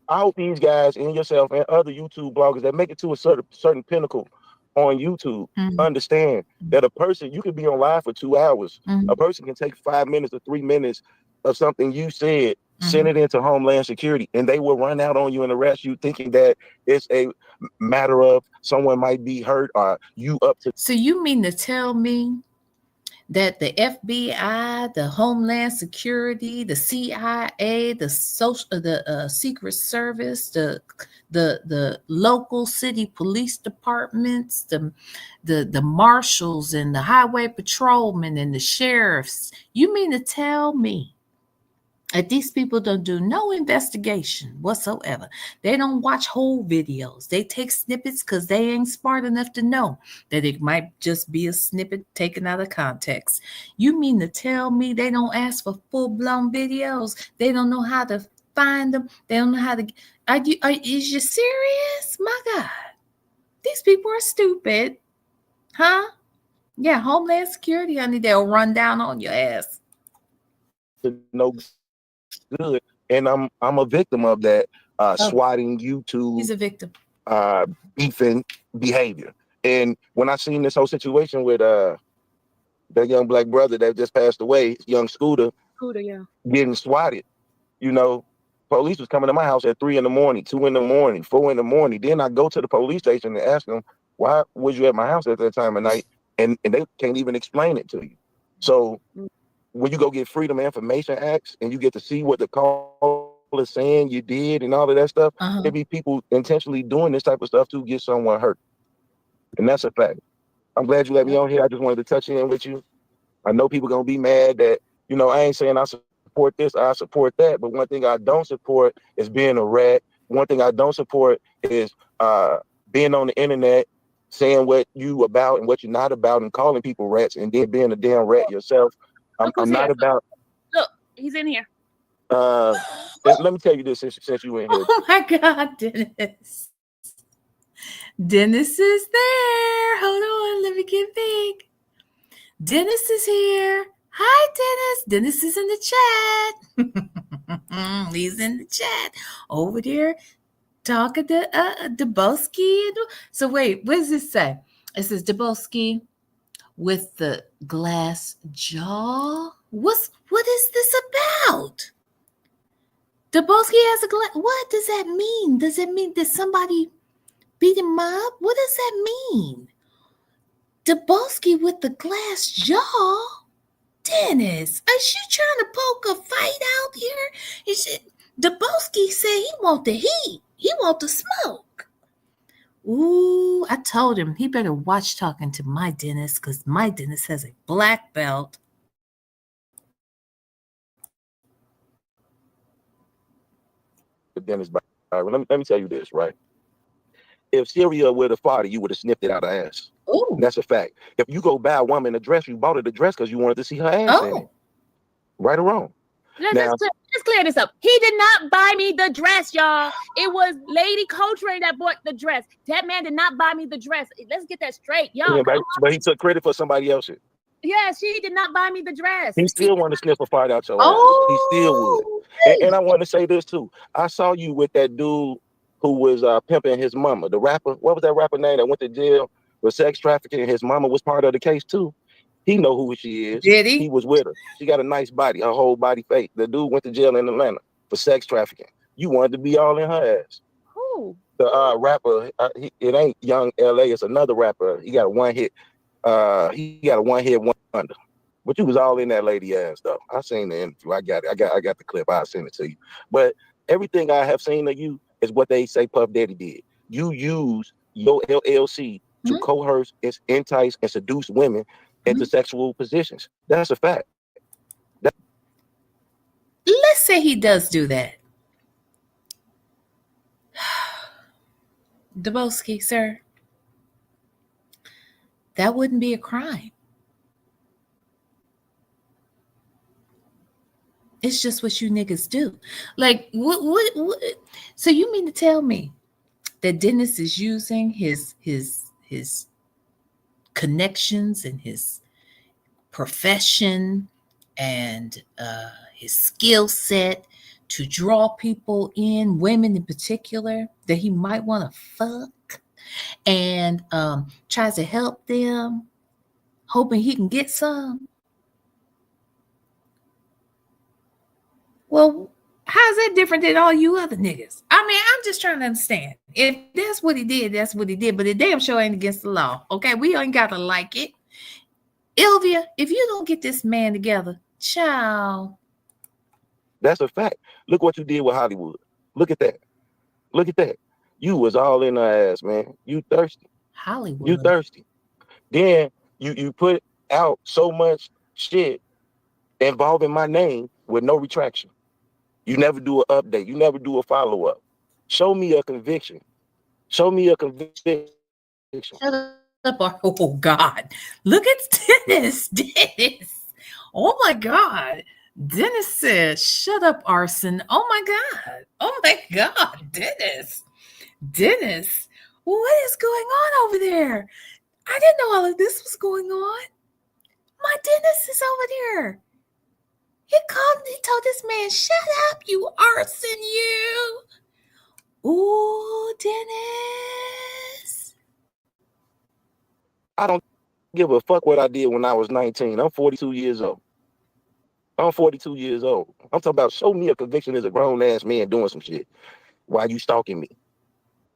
Speaker 7: hope these guys and yourself and other YouTube bloggers that make it to a certain pinnacle on YouTube understand that a person, you could be on live for 2 hours. A person can take 5 minutes or 3 minutes of something you said, send it into Homeland Security, and they will run out on you and arrest you thinking that it's a matter of someone might be hurt or you up to.
Speaker 1: So you mean to tell me that the FBI, the Homeland Security, the CIA, the Secret Service, the local city police departments, the marshals and the highway patrolmen and the sheriffs. You mean to tell me that these people don't do no investigation whatsoever? They don't watch whole videos. They take snippets because they ain't smart enough to know that it might just be a snippet taken out of context. You mean to tell me they don't ask for full-blown videos? They don't know how to find them? They don't know how to... Is you serious? My God. These people are stupid. Huh? Yeah, Homeland Security, honey, they'll run down on your ass.
Speaker 7: No good, and I'm a victim of that swatting YouTube.
Speaker 1: He's a victim.
Speaker 7: Beefing behavior. And when I seen this whole situation with that young black brother that just passed away, young Scooter,
Speaker 3: yeah,
Speaker 7: getting swatted, you know, police was coming to my house at 3 a.m, 2 a.m, 4 a.m. Then I go to the police station and ask them, why was you at my house at that time of night? And they can't even explain it to you. So when you go get Freedom of Information Acts and you get to see what the call is saying you did and all of that stuff, there be people intentionally doing this type of stuff to get someone hurt. And that's a fact. I'm glad you let me on here. I just wanted to touch in with you. I know people gonna be mad that, you know, I ain't saying I support this, I support that, but one thing I don't support is being a rat. One thing I don't support is being on the internet saying what you about and what you're not about and calling people rats and then being a damn rat yourself. I'm not about...
Speaker 3: Look, he's in here.
Speaker 7: Let me tell you this since you in here.
Speaker 1: Oh my God, Dennis. Dennis is there. Hold on, let me get big. Dennis is here. Hi, Dennis. Dennis is in the chat. He's in the chat over there talking to Dubowski. So wait, what does this say? It says Dubowski with the glass jaw. What is this about? Dubowski has a glass. What does that mean? Does it mean that somebody beat him up? What does that mean? Dubowski with the glass jaw? Dennis, is you trying to poke a fight out here? Dubowski said he want the heat. He want the smoke. Ooh, I told him he better watch talking to my Dennis because my Dennis has a black belt.
Speaker 7: Dennis, let me tell you this, right? If Syria would have fought, you would have sniffed it out her ass.
Speaker 1: Ooh.
Speaker 7: That's a fact. If you go buy a woman a dress, you bought her the dress because you wanted to see her ass in it. Right or wrong?
Speaker 3: Let's clear this up. He did not buy me the dress, y'all. It was Lady Coltrane that bought the dress. That man did not buy me the dress. Let's get that straight, y'all.
Speaker 7: Yeah, but he took credit for somebody else's.
Speaker 3: Yes, she did not buy me the dress.
Speaker 7: He still want to sniff a fight out your ass. He still would. And I want to say this too. I saw you with that dude who was pimping his mama, the rapper. What was that rapper name that went to jail for sex trafficking? His mama was part of the case too. He know who she is.
Speaker 1: Did he?
Speaker 7: He was with her. She got a nice body, her whole body fake. The dude went to jail in Atlanta for sex trafficking. You wanted to be all in her ass.
Speaker 3: Who?
Speaker 7: The rapper, it ain't Young LA. It's another rapper. He got a one hit. He got a one-hit wonder. But you was all in that lady ass though. I seen the interview. I got the clip. I'll send it to you. But everything I have seen of you is what they say Puff Daddy did. You use your LLC to coerce, entice, and seduce women into sexual positions. That's a fact.
Speaker 1: Let's say he does do that. Dubowski, sir, that wouldn't be a crime. It's just what you niggas do. Like, what? So you mean to tell me that Dennis is using his connections and his profession and his skill set to draw people in, women in particular, that he might want to fuck, and tries to help them, hoping he can get some? Well, how's that different than all you other niggas? I mean, I'm just trying to understand. If that's what he did, that's what he did. But it damn sure ain't against the law. Okay, we ain't got to like it. Ylvia, if you don't get this man together, ciao.
Speaker 7: That's a fact. Look what you did with Hollywood. Look at that. Look at that. You was all in her ass, man. You thirsty.
Speaker 1: Hollywood.
Speaker 7: You thirsty. Then you put out so much shit involving my name with no retraction. You never do an update. You never do a follow-up. Show me a conviction. Show me a conviction.
Speaker 1: Shut up. Oh, God. Look at Dennis. Dennis. Oh, my God. Dennis said, shut up, arson. Oh, my God. Oh, my God. Dennis. Dennis. What is going on over there? I didn't know all of this was going on. My Dennis is over there. He told this man, shut up, you arson, you. Ooh, Dennis.
Speaker 7: I don't give a fuck what I did when I was 19. I'm 42 years old. I'm 42 years old. I'm talking about show me a conviction as a grown ass man doing some shit. Why you stalking me?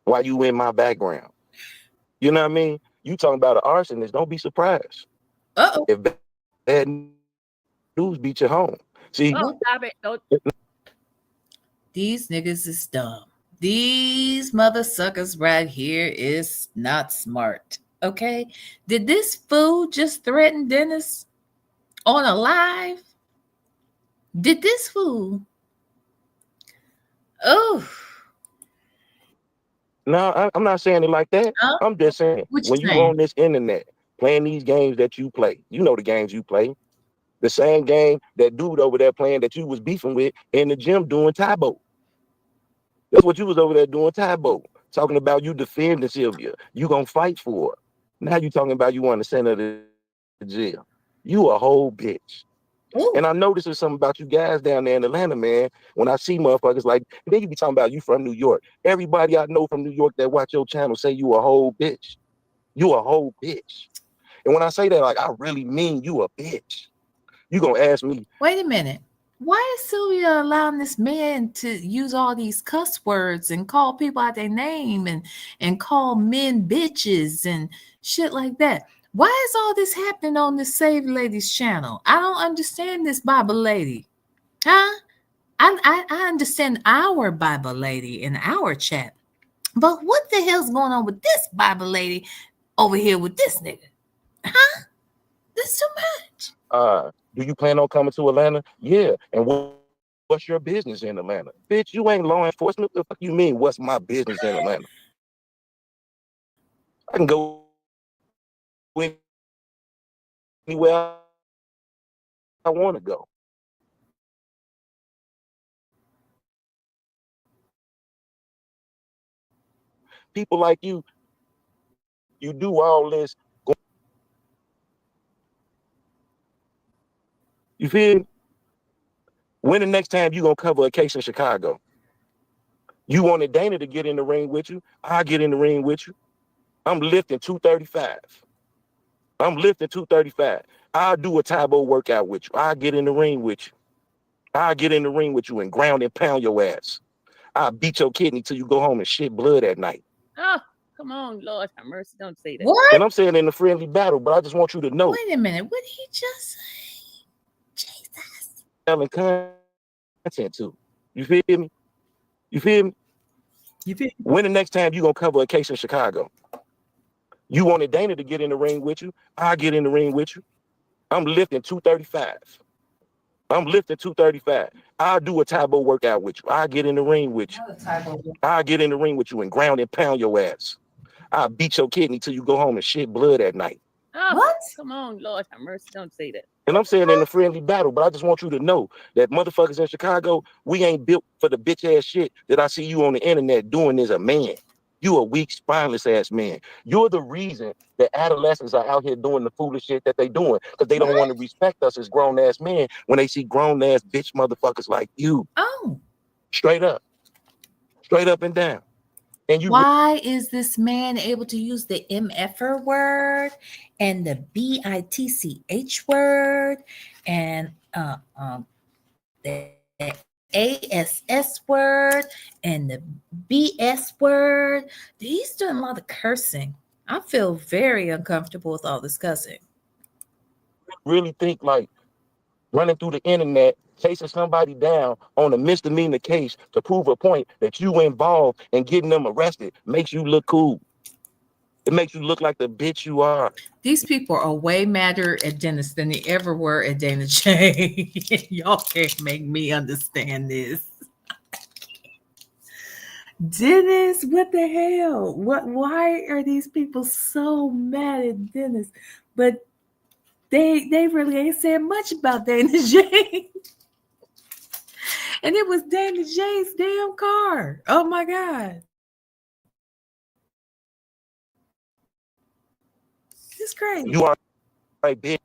Speaker 7: Why you in my background? You know what I mean? You talking about an arsonist, don't be surprised.
Speaker 1: Uh-oh.
Speaker 7: If bad news beat you home. See,
Speaker 3: stop it. Don't.
Speaker 1: These niggas is dumb. These mother suckers right here is not smart. Okay? Did this fool just threaten Dennis on a live? Did this fool? Oh.
Speaker 7: No, I'm not saying it like that. I'm just saying when you on this internet playing these games that you play, you know the games you play. The same game that dude over there playing that you was beefing with in the gym doing Tybo. That's what you was over there doing Tybo. Talking about you defending Ylvia. You gonna fight for her. Now you talking about you want to send her to jail. You a whole bitch. Ooh. And I know this is something about you guys down there in Atlanta, man. When I see motherfuckers like, then you be talking about you from New York. Everybody I know from New York that watch your channel say you a whole bitch. You a whole bitch. And when I say that, like, I really mean you a bitch. You gonna ask me.
Speaker 1: Wait a minute. Why is Sylvia allowing this man to use all these cuss words and call people out their name and call men bitches and shit like that? Why is all this happening on this Save Ladies channel? I don't understand this Bible lady. Huh? I understand our Bible lady in our chat. But what the hell's going on with this Bible lady over here with this nigga? Huh? This too much.
Speaker 7: Do you plan on coming to Atlanta? Yeah. And what's your business in Atlanta? Bitch, you ain't law enforcement. What the fuck you mean, what's my business in Atlanta? I can go anywhere I want to go. People like you do all this. You feel me? When the next time you gonna cover a case in Chicago? You wanted Dana to get in the ring with you? I'll get in the ring with you. I'm lifting 235. I'm lifting 235. I'll do a Tybo workout with you. I'll get in the ring with you. I'll get in the ring with you and ground and pound your ass. I'll beat your kidney till you go home and shit blood at night.
Speaker 3: Oh, come on, Lord have mercy. Don't say that.
Speaker 1: What?
Speaker 7: And I'm saying in a friendly battle, but I just want you to know.
Speaker 1: Wait a minute. What did he just say? Jesus.
Speaker 7: Selling content too. You feel me? You feel me?
Speaker 1: You feel me?
Speaker 7: When the next time you gonna cover a case in Chicago? You wanted Dana to get in the ring with you? I'll get in the ring with you. I'm lifting 235. I'm lifting 235. I'll do a Tybo workout with you. I'll get in the ring with you. I'll get in the ring with you and ground and pound your ass. I'll beat your kidney till you go home and shit blood at night.
Speaker 3: Oh,
Speaker 1: what?
Speaker 3: Come on, Lord have mercy. Don't say that.
Speaker 7: And I'm saying in a friendly battle, but I just want you to know that motherfuckers in Chicago, we ain't built for the bitch ass shit that I see you on the internet doing as a man. You a weak, spineless ass man. You're the reason that adolescents are out here doing the foolish shit that they doing because they don't want to respect us as grown ass men when they see grown ass bitch motherfuckers like you.
Speaker 1: Oh.
Speaker 7: Straight up and down. And you.
Speaker 1: Why is this man able to use the MFR word and the BITCH word and the ASS word and the BS word? He's doing a lot of cursing. I feel very uncomfortable with all this cussing.
Speaker 7: really think like running through the internet, chasing somebody down on a misdemeanor case to prove a point that you involved in getting them arrested makes you look cool. It makes you look like the bitch you are.
Speaker 1: These people are way madder at Dennis than they ever were at Dana J. Y'all can't make me understand this. Dennis, what the hell? Why are these people so mad at Dennis? But they really ain't said much about Dana J. And it was Dana J's damn car. Oh my God. It's crazy.
Speaker 7: You are a bitch.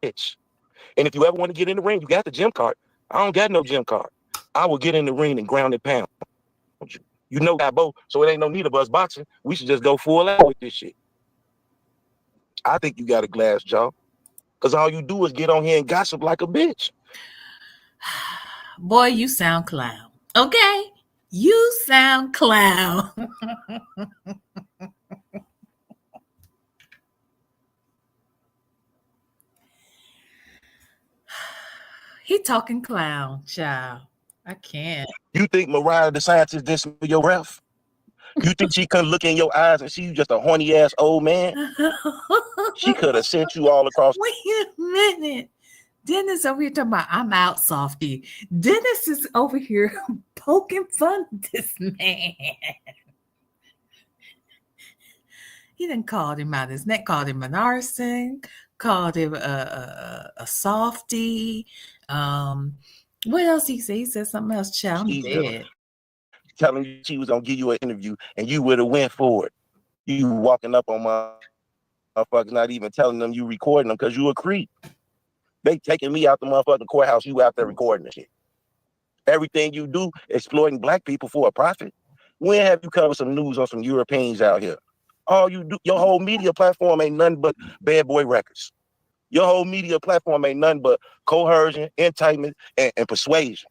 Speaker 7: And if you ever want to get in the ring, you got the gym card. I don't got no gym card. I will get in the ring and ground and pound. You know that, Bo, so it ain't no need of us boxing. We should just go full out with this shit. I think you got a glass jaw. Because all you do is get on here and gossip like a bitch.
Speaker 1: Boy, you sound clown. Okay? You sound clown. He talking clown, child. I can't.
Speaker 7: You think Mariah the scientist did some of your ref? You think she couldn't look in your eyes and see you just a horny ass old man? She could have sent you all across.
Speaker 1: Wait a minute. Dennis over here talking about I'm out, softy. Dennis is over here poking fun at this man. He done called him out his neck, called him an arson, called him a softy. What else he said? He said something else, child. I'm dead.
Speaker 7: Telling you she was gonna give you an interview and you would have went for it. You walking up on my motherfuckers, not even telling them you recording them because you a creep. They taking me out the motherfucking courthouse, you out there recording the shit. Everything you do, exploiting black people for a profit. When have you covered some news on some Europeans out here? All you do, your whole media platform ain't nothing but bad boy records. Your whole media platform ain't nothing but coercion, enticement, and persuasion.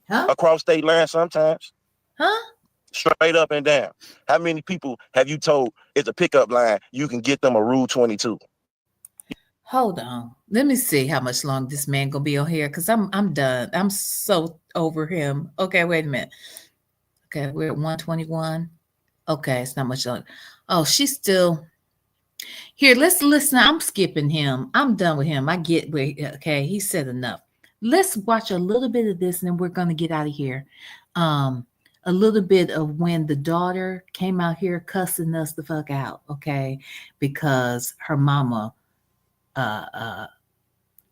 Speaker 1: Huh?
Speaker 7: Across state lines sometimes.
Speaker 1: Huh?
Speaker 7: Straight up and down. How many people have you told it's a pickup line, you can get them a Rule 22?
Speaker 1: Hold on. Let me see how much longer this man gonna be on here because I'm done. I'm so over him. Okay, wait a minute. Okay, we're at 121. Okay, it's not much longer. Oh, she's still here. Let's listen. I'm skipping him. I'm done with him. I get where okay, he said enough. Let's watch a little bit of this and then we're gonna get out of here. A little bit of when the daughter came out here cussing us the fuck out, okay, because her mama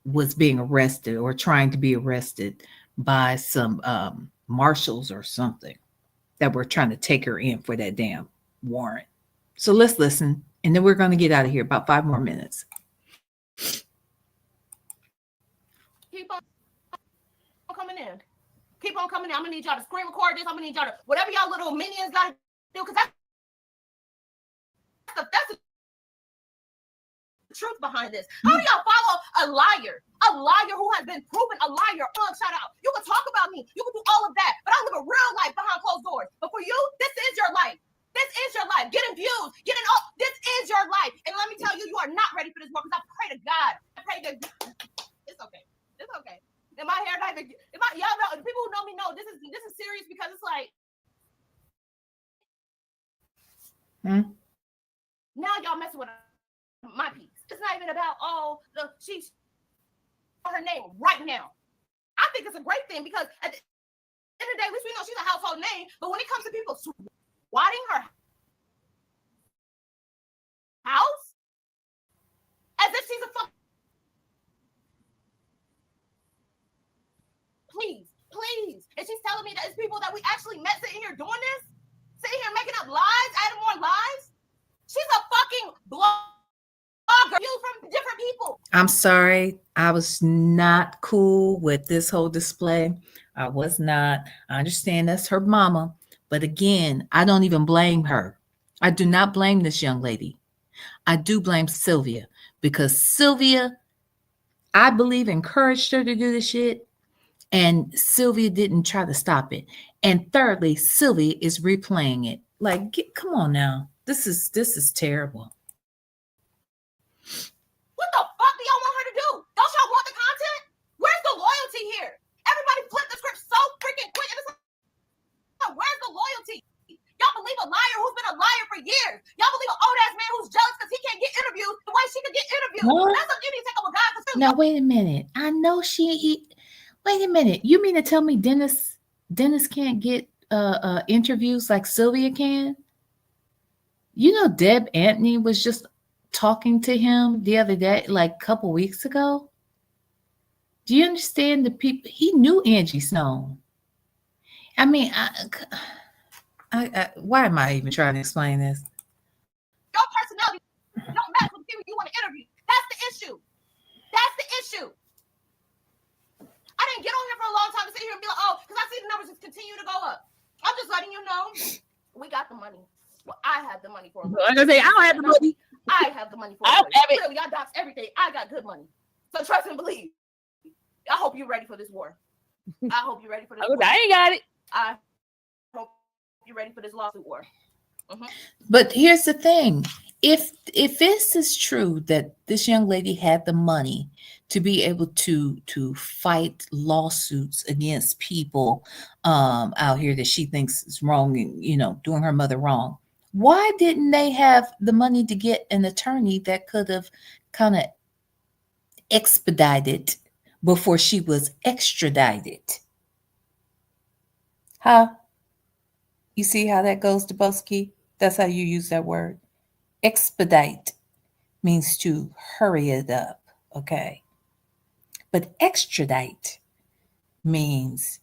Speaker 1: was being arrested or trying to be arrested by some marshals or something that were trying to take her in for that damn warrant. So let's listen, and then we're going to get out of here about 5 more minutes.
Speaker 4: Keep on coming in. Keep on coming in. I'm gonna need y'all to screen record this. I'm gonna need y'all to whatever y'all little minions gotta do, because that's the truth behind this. How do y'all follow a liar who has been proven a liar? Shout out. You can talk about me. You can do all of that, but I live a real life behind closed doors. But for you, this is your life. This is your life. Getting views, getting up. This is your life. And let me tell you, you are not ready for this work. Because I pray to God. I pray to it's okay. It's okay. And my hair not even, y'all know, people who know me know this is serious because it's like now y'all messing with my piece. It's not even about she's her name right now. I think it's a great thing because at the end of the day, at least we know she's a household name. But when it comes to people swatting her house as if she's a fuck. Please. And she's telling me that it's people that we actually met sitting here doing this, sitting here making up lies, adding more lies. She's a fucking blogger. You from different people.
Speaker 1: I'm sorry. I was not cool with this whole display. I was not. I understand that's her mama. But again, I don't even blame her. I do not blame this young lady. I do blame Sylvia because Sylvia, I believe, encouraged her to do this shit. And Sylvia didn't try to stop it. And thirdly, Sylvia is replaying it. Like, come on now. This is terrible.
Speaker 4: What the fuck do y'all want her to
Speaker 6: you.
Speaker 1: Huh?
Speaker 6: That's what you need to take up with God.
Speaker 1: Now wait a minute. I know wait a minute. You mean to tell me Dennis can't get interviews like Sylvia can? You know, Deb Anthony was just talking to him the other day, like a couple weeks ago. Do you understand the people? He knew Angie Stone. I mean, why am I even trying to explain this?
Speaker 6: Your personality don't match with the people you want to interview. That's the issue. That's the issue. I didn't get on here for a long time to sit here and be like, oh, because I see the numbers just continue to go up. I'm just letting you know we got the money. Well, I have the money for it.
Speaker 3: I'm gonna say I don't have the money.
Speaker 6: I have the money for it.
Speaker 3: I don't have it.
Speaker 6: Clearly, I dox everything. I got good money. So trust and believe. I hope you're ready for this war. I hope you're ready for this war.
Speaker 3: I ain't got it.
Speaker 6: I hope you're ready for this lawsuit war. Mm-hmm.
Speaker 1: But here's the thing. If this is true that this young lady had the money to be able to fight lawsuits against people out here that she thinks is wrong and, you know, doing her mother wrong, why didn't they have the money to get an attorney that could have kind of expedited before she was extradited? Huh? You see how that goes, Dubowski? That's how you use that word. Expedite means to hurry it up, okay? But extradite means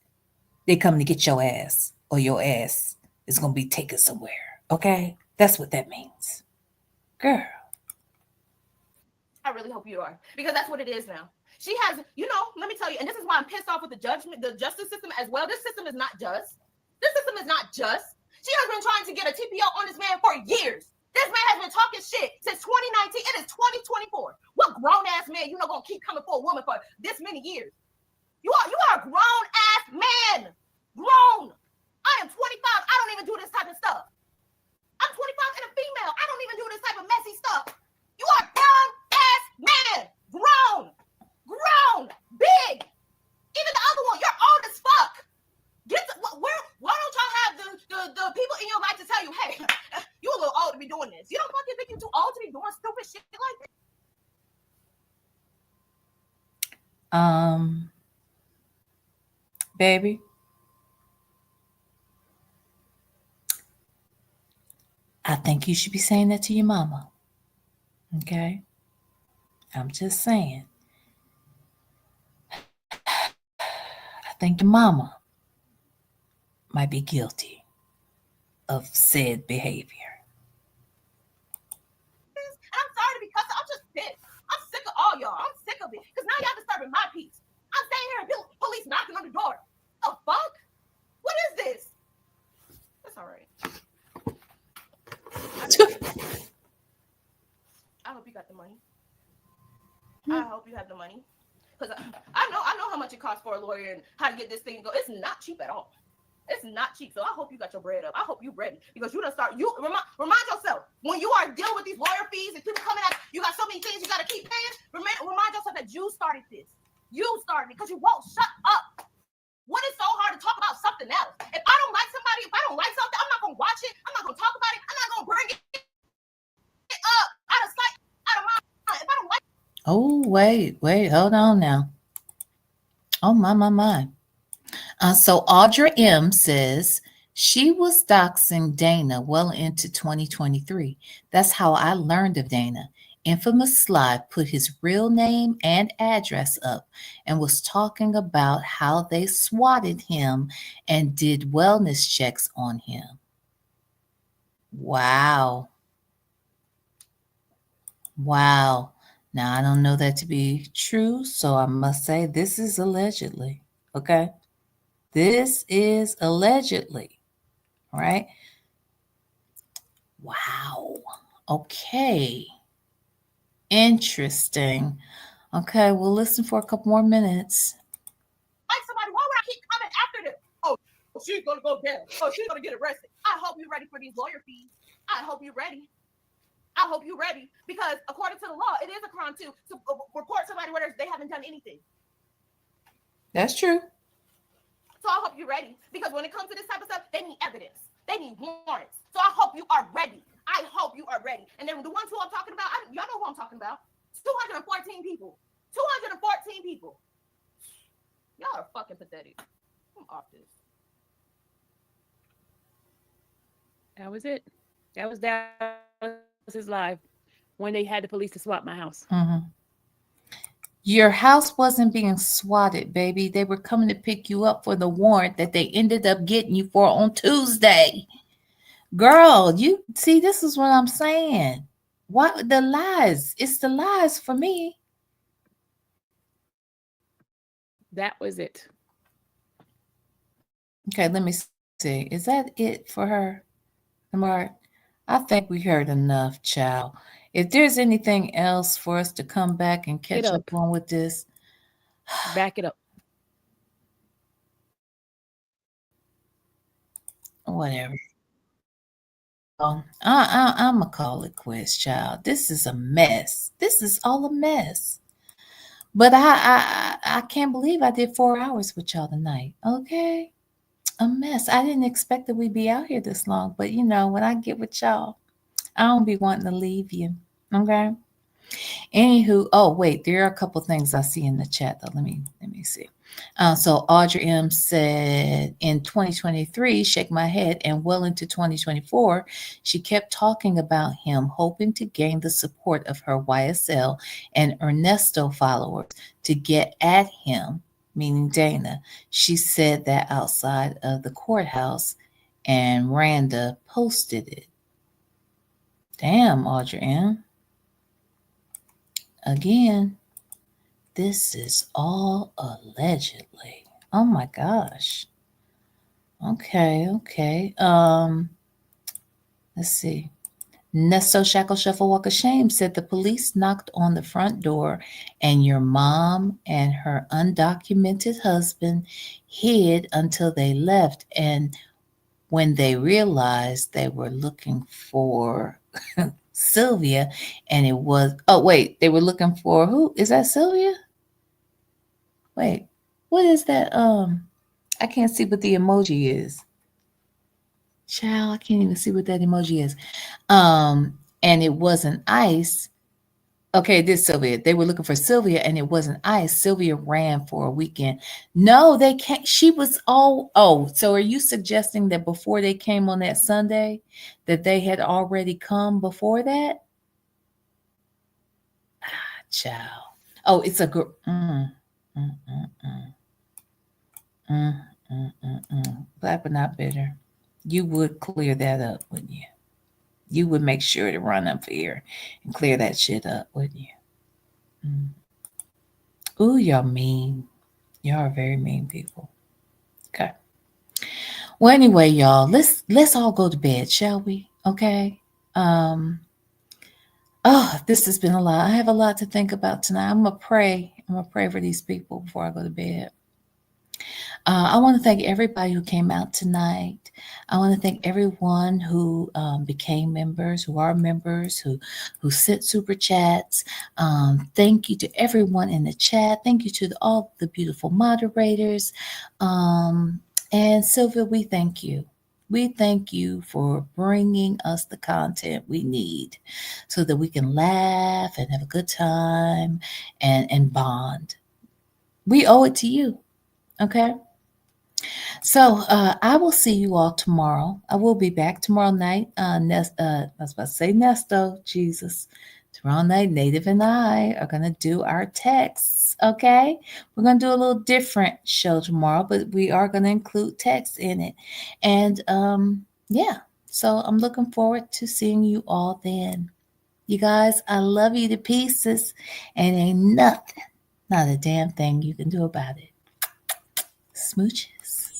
Speaker 1: they're coming to get your ass, or your ass is going to be taken somewhere, okay? That's what that means. Girl.
Speaker 6: I really hope you are, because that's what it is now. She has, you know, let me tell you, and this is why I'm pissed off with the justice system as well. This system is not just. This system is not just. She has been trying to get a TPO on this man for years. This man has been talking shit since 2019. It is 2024. What grown-ass man you know gonna keep coming for a woman for this many years? You are a grown-ass man. Grown. I am 25. I don't even do this type of stuff. I'm 25 and a female. I don't even do this type of messy stuff. You are a grown-ass man. Grown. Grown. Big. Even the other one, you're old as fuck. Why don't y'all have the people in your life to tell you, hey, you a little old to be doing this. You don't fucking think you're too old to be doing stupid shit like
Speaker 1: that? Baby. I think you should be saying that to your mama. Okay? I'm just saying. I think your mama might be guilty of said behavior.
Speaker 6: I'm sorry to be cussing. I'm just pissed. I'm sick of all y'all. I'm sick of it. Because now y'all disturbing my peace. I'm staying here and police knocking on the door. The fuck? What is this? That's all right. I hope you got the money. I hope you have the money. Because I know how much it costs for a lawyer and how to get this thing to go. It's not cheap at all. It's not cheap. So I hope you got your bread up. I hope you ready. Because you done start. You remind yourself when you are dealing with these lawyer fees and people coming at you, got so many things you got to keep paying. Remind yourself that you started this. You started it because you won't shut up. What is so hard to talk about something else? If I don't like somebody, if I don't like something, I'm not gonna watch it. I'm not gonna talk about it. I'm not gonna bring it up out of sight, out of mind. If I don't like.
Speaker 1: Oh, wait, hold on now. Oh, my. So Audra M says she was doxing Dana well into 2023. That's how I learned of Dana. Infamous Sly put his real name and address up and was talking about how they swatted him and did wellness checks on him. Wow. Now, I don't know that to be true, so I must say this is allegedly, okay? This is allegedly, right? Wow. Okay. Interesting. Okay, we'll listen for a couple more minutes.
Speaker 6: Like somebody, why would I keep coming after them? Oh, she's gonna go down. Oh, she's gonna get arrested. I hope you're ready for these lawyer fees. I hope you're ready. Because according to the law, it is a crime to report somebody where they haven't done anything.
Speaker 1: That's true.
Speaker 6: So I hope you're ready. Because when it comes to this type of stuff, they need evidence. They need warrants. So I hope you are ready. And then the ones who I'm talking about, y'all know who I'm talking about.
Speaker 4: 214 people. 214 people. Y'all are fucking pathetic. I'm off this.
Speaker 3: That was it. That was his live when they had the police to swat my house.
Speaker 1: Mm-hmm. Your house wasn't being swatted, baby. They were coming to pick you up for the warrant that they ended up getting you for on Tuesday. Girl, you see, this is what I'm saying. Why the lies? It's the lies for me.
Speaker 3: That was it.
Speaker 1: Okay, let me see. Is that it for her? Mark, I think we heard enough, child. If there's anything else for us to come back and catch up on with this,
Speaker 3: back it up.
Speaker 1: Whatever. I'm gonna call it quits, child. This is a mess. This is all a mess. But I can't believe I did 4 hours with y'all tonight. Okay, a mess. I didn't expect that we'd be out here this long. But you know, when I get with y'all, I don't be wanting to leave you. Okay. Anywho, oh wait, there are a couple things I see in the chat though. Let me see. So Audrey M said in 2023, shake my head, and well into 2024, she kept talking about him, hoping to gain the support of her YSL and Ernesto followers to get at him, meaning Dana. She said that outside of the courthouse, and Randa posted it. Damn, Audrey M. Again, this is all allegedly. Oh my gosh. Okay. Let's see. Nesto Shackle Shuffle Walk of Shame said the police knocked on the front door and your mom and her undocumented husband hid until they left. And when they realized they were looking for Sylvia, and it was, oh wait, they were looking for who? Is that Sylvia? Wait, what is that? I can't see what the emoji is. Child, I can't even see what that emoji is. And it wasn't Ice. Okay, this Sylvia. They were looking for Sylvia, and it wasn't Ice. Sylvia ran for a weekend. No, they can't. She was all. Oh, so are you suggesting that before they came on that Sunday, that they had already come before that? Child. Oh, it's a girl. Black but not bitter. You would clear that up, wouldn't you? You would make sure to run up here and clear that shit up, wouldn't you? Ooh, y'all mean. Y'all are very mean people. Okay. Well, anyway, y'all, let's all go to bed, shall we? Okay. Oh, this has been a lot. I have a lot to think about tonight. I'm gonna pray for these people before I go to bed. I want to thank everybody who came out tonight. I want to thank everyone who became members, who are members, who sent super chats. Thank you to everyone in the chat. Thank you to all the beautiful moderators. And Sylvia, we thank you. We thank you for bringing us the content we need so that we can laugh and have a good time and bond. We owe it to you. Okay. So I will see you all tomorrow. I will be back tomorrow night. I was about to say Nesto, Jesus. Tomorrow night, Native and I are going to do our texts, okay? We're going to do a little different show tomorrow, but we are going to include text in it. And yeah, so I'm looking forward to seeing you all then. You guys, I love you to pieces, and ain't nothing, not a damn thing you can do about it. Smooches.